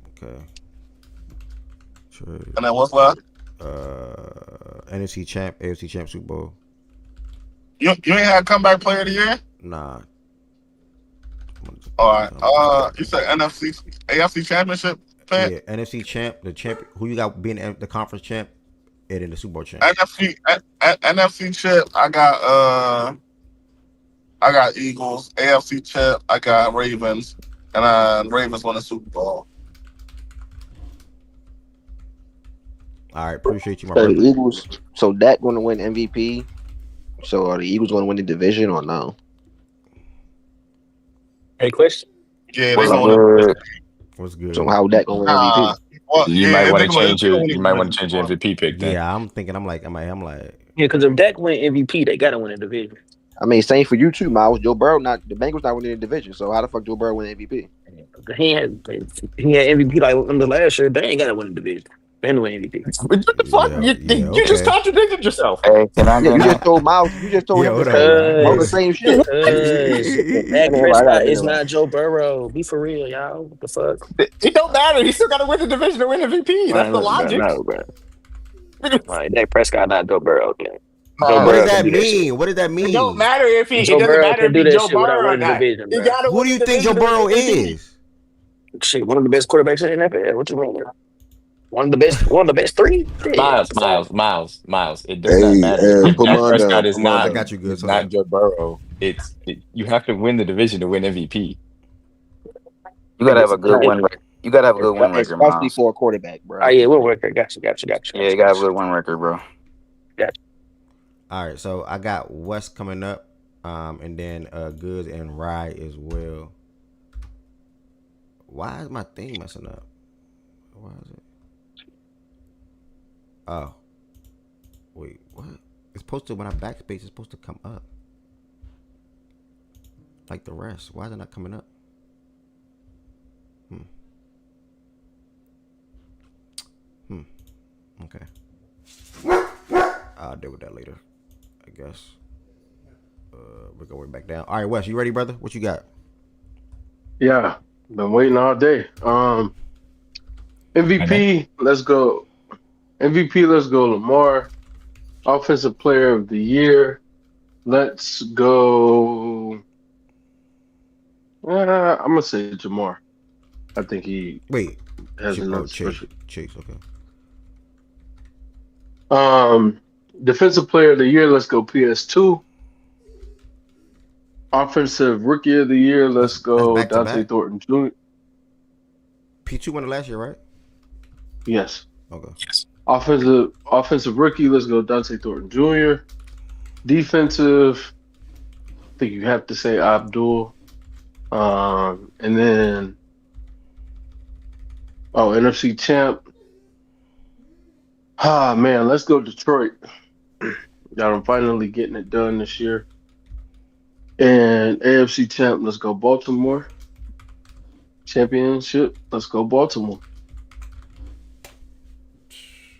Okay. And then what's left? NFC champ, AFC champ, Super Bowl. You ain't had comeback player of the year? Nah. All right. You said AFC championship pick? Yeah, NFC champ, the champ. Who you got being the conference champ, and then the Super Bowl champ. NFC chip. I got Eagles. AFC chip. I got Ravens, and Ravens won the Super Bowl. All right, appreciate you, my So brother. the Eagles. So Dak going to win MVP. So are the Eagles going to win the division or no? Hey, question. Yeah, they going. What's good? So how Dak going to win MVP? Well, You might want to change your MVP pick then. Yeah, I'm thinking. I'm like. Yeah, because if Dak win MVP, they gotta win the division. I mean, same for you too, Miles. Joe Burrow the Bengals not winning the division. So how the fuck Joe Burrow win MVP? He had MVP like in the last year. They ain't gotta win the division. They ain't win MVP. What the fuck? You just contradicted yourself. Hey, can I You just told Miles. You just told him the same shit. Dak Prescott is not Joe Burrow. Be for real, y'all. What the fuck? It don't matter. He still got to win the division to win MVP. That's the logic. No, bro. Like, Dak Prescott not Joe Burrow. Okay? What does that mean? What does that mean? It don't matter if he. Joe It doesn't Burrow matter can if do he that Joe shit without Burrow or winning the not. division, You bro. gotta Who win do you the think Joe division to Burrow win MVP. is? Shit, one of the best quarterbacks in the NFL. What you mean? One of the best three. Miles. It does not matter. Put Dak mine Prescott down. is Put mine not. I down. got you good. It's So not Joe Burrow. You have to win the division to win MVP. You gotta have a good win record. You gotta have a good win record, Especially Miles. for a quarterback, bro. Oh yeah, win record. Got you. Yeah, you gotta have a good win record, bro. all right, so I got West coming up, and then Goods and Rye as well. Why is my thing messing up? Why is it? Oh, wait, what? It's supposed to when I backspace. It's supposed to come up like the rest. Why is it not coming up? Okay. I'll deal with that later, I guess. We're going back down. All right, Wes, you ready, brother? What you got? Yeah, been waiting all day. MVP, let's go. MVP, let's go. Lamar. Offensive Player of the Year, let's go. I'm gonna say Jamar. I think he has another special. Chase, okay. Defensive Player of the Year, let's go PS2. Offensive Rookie of the Year, let's go back to Dante back? Thornton Jr. P2 won it last year, right? Yes. Okay. Yes. Offensive Rookie, let's go Dante Thornton Jr. Defensive, I think you have to say Abdul. And then NFC champ. Ah man, let's go Detroit. Y'all are finally getting it done this year. And AFC champ, let's go Baltimore. Championship, let's go Baltimore.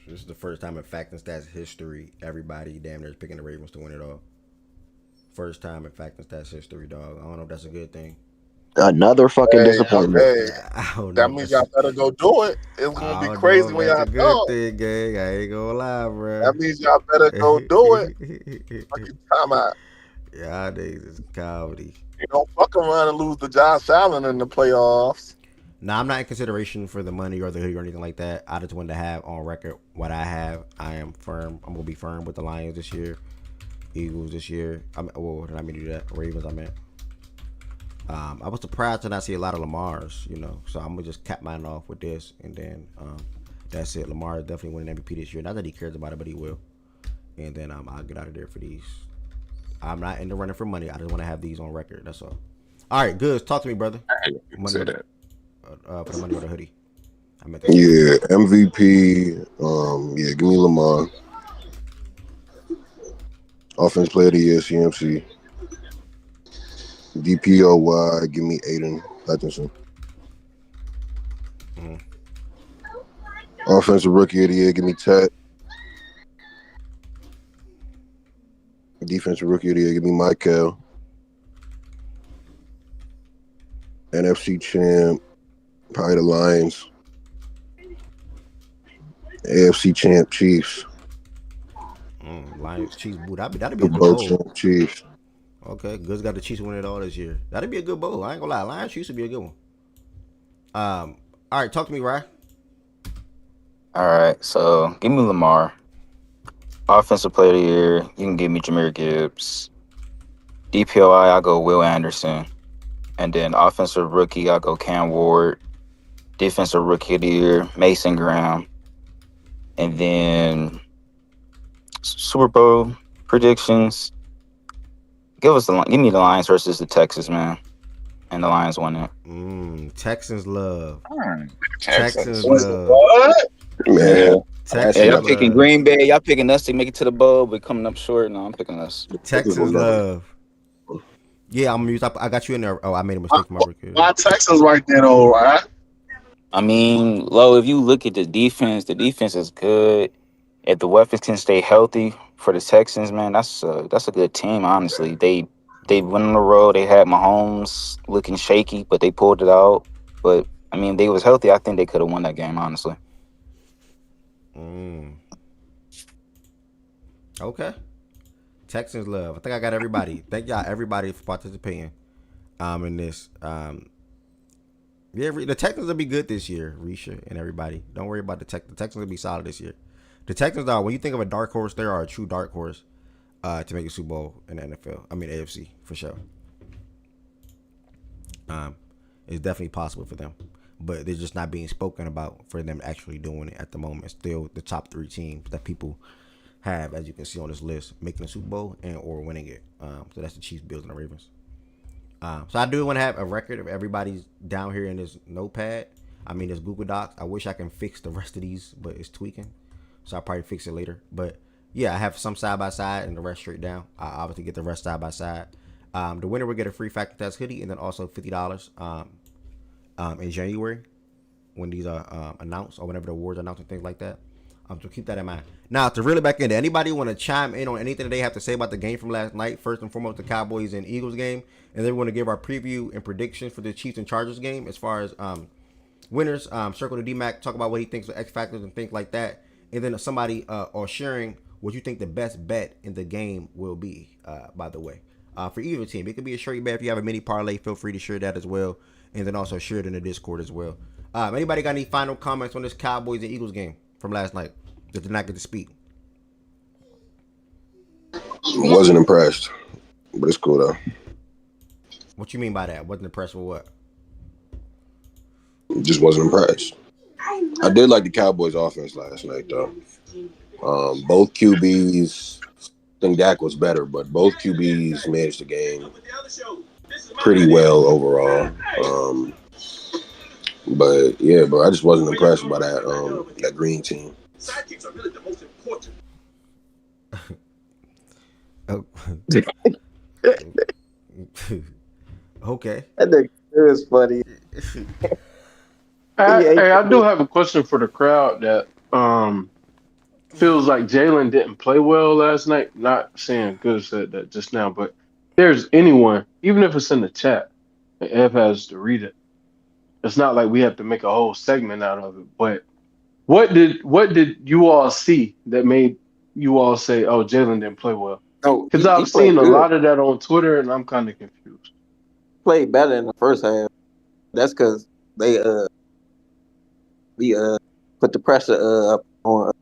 This is the first time in Fact and Stats history everybody damn near is picking the Ravens to win it all. First time in Fact and Stats history, dog. I don't know if that's a good thing. Another fucking disappointment. That means y'all better go do it. It's gonna be crazy when y'all go. Good thing, gang. I ain't gonna lie, bro. That means y'all better go do it. Fucking time out. Yeah, niggas is comedy. You don't fuck around and lose to Josh Allen in the playoffs. Nah, I'm not in consideration for the money or the hoodie or anything like that. I just wanted to have on record what I have. I am firm. I'm gonna be firm with the Lions this year. Eagles this year. Well, did I mean to do that? Ravens, I meant. I was surprised to not see a lot of Lamar's, so I'm gonna just cap mine off with this, and then that's it. Lamar is definitely winning MVP this year. Not that he cares about it, but he will. And then I'll get out of there for these. I'm not in the running for money. I just want to have these on record. That's all. All right, Goods, talk to me, brother. Money Say that. For the money or the hoodie. I meant Yeah, MVP. Yeah, give me Lamar. Offense Player of the Year, CMC. DPOY, give me Aiden Hutchinson. Offensive Rookie of the Year, give me Ted. Defensive Rookie of the Year, give me Michael. NFC Champ, probably the Lions. AFC Champ, Chiefs. Lions, Chiefs, boo. That'd be a good bowl. Champ, Chiefs. Okay, Goods got the Chiefs winning it all this year. That'd be a good bowl. I ain't gonna lie, Lions Chiefs would be a good one. All right, talk to me, Ryan. All right, so give me Lamar. Offensive Player of the Year, you can give me Jahmyr Gibbs. DPOI, I'll go Will Anderson. And then Offensive Rookie, I'll go Cam Ward. Defensive Rookie of the Year, Mason Graham. And then Super Bowl predictions. Give me the Lions versus the Texans, man. And the Lions won it. Texans love. Texans love. What? Man. Hey, y'all picking Green Bay. Y'all picking us to make it to the bowl, but coming up short. No, I'm picking us. Texans love. Yeah, I'm gonna use. I got you in there. Oh, I made a mistake for my rookie. Why Texans right there, though, right? I mean, Lo, if you look at the defense is good. If the weapons can stay healthy for the Texans, man, that's a good team. Honestly, they went on the road. They had Mahomes looking shaky, but they pulled it out. But I mean, they was healthy. I think they could have won that game, honestly. Okay. Texans love. I think I got everybody. Thank y'all everybody for participating in this. Yeah, the Texans will be good this year, Risha and everybody. Don't worry about the Texans. The Texans will be solid this year. The Texans are, when you think of a dark horse, they are a true dark horse to make a Super Bowl in the NFL. I mean, AFC, for sure. It's definitely possible for them. But they're just not being spoken about for them actually doing it at the moment. Still the top 3 teams that people have, as you can see on this list, making a Super Bowl and or winning it. So that's the Chiefs, Bills, and the Ravens. So I do want to have a record of everybody's down here in this notepad. I mean, this Google Docs. I wish I can fix the rest of these, but it's tweaking. So I'll probably fix it later. But yeah, I have some side by side and the rest straight down. I obviously get the rest side by side. The winner will get a free Factor Test hoodie and then also $50 in January when these are announced or whenever the awards are announced and things like that. So keep that in mind. Now, to really back into, anybody want to chime in on anything that they have to say about the game from last night? First and foremost, the Cowboys and Eagles game. And then we want to give our preview and predictions for the Chiefs and Chargers game as far as winners. Circle to D-Mac, talk about what he thinks of X factors and things like that. And then somebody or sharing what you think the best bet in the game will be, by the way. For either team. It could be a straight bet. If you have a mini parlay, feel free to share that as well. And then also share it in the Discord as well. Anybody got any final comments on this Cowboys and Eagles game from last night that did not get to speak? Wasn't impressed, but it's cool though. What you mean by that? Wasn't impressed with what? Just wasn't impressed. I did like the Cowboys offense last night though. Both QBs, I think Dak was better, but both QBs managed the game pretty well overall. But yeah, bro, I just wasn't impressed by that green team. Okay. That nigga is funny. Hey, I do have a question for the crowd that feels like Jalen didn't play well last night. Not saying Good said that just now, but if there's anyone, even if it's in the chat, and Ev has to read it. It's not like we have to make a whole segment out of it. But what did you all see that made you all say, "Oh, Jalen didn't play well"? Because I've seen a lot of that on Twitter, and I'm kind of confused. Played better in the first half. That's because we put the pressure up on.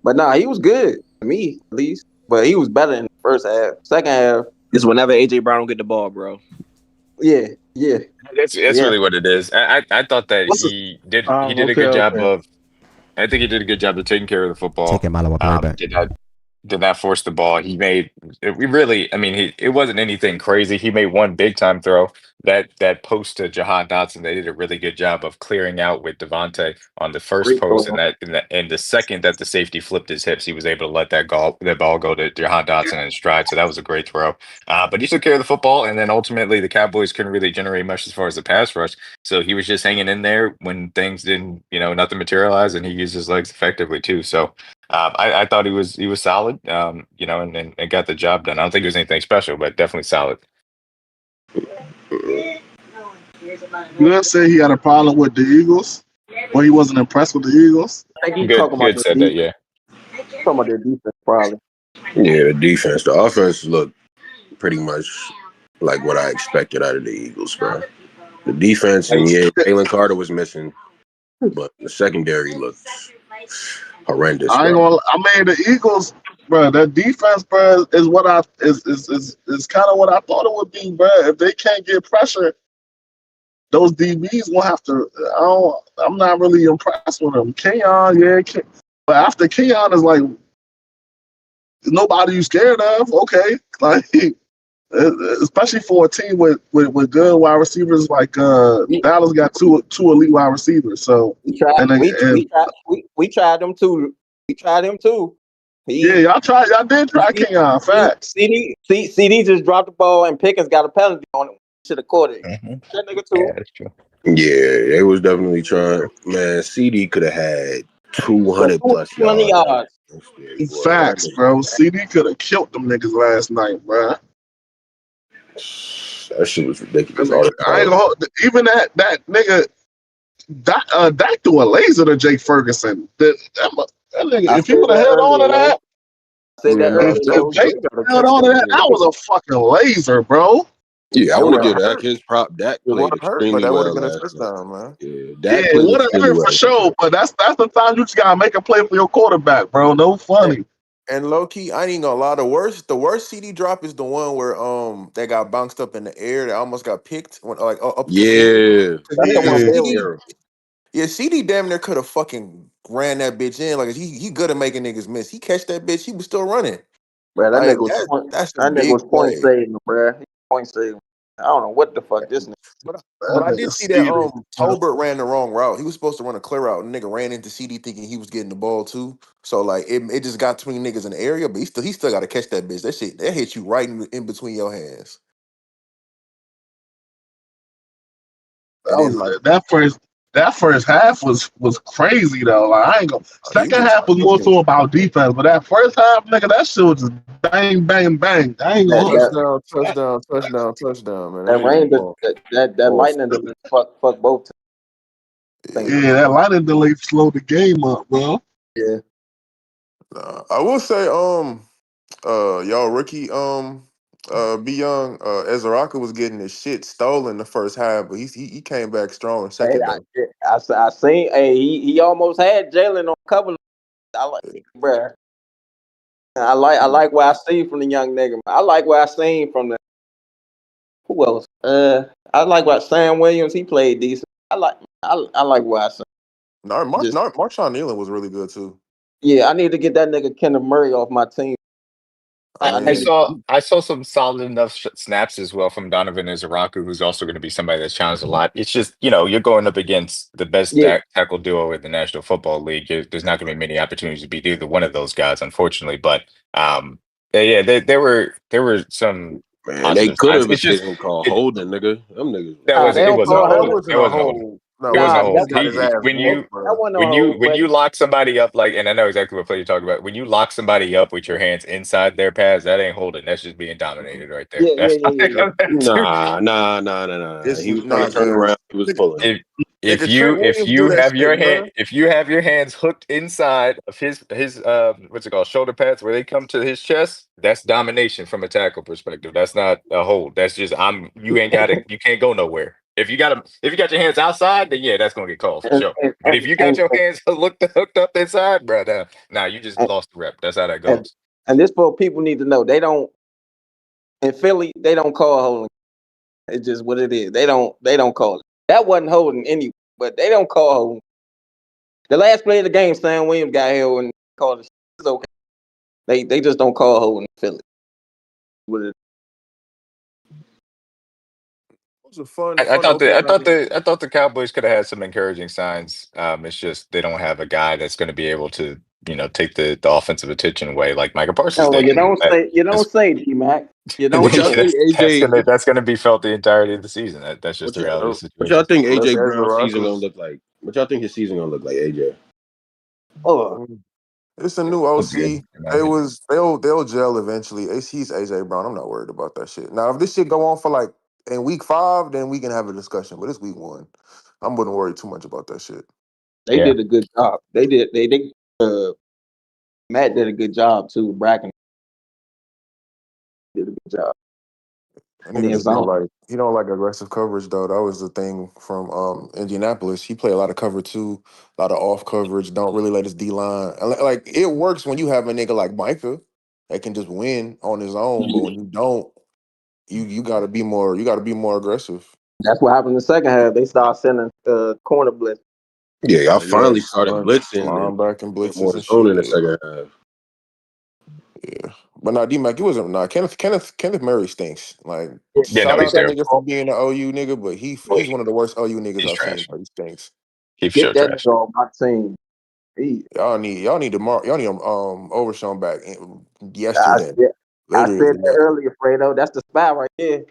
But nah, he was good to me at least. but he was better in the first half. Second half, It's whenever AJ Brown don't get the ball, bro. yeah. That's really what it is. I thought that What's this? he did a good job of. I think he did a good job of taking care of the football. Taking Malawi back. Did not force the ball. He made it wasn't anything crazy. He made one big time throw that post to Jahan Dotson. They did a really good job of clearing out with Devontae on the first Great post, throw. and the second that the safety flipped his hips, he was able to let that ball go to Jahan Dotson in stride. So that was a great throw. But he took care of the football, and then ultimately the Cowboys couldn't really generate much as far as the pass rush. So he was just hanging in there when things didn't, nothing materialized, and he used his legs effectively too. So. I thought he was solid, and got the job done. I don't think it was anything special, but definitely solid. You didn't say he had a problem with the Eagles, or he wasn't impressed with the Eagles. I think he's talking about Good said that, yeah. Talking about their defense, probably. Yeah, the defense. The offense looked pretty much like what I expected out of the Eagles, bro. The defense, and yeah, Jalen Carter was missing, but the secondary looked horrendous. I mean, the Eagles, bro. That defense, bro, is what is kind of what I thought it would be, bro. If they can't get pressure, those DBs will have to. I'm not really impressed with them. Kenyon, yeah, but after Kenyon is like nobody you scared of. Okay, like especially for a team with good wide receivers like Dallas got two elite wide receivers. So we tried them too. We tried him too. Y'all did try Kenyon. Facts. CD just dropped the ball and Pickens got a penalty on it. Should have caught it. Mm-hmm. That nigga too. Yeah, that's true. Yeah, they was definitely trying. Man, CD could have had 200 plus yards. Facts, bro. CD could have killed them niggas last night, bro. That shit was ridiculous. I ain't gonna even that nigga Dak threw a laser to Jake Ferguson. That nigga, if he would have held on to that, if Jake held on to that was a fucking laser, bro. Yeah, I want to give Dak his prop. Dak played extremely well. That would have been a touchdown, man. Yeah, what a hurt for sure. But that's the time you just gotta make a play for your quarterback, bro. No funny. And low key, I ain't gonna lie. The worst CD drop is the one where they got bounced up in the air. That almost got picked. Up. Yeah, CD damn near could have fucking ran that bitch in. Like he good at making niggas miss. He catch that bitch, he was still running. Bro, that like, nigga was point saving, bro. Point saving. I don't know what the fuck this nigga. But I did see that Tolbert ran the wrong route. He was supposed to run a clear route, and nigga ran into CD thinking he was getting the ball too. So like it just got between niggas in the area, but he still got to catch that bitch. That shit that hit you right in between your hands. That first half was crazy though. Like I ain't gonna. Second half was more so about defense, but that first half, nigga, that shit was just bang, bang, bang. I ain't gonna. Touchdown, man. That rain, that lightning delay fuck both. Yeah, that lightning delay slowed the game up, bro. Yeah. I will say, y'all rookie, B Young, Ezeraka was getting his shit stolen the first half, but he came back strong in second. I seen. Hey, he almost had Jalen on cover. I like, bro. I like what I see from the young nigga. I like what I seen from the. Who else? I like what Sam Williams. He played decent. I like what I seen. Marshawn Nealon was really good too. Yeah, I need to get that nigga Kenneth Murray off my team. I saw some solid enough snaps as well from Donovan Ezeraku, who's also going to be somebody that's challenged a lot. It's just, you're going up against the best tackle duo in the National Football League. There's not going to be many opportunities to beat either one of those guys, unfortunately. But there were some. Man, they could have been called holding, nigga. Them niggas. It wasn't a hold. When you lock somebody up and I know exactly what play you're talking about. When you lock somebody up with your hands inside their pads, that ain't holding. That's just being dominated right there. Nah. He was trying to turn around. He was pulling. If you have your hands hooked inside of his what's it called, shoulder pads, where they come to his chest, that's domination from a tackle perspective. That's not a hold. That's just you can't go nowhere. If you got your hands outside, then that's gonna get called for sure. But if you got your hands hooked up inside, bro, nah, you just lost the rep. That's how that goes. And this for people need to know. They don't in Philly. They don't call holding. It's just what it is. They don't call it. That wasn't holding anyway, but they don't call holding. The last play of the game, Sam Williams got held and called it. It's okay. They just don't call holding in Philly. What it was a fun. I thought opening I thought the Cowboys could have had some encouraging signs. It's just they don't have a guy that's going to be able to, take the offensive attention away like Micah Parsons No, did. you don't say D-Mac. You don't What y'all say. think AJ? That's gonna be felt the entirety of the season. That's just the reality of the What y'all situation. think AJ Unless Brown's Ezra season gonna Rogers- look like? What y'all think his season gonna look like, AJ? Oh, It's a new OC. Yeah, They'll gel eventually. He's AJ Brown. I'm not worried about that shit. Now, if this shit go on for like in week 5, then we can have a discussion. But it's week 1. I wouldn't worry too much about that shit. they did a good job. They did. Matt did a good job too. Bracken did a good job. And he don't like aggressive coverage though. That was the thing from Indianapolis. He play a lot of cover 2, a lot of off coverage. Don't really let his D line. Like it works when you have a nigga like Micah that can just win on his own. But when you don't, you got to be more. You got to be more aggressive. That's what happened in the second half. They started sending corner blitz. Yeah, y'all finally started blitzing linebacker blitzes more and zone in the shit. second half. Yeah, but now D-Mac, it wasn't. Kenneth Murray stinks. Like Yeah, shout no, out he's that terrible. nigga for being an OU nigga, but he's one of the worst OU niggas He's I've trash. seen. But he stinks. He's Get so that trash. nigga off my team. Y'all need Overshown back yesterday. I said that earlier, Fredo. That's the spot right there.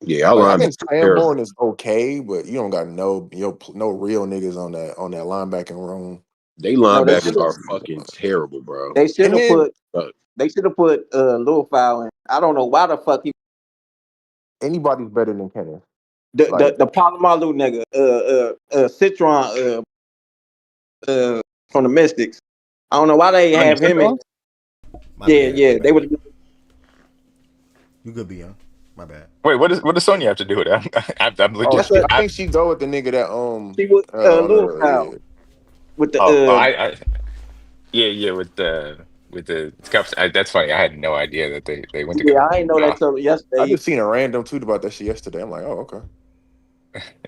Yeah, I think Sanborn is okay, but you don't got no real niggas on that linebacking room. They linebackers are fucking terrible, bro. They should have put Lil Fowl in. I don't know why the fuck he. Anybody's better than Kenneth. The Palomalu nigga, Citron, from the Mystics. I don't know why they have him in. Yeah, they would. You could be young. My bad. Wait, what does Sonya have to do with that? I'm legit. I think she go with the nigga that She was Lil Fowl with the with the cups. That's funny. I had no idea that they went to. Yeah, I didn't know that till yesterday. I just seen a random tweet about that shit yesterday. I'm like, oh, okay.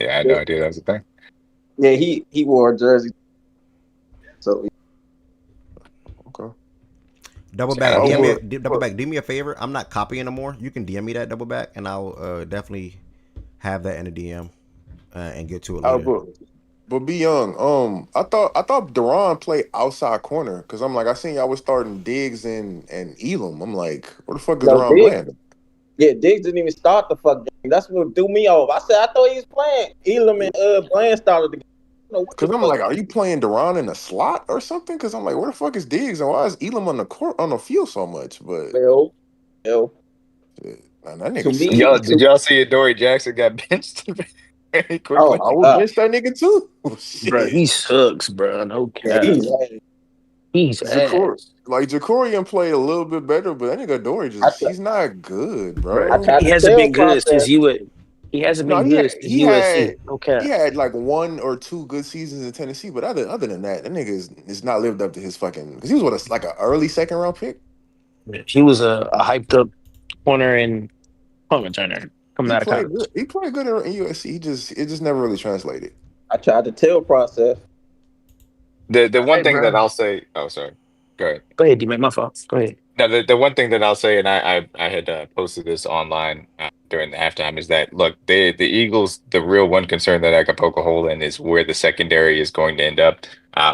Yeah, I had no idea that was a thing. Yeah, he wore a jersey. So okay. Double back. Do me a favor. I'm not copying no more. You can DM me that double back, and I'll definitely have that in the DM and get to it later. But be young. I thought Deron played outside corner because I'm like I seen y'all was starting Diggs and Elam. I'm like, where the fuck is Deron playing? Yeah, Diggs didn't even start the fuck game. That's what threw me off. I said I thought he was playing. Elam and Bland started the game. Because I'm like, are you playing Deron in the slot or something? Because I'm like, where the fuck is Diggs and why is Elam on the court on the field so much? But yo. Man, that nigga. Did y'all see Adoree Jackson got benched very quickly? Oh, I would bench that nigga too. Bro, he sucks, bro. No cap. He's Jacorian played a little bit better, but that nigga Adoree he's not good, bro. He hasn't been good since He hasn't been good since USC. Okay. He had like 1 or 2 good seasons in Tennessee, but other than that nigga is not lived up to his fucking. Because he was like an early 2nd round pick. He was a hyped up corner and punt returner coming out of college. He played good in USC. It just never really translated. I tried to tell process. The one thing that I'll say. Oh, sorry. Go ahead. Go ahead, D-Man. My fault. Go ahead. No, the one thing that I'll say, and I had posted this online during the halftime, is that look, the Eagles, the real one concern that I could poke a hole in is where the secondary is going to end up,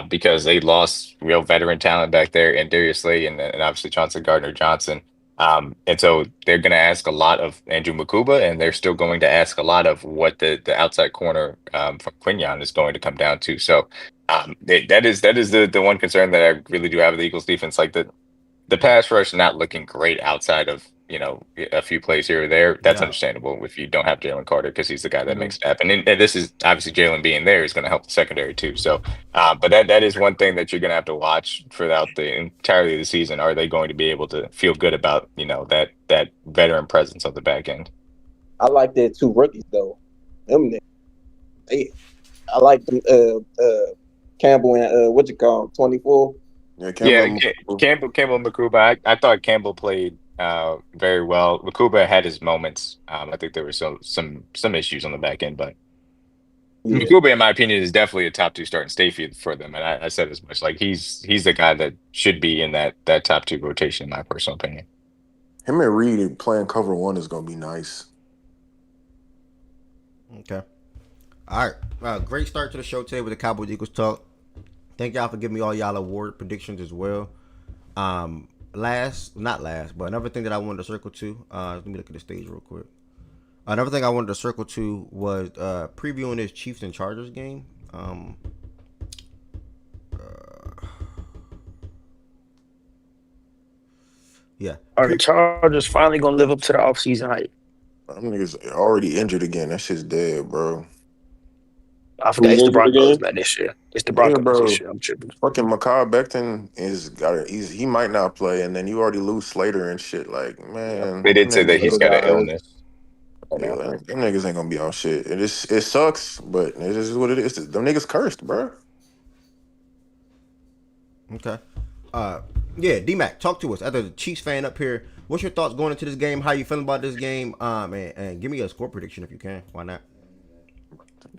because they lost real veteran talent back there, and Darius Slay and obviously Chauncey Gardner-Johnson, and so they're going to ask a lot of Andrew Mukuba, and they're still going to ask a lot of what the outside corner from Quinyon is going to come down to. So that is the one concern that I really do have with the Eagles defense, like the pass rush not looking great outside of, a few plays here or there. That's understandable if you don't have Jalen Carter, because he's the guy that makes it happen. And this is obviously Jalen being there is going to help the secondary too. So, but that is one thing that you're going to have to watch throughout the entirety of the season. Are they going to be able to feel good about, that veteran presence on the back end? I like their 2 rookies though. I like them. Campbell and 24. Yeah, Yeah, Campbell. Campbell Makuba. I thought Campbell played very well. Makuba had his moments. I think there were some issues on the back end, but Yeah. Makuba, in my opinion, is definitely a top two starting safety for them. And I said as much. Like he's the guy that should be in that top two rotation, in my personal opinion. Him and Reed playing cover one is gonna be nice. Okay. All right. Great start to the show today with the Cowboys Eagles talk. Thank y'all for giving me all y'all award predictions as well. Not last, but another thing that I wanted to circle to. Let me look at the stage real quick. Another thing I wanted to circle to was previewing this Chiefs and Chargers game. Yeah. Are the Chargers finally gonna live up to the offseason hype? Them niggas already injured again. That shit's dead, bro. I forgot it's the injured Broncos, again? man. This year, it's the Yeah, Broncos bro. this year. I'm tripping. Fucking Mekhi Becton he might not play, and then you already lose Slater and shit. Like, man, They did them say that niggas, he's Little got an guys. illness right yeah, now. them niggas ain't gonna be on shit. It sucks, but it is what it is. Them niggas cursed, bro. Okay. Yeah, D-Mac, talk to us. As a Chiefs fan up here, what's your thoughts going into this game? How you feeling about this game? And give me a score prediction if you can. Why not?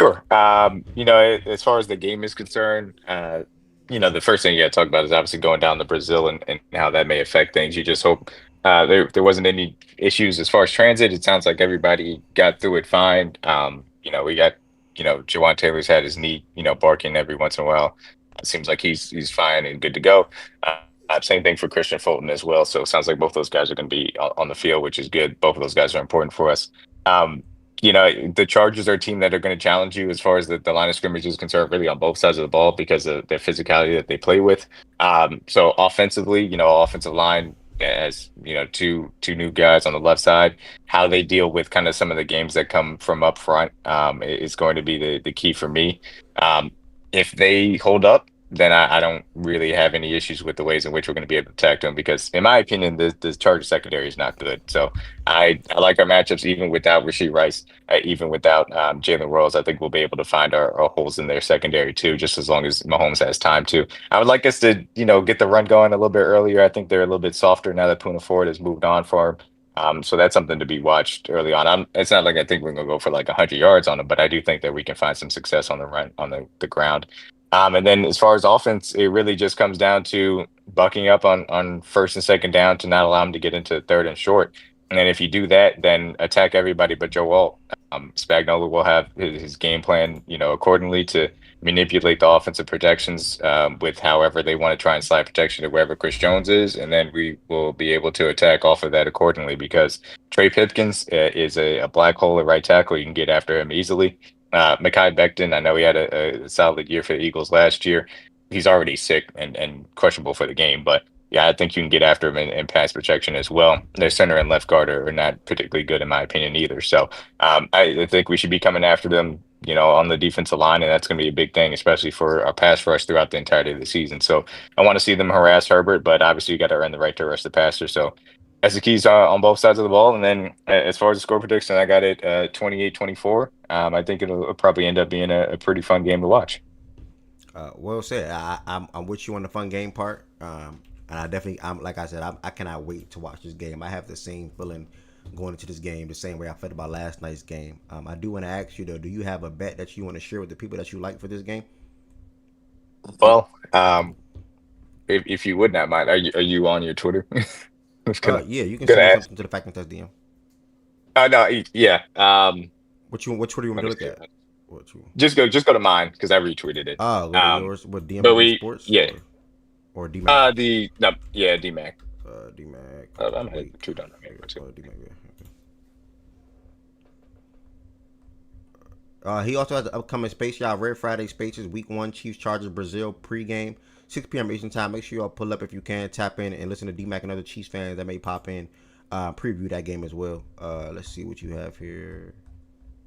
Sure. As far as the game is concerned, the first thing you got to talk about is obviously going down to Brazil and how that may affect things. You just hope there wasn't any issues as far as transit. It sounds like everybody got through it fine. We got, Jawan Taylor's had his knee, barking every once in a while. It seems like he's fine and good to go. Same thing for Christian Fulton as well. So it sounds like both those guys are going to be on the field, which is good. Both of those guys are important for us. The Chargers are a team that are going to challenge you as far as the line of scrimmage is concerned, really on both sides of the ball because of their physicality that they play with. So offensively, offensive line as two new guys on the left side, how they deal with kind of some of the games that come from up front is going to be the key for me. If they hold up, then I don't really have any issues with the ways in which we're going to be able to attack them because, in my opinion, the Charger secondary is not good. So I like our matchups even without Rashee Rice, even without Jalen Rose. I think we'll be able to find our holes in their secondary too, just as long as Mahomes has time to. I would like us to, get the run going a little bit earlier. I think they're a little bit softer now that Poona Ford has moved on for him. So that's something to be watched early on. It's not like I think we're going to go for like 100 yards on them, but I do think that we can find some success on the run, on the ground. And then as far as offense, it really just comes down to bucking up on first and second down to not allow them to get into third and short. And then if you do that, then attack everybody but Joe Alt. Spagnuolo will have his game plan, accordingly to manipulate the offensive projections with however they want to try and slide protection to wherever Chris Jones is. And then we will be able to attack off of that accordingly because Trey Pipkins is a black hole at right tackle. You can get after him easily. Mekhi Becton, I know he had a solid year for the Eagles last year. He's already sick and questionable for the game, but yeah, I think you can get after him in pass protection as well. Their center and left guard are not particularly good in my opinion either. So I think we should be coming after them, on the defensive line, and that's going to be a big thing, especially for our pass rush throughout the entirety of the season. So I want to see them harass Herbert, but obviously you got to earn the right to rush the passer. So that's the keys on both sides of the ball. And then as far as the score prediction, I got it 28-24. I think it'll probably end up being a pretty fun game to watch. Well said. I'm with you on the fun game part. And I'm like I said, I cannot wait to watch this game. I have the same feeling going into this game, the same way I felt about last night's game. I do want to ask you though, do you have a bet that you want to share with the people that you like for this game? Well, if you would not mind, are you on your Twitter? Yeah, you can send something to the Fact and Test DM. No, yeah. Which Twitter you want to look at? Just go to mine because I retweeted it. Oh, go to yours. What DM Sports? Yeah. Or D-Mac? D-Mac. D-Mac. I might have tweet on that maybe too. D-Mac, yeah. He also has the upcoming Space Yacht Red Friday Spaces Week 1 Chiefs Chargers Brazil pregame 6 p.m. Eastern time. Make sure y'all pull up if you can, tap in and listen to D-Mac and other Chiefs fans that may pop in, preview that game as well. Let's see what you have here.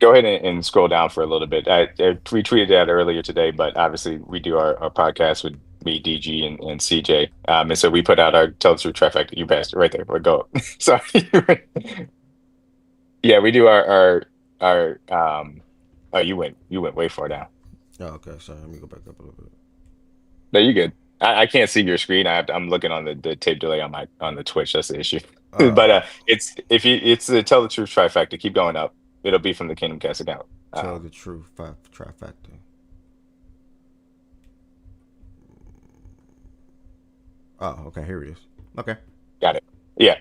Go ahead and scroll down for a little bit. I retweeted that earlier today, but obviously we do our podcast with me, DG, and CJ. And so we put out our Tell the Truth trifecta. You passed it right there. We'll go. Sorry. Yeah, we do our oh, you went way far down. Oh, okay. Sorry, let me go back up a little bit. No, you good. I can't see your screen. I'm looking on the tape delay on the Twitch. That's the issue. Uh, But it's the Tell the Truth trifecta. Keep going up. It'll be from the Kingdom Cast account. Tell the truth, trifecta. Oh, okay. Here it is. Okay. Got it. Yeah.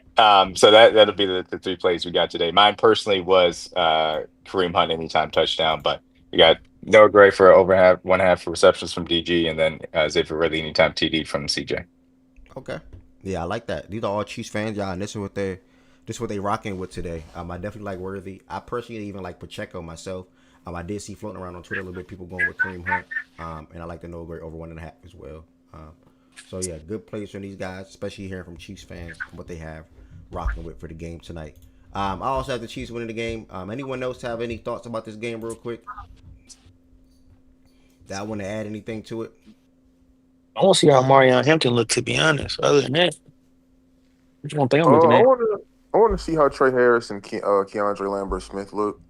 So that'll be the 3 plays we got today. Mine personally was Kareem Hunt anytime touchdown, but we got Noah Gray for one half receptions from DG, and then Xavier Ridley anytime TD from CJ. Okay. Yeah, I like that. These are all Chiefs fans, y'all, and this is what they rocking with today. I definitely like Worthy. I personally even like Pacheco myself. I did see floating around on Twitter a little bit people going with Kareem Hunt, and I like the Noah Gray over 1.5 as well. So yeah, good plays from these guys, especially hearing from Chiefs fans what they have rocking with for the game tonight. I also have the Chiefs winning the game. Anyone else have any thoughts about this game real quick? That I want to add anything to it? I want to see how Marion Hampton look, to be honest. Other than that, which one thing I'm looking I at? want to see how Trey Harris and Keandre Lambert Smith look.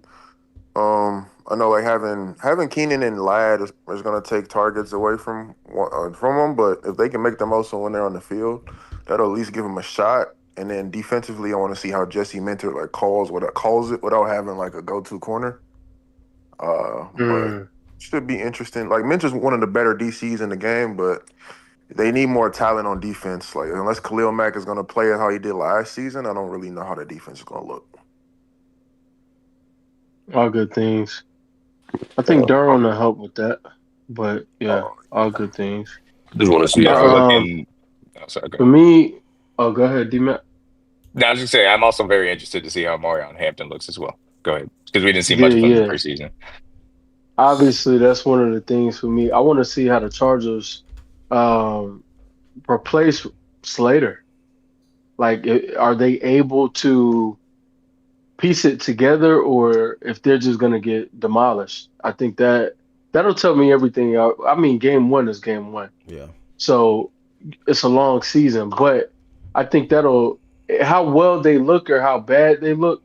I know like having Keenan and Ladd is going to take targets away from them, but if they can make the most of when they're on the field, that'll at least give them a shot. And then defensively, I want to see how Jesse Minter like calls it without having like a go-to corner. But should be interesting. Like Minter's one of the better DCs in the game, but they need more talent on defense. Like unless Khalil Mack is going to play how he did last season, I don't really know how the defense is going to look. All good things. I think Darwin will help with that, but yeah, all good things. Just want to see for me. Oh, go ahead, D-Mac. No, I was just saying, I'm also very interested to see how Marion Hampton looks as well. Go ahead, because we didn't see much of him in the preseason. Obviously, that's one of the things for me. I want to see how the Chargers replace Slater. Like, are they able to piece it together, or if they're just going to get demolished? I think that'll tell me everything. I mean, game one is game one. Yeah. So it's a long season, but I think how well they look or how bad they look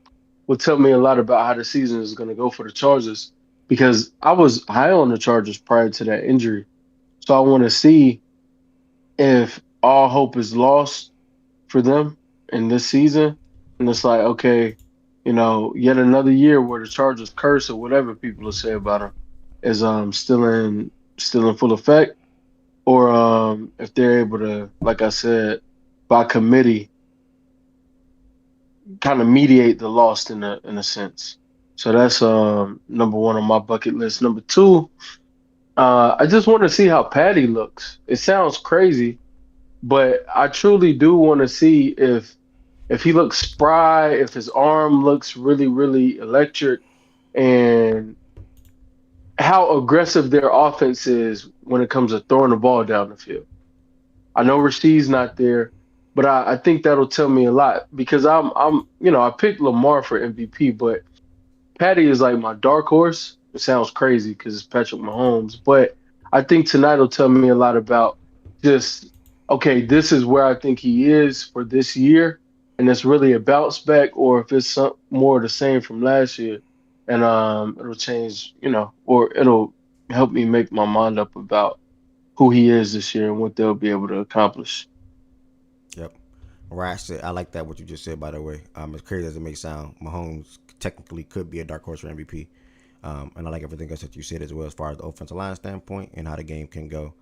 will tell me a lot about how the season is going to go for the Chargers, because I was high on the Chargers prior to that injury. So I want to see if all hope is lost for them in this season. And it's like, okay, yet another year where the Chargers curse or whatever people will say about them is still in full effect, or if they're able to, like I said, by committee, kind of mediate the loss in a sense. So that's number one on my bucket list. Number two, I just want to see how Patty looks. It sounds crazy, but I truly do want to see if he looks spry, if his arm looks really, really electric, and how aggressive their offense is when it comes to throwing the ball down the field. I know Rashid's not there, but I think that'll tell me a lot, because I picked Lamar for MVP, but Patty is like my dark horse. It sounds crazy because it's Patrick Mahomes, but I think tonight will tell me a lot about just, okay, this is where I think he is for this year, and it's really a bounce back, or if it's more the same from last year, and it'll change, or it'll help me make my mind up about who he is this year and what they'll be able to accomplish. Yep. Right. I like that, what you just said, by the way. As crazy as it may sound, Mahomes technically could be a dark horse for MVP. And I like everything else that you said as well, as far as the offensive line standpoint and how the game can go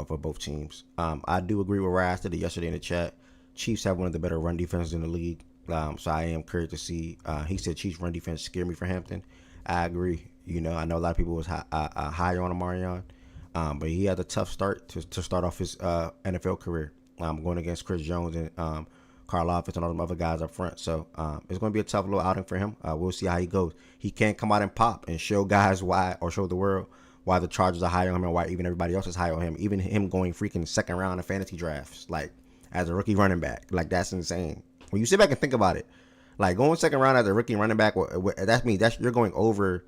for both teams. I do agree with Raz did yesterday in the chat. Chiefs have one of the better run defenses in the league. So I am curious to see. He said Chiefs run defense scare me for Hampton. I agree. I know a lot of people was higher on Marion, but he had a tough start to start off his NFL career. Going against Chris Jones and Carl Offense and all them other guys up front. So it's going to be a tough little outing for him. We'll see how he goes. He can't come out and pop and show guys why, or show the world why the Chargers are higher on him and why even everybody else is higher on him. Even him going freaking second round of fantasy drafts, like as a rookie running back. Like, that's insane. When you sit back and think about it, like going second round as a rookie running back, that means you're going over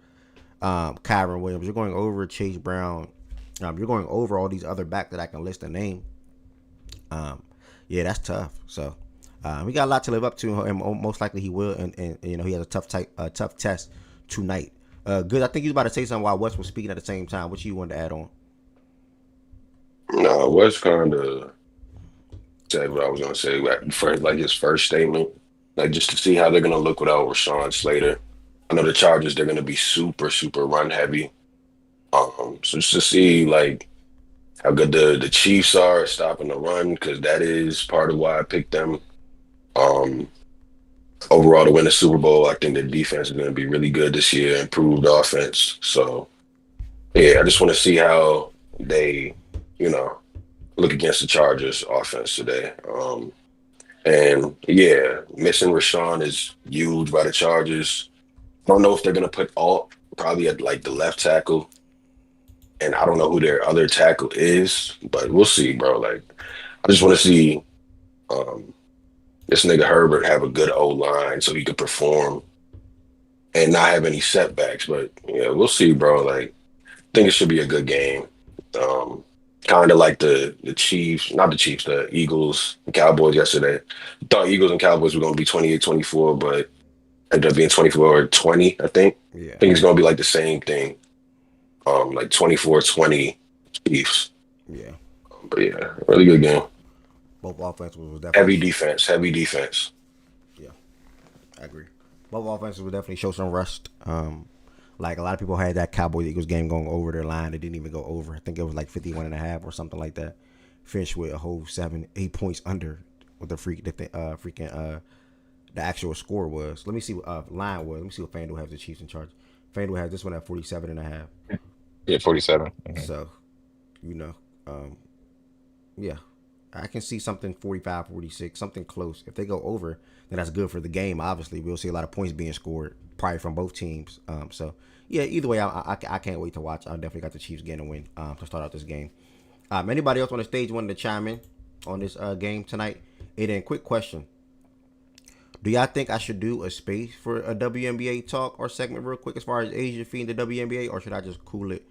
Kyron Williams. You're going over Chase Brown. You're going over all these other backs that I can list and name. Yeah, that's tough. So we got a lot to live up to, and most likely he will. And he has a tough test tonight. Good. I think you was about to say something while Wes was speaking at the same time. What you wanted to add on? No, West kind of said what I was gonna say like first, like his first statement, like just to see how they're gonna look without Rashawn Slater. I know the Chargers they're gonna be super super run heavy. So just to see like how good the Chiefs are at stopping the run because that is part of why I picked them. Um, Overall to win the Super Bowl, I think the defense is going to be really good this year, improved offense. So yeah, I just want to see how they, you know, look against the Chargers offense today. And yeah, missing Rashawn is huge by the Chargers. I don't know if they're going to put Alt probably at like the left tackle, and I don't know who their other tackle is, but we'll see, bro. Like I just want to see um, this nigga Herbert have a good O line so he could perform and not have any setbacks. But yeah, we'll see, bro. Like, I think it should be a good game. Um, Kind of like the Chiefs, not the Chiefs, the Eagles and Cowboys yesterday. Thought Eagles and Cowboys were going to be 28-24, but ended up being 24-20, I think. Yeah. I think it's going to be like the same thing. Like 24-20 Chiefs. Yeah. But yeah, really good game. Both offenses was definitely Heavy defense. Yeah, I agree. Both offenses will definitely show some rust. Like a lot of people had that Cowboys Eagles game going over their line. It didn't even go over. I think it was like 51.5 or something like that. Finished with a whole 7-8 points under what the actual score was. Let me see what line was. Let me see what FanDuel has the Chiefs in charge. FanDuel has this one at 47.5. Yeah, 47. So, you know, yeah, I can see something 45, 46, something close. If they go over, then that's good for the game. Obviously, we'll see a lot of points being scored, probably from both teams. So, yeah, either way, I can't wait to watch. I definitely got the Chiefs getting a win to start out this game. Anybody else on the stage wanted to chime in on this game tonight? And then, quick question. Do y'all think I should do a space for a WNBA talk or segment real quick as far as Asia feeding the WNBA, or should I just cool it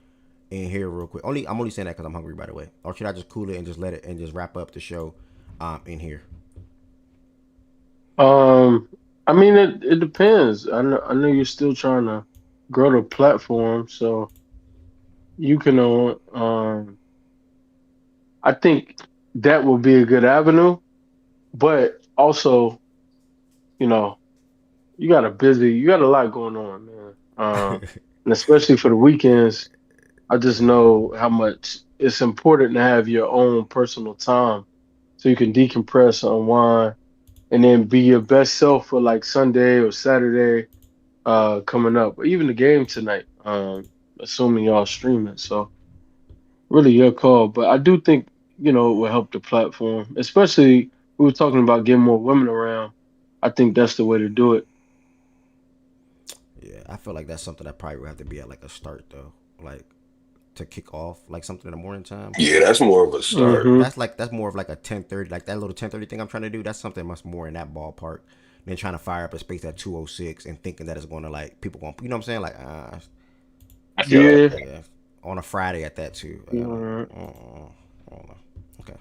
in here real quick? I'm only saying that because I'm hungry, by the way. Or should I just cool it and just let it and just wrap up the show in here? I mean, it depends. I know you're still trying to grow the platform, so you can. I think that will be a good avenue, but also, you know, you got a lot going on, man. And especially for the weekends, I just know how much it's important to have your own personal time so you can decompress, unwind, and then be your best self for like Sunday or Saturday coming up, or even the game tonight. Assuming y'all stream it, so really your call. But I do think it will help the platform, especially we were talking about getting more women around. I think that's the way to do it. Yeah, I feel like that's something that probably would have to be at like a start though, like to kick off, like something in the morning time. Yeah, that's more of a start. That's more of like a 10:30, like that little 10:30 thing I'm trying to do. That's something much more in that ballpark than trying to fire up a space at 2:06 and thinking that it's going to like people going, you know what I'm saying? Like, I feel yeah, on a Friday at that too. I don't know. Okay.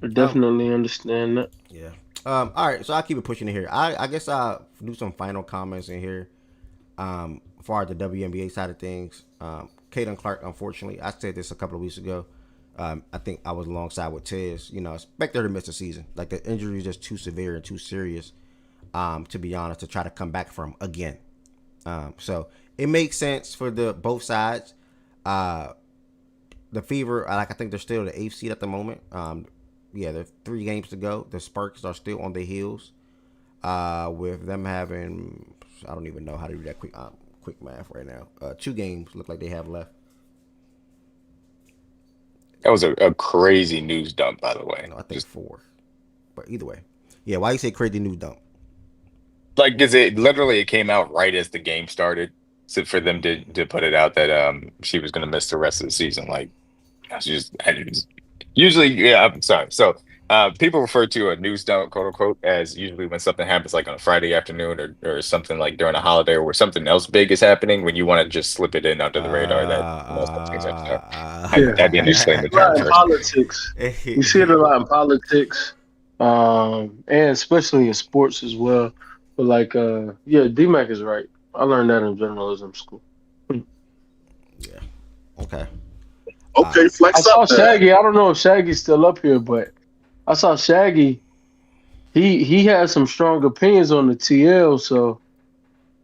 I definitely understand that. Yeah. All right. So I'll keep it pushing in here. I guess I'll do some final comments in here. As far as the WNBA side of things, Caitlin Clark, unfortunately, I said this a couple of weeks ago. I think I was alongside with Tez. Expect her to miss the season. Like the injury is just too severe and too serious, to be honest, to try to come back from again. So it makes sense for both sides. The Fever, I think they're still the 8th seed at the moment. There's 3 games to go. The Sparks are still on the heels. With them having, I don't even know how to do that quick math right now. 2 games look like they have left. That was a crazy news dump, by the way. No, I think 4. But either way. Yeah, why you say crazy news dump? Like, because it came out right as the game started. So for them to put it out that she was going to miss the rest of the season. Like, usually, yeah, I'm sorry. So people refer to a news dump, quote unquote, as usually when something happens like on a Friday afternoon or something like during a holiday or where something else big is happening when you want to just slip it in under the radar that'd be initially in the term in politics. You see it a lot in politics, and especially in sports as well. But like, DMAC is right. I learned that in journalism school. Yeah. Okay. Okay, I flex saw up there. Shaggy. I don't know if Shaggy's still up here, but I saw Shaggy. He has some strong opinions on the TL, so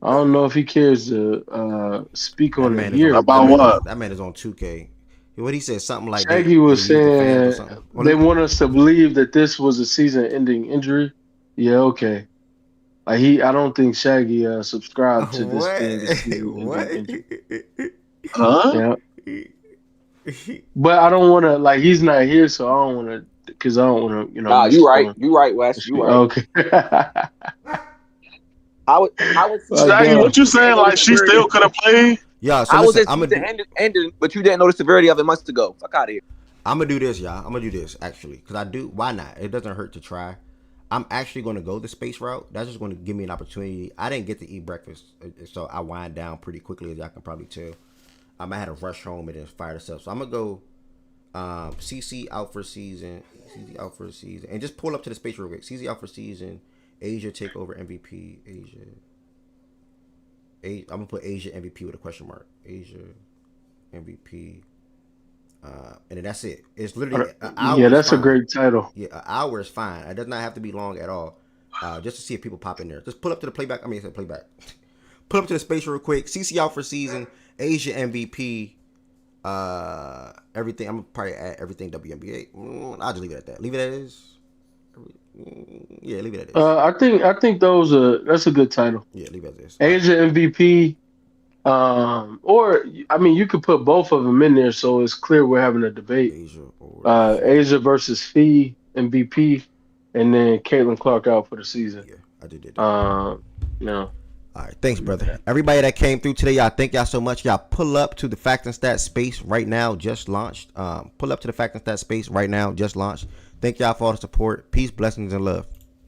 I don't know if he cares to speak That on it man is on. here. About But what? That man is on 2K. What he said, something like Shaggy they was use the fans or saying something. they want us to believe that this was a season-ending injury. Yeah, okay. Like I don't think Shaggy subscribed to this What? being a season-ending What? injury. Huh? Yeah, but I don't want to like he's not here, so I don't want to because I don't want to Nah, miss you the right. phone. You right, Wes. You right. Okay. I would see But, the Shaggy, what you saying? didn't know the Like she severity. still could have played? Yeah. So I was listen, at season ending, but you didn't know the severity of it months ago. Fuck out of here. I'm gonna do this, y'all. I'm gonna do this actually, cause I do. Why not? It doesn't hurt to try. I'm actually gonna go the space route. That's just gonna give me an opportunity. I didn't get to eat breakfast, so I wind down pretty quickly, as y'all can probably tell. I had to rush home and then fire this up. So I'm gonna go. CC out for season. CC out for season, and just pull up to the space real quick. CC out for season. Asia take over MVP. Asia. I'm gonna put Asia MVP with a question mark. Asia MVP. And then that's it. It's literally an hour. yeah, that's fine. a great title. Yeah, an hour is fine. It does not have to be long at all. Just to see if people pop in there. Just pull up to the playback. Playback. Pull up to the space real quick. CC out for season. Asia MVP. Everything. I'm gonna probably add everything WNBA. I'll just leave it at that. Leave it as. Yeah, leave it at this. I think that's a good title. Yeah, leave it at this. Asia MVP. Or I mean, you could put both of them in there, so it's clear we're having a debate. Asia versus Fee MVP, and then Caitlin Clark out for the season. Yeah, I did that. No. All right, thanks, brother. Everybody that came through today, y'all, thank y'all so much. Y'all pull up to the Fact and Stat space right now, just launched. Pull up to the Fact and Stat space right now, just launched. Thank y'all for all the support. Peace, blessings, and love.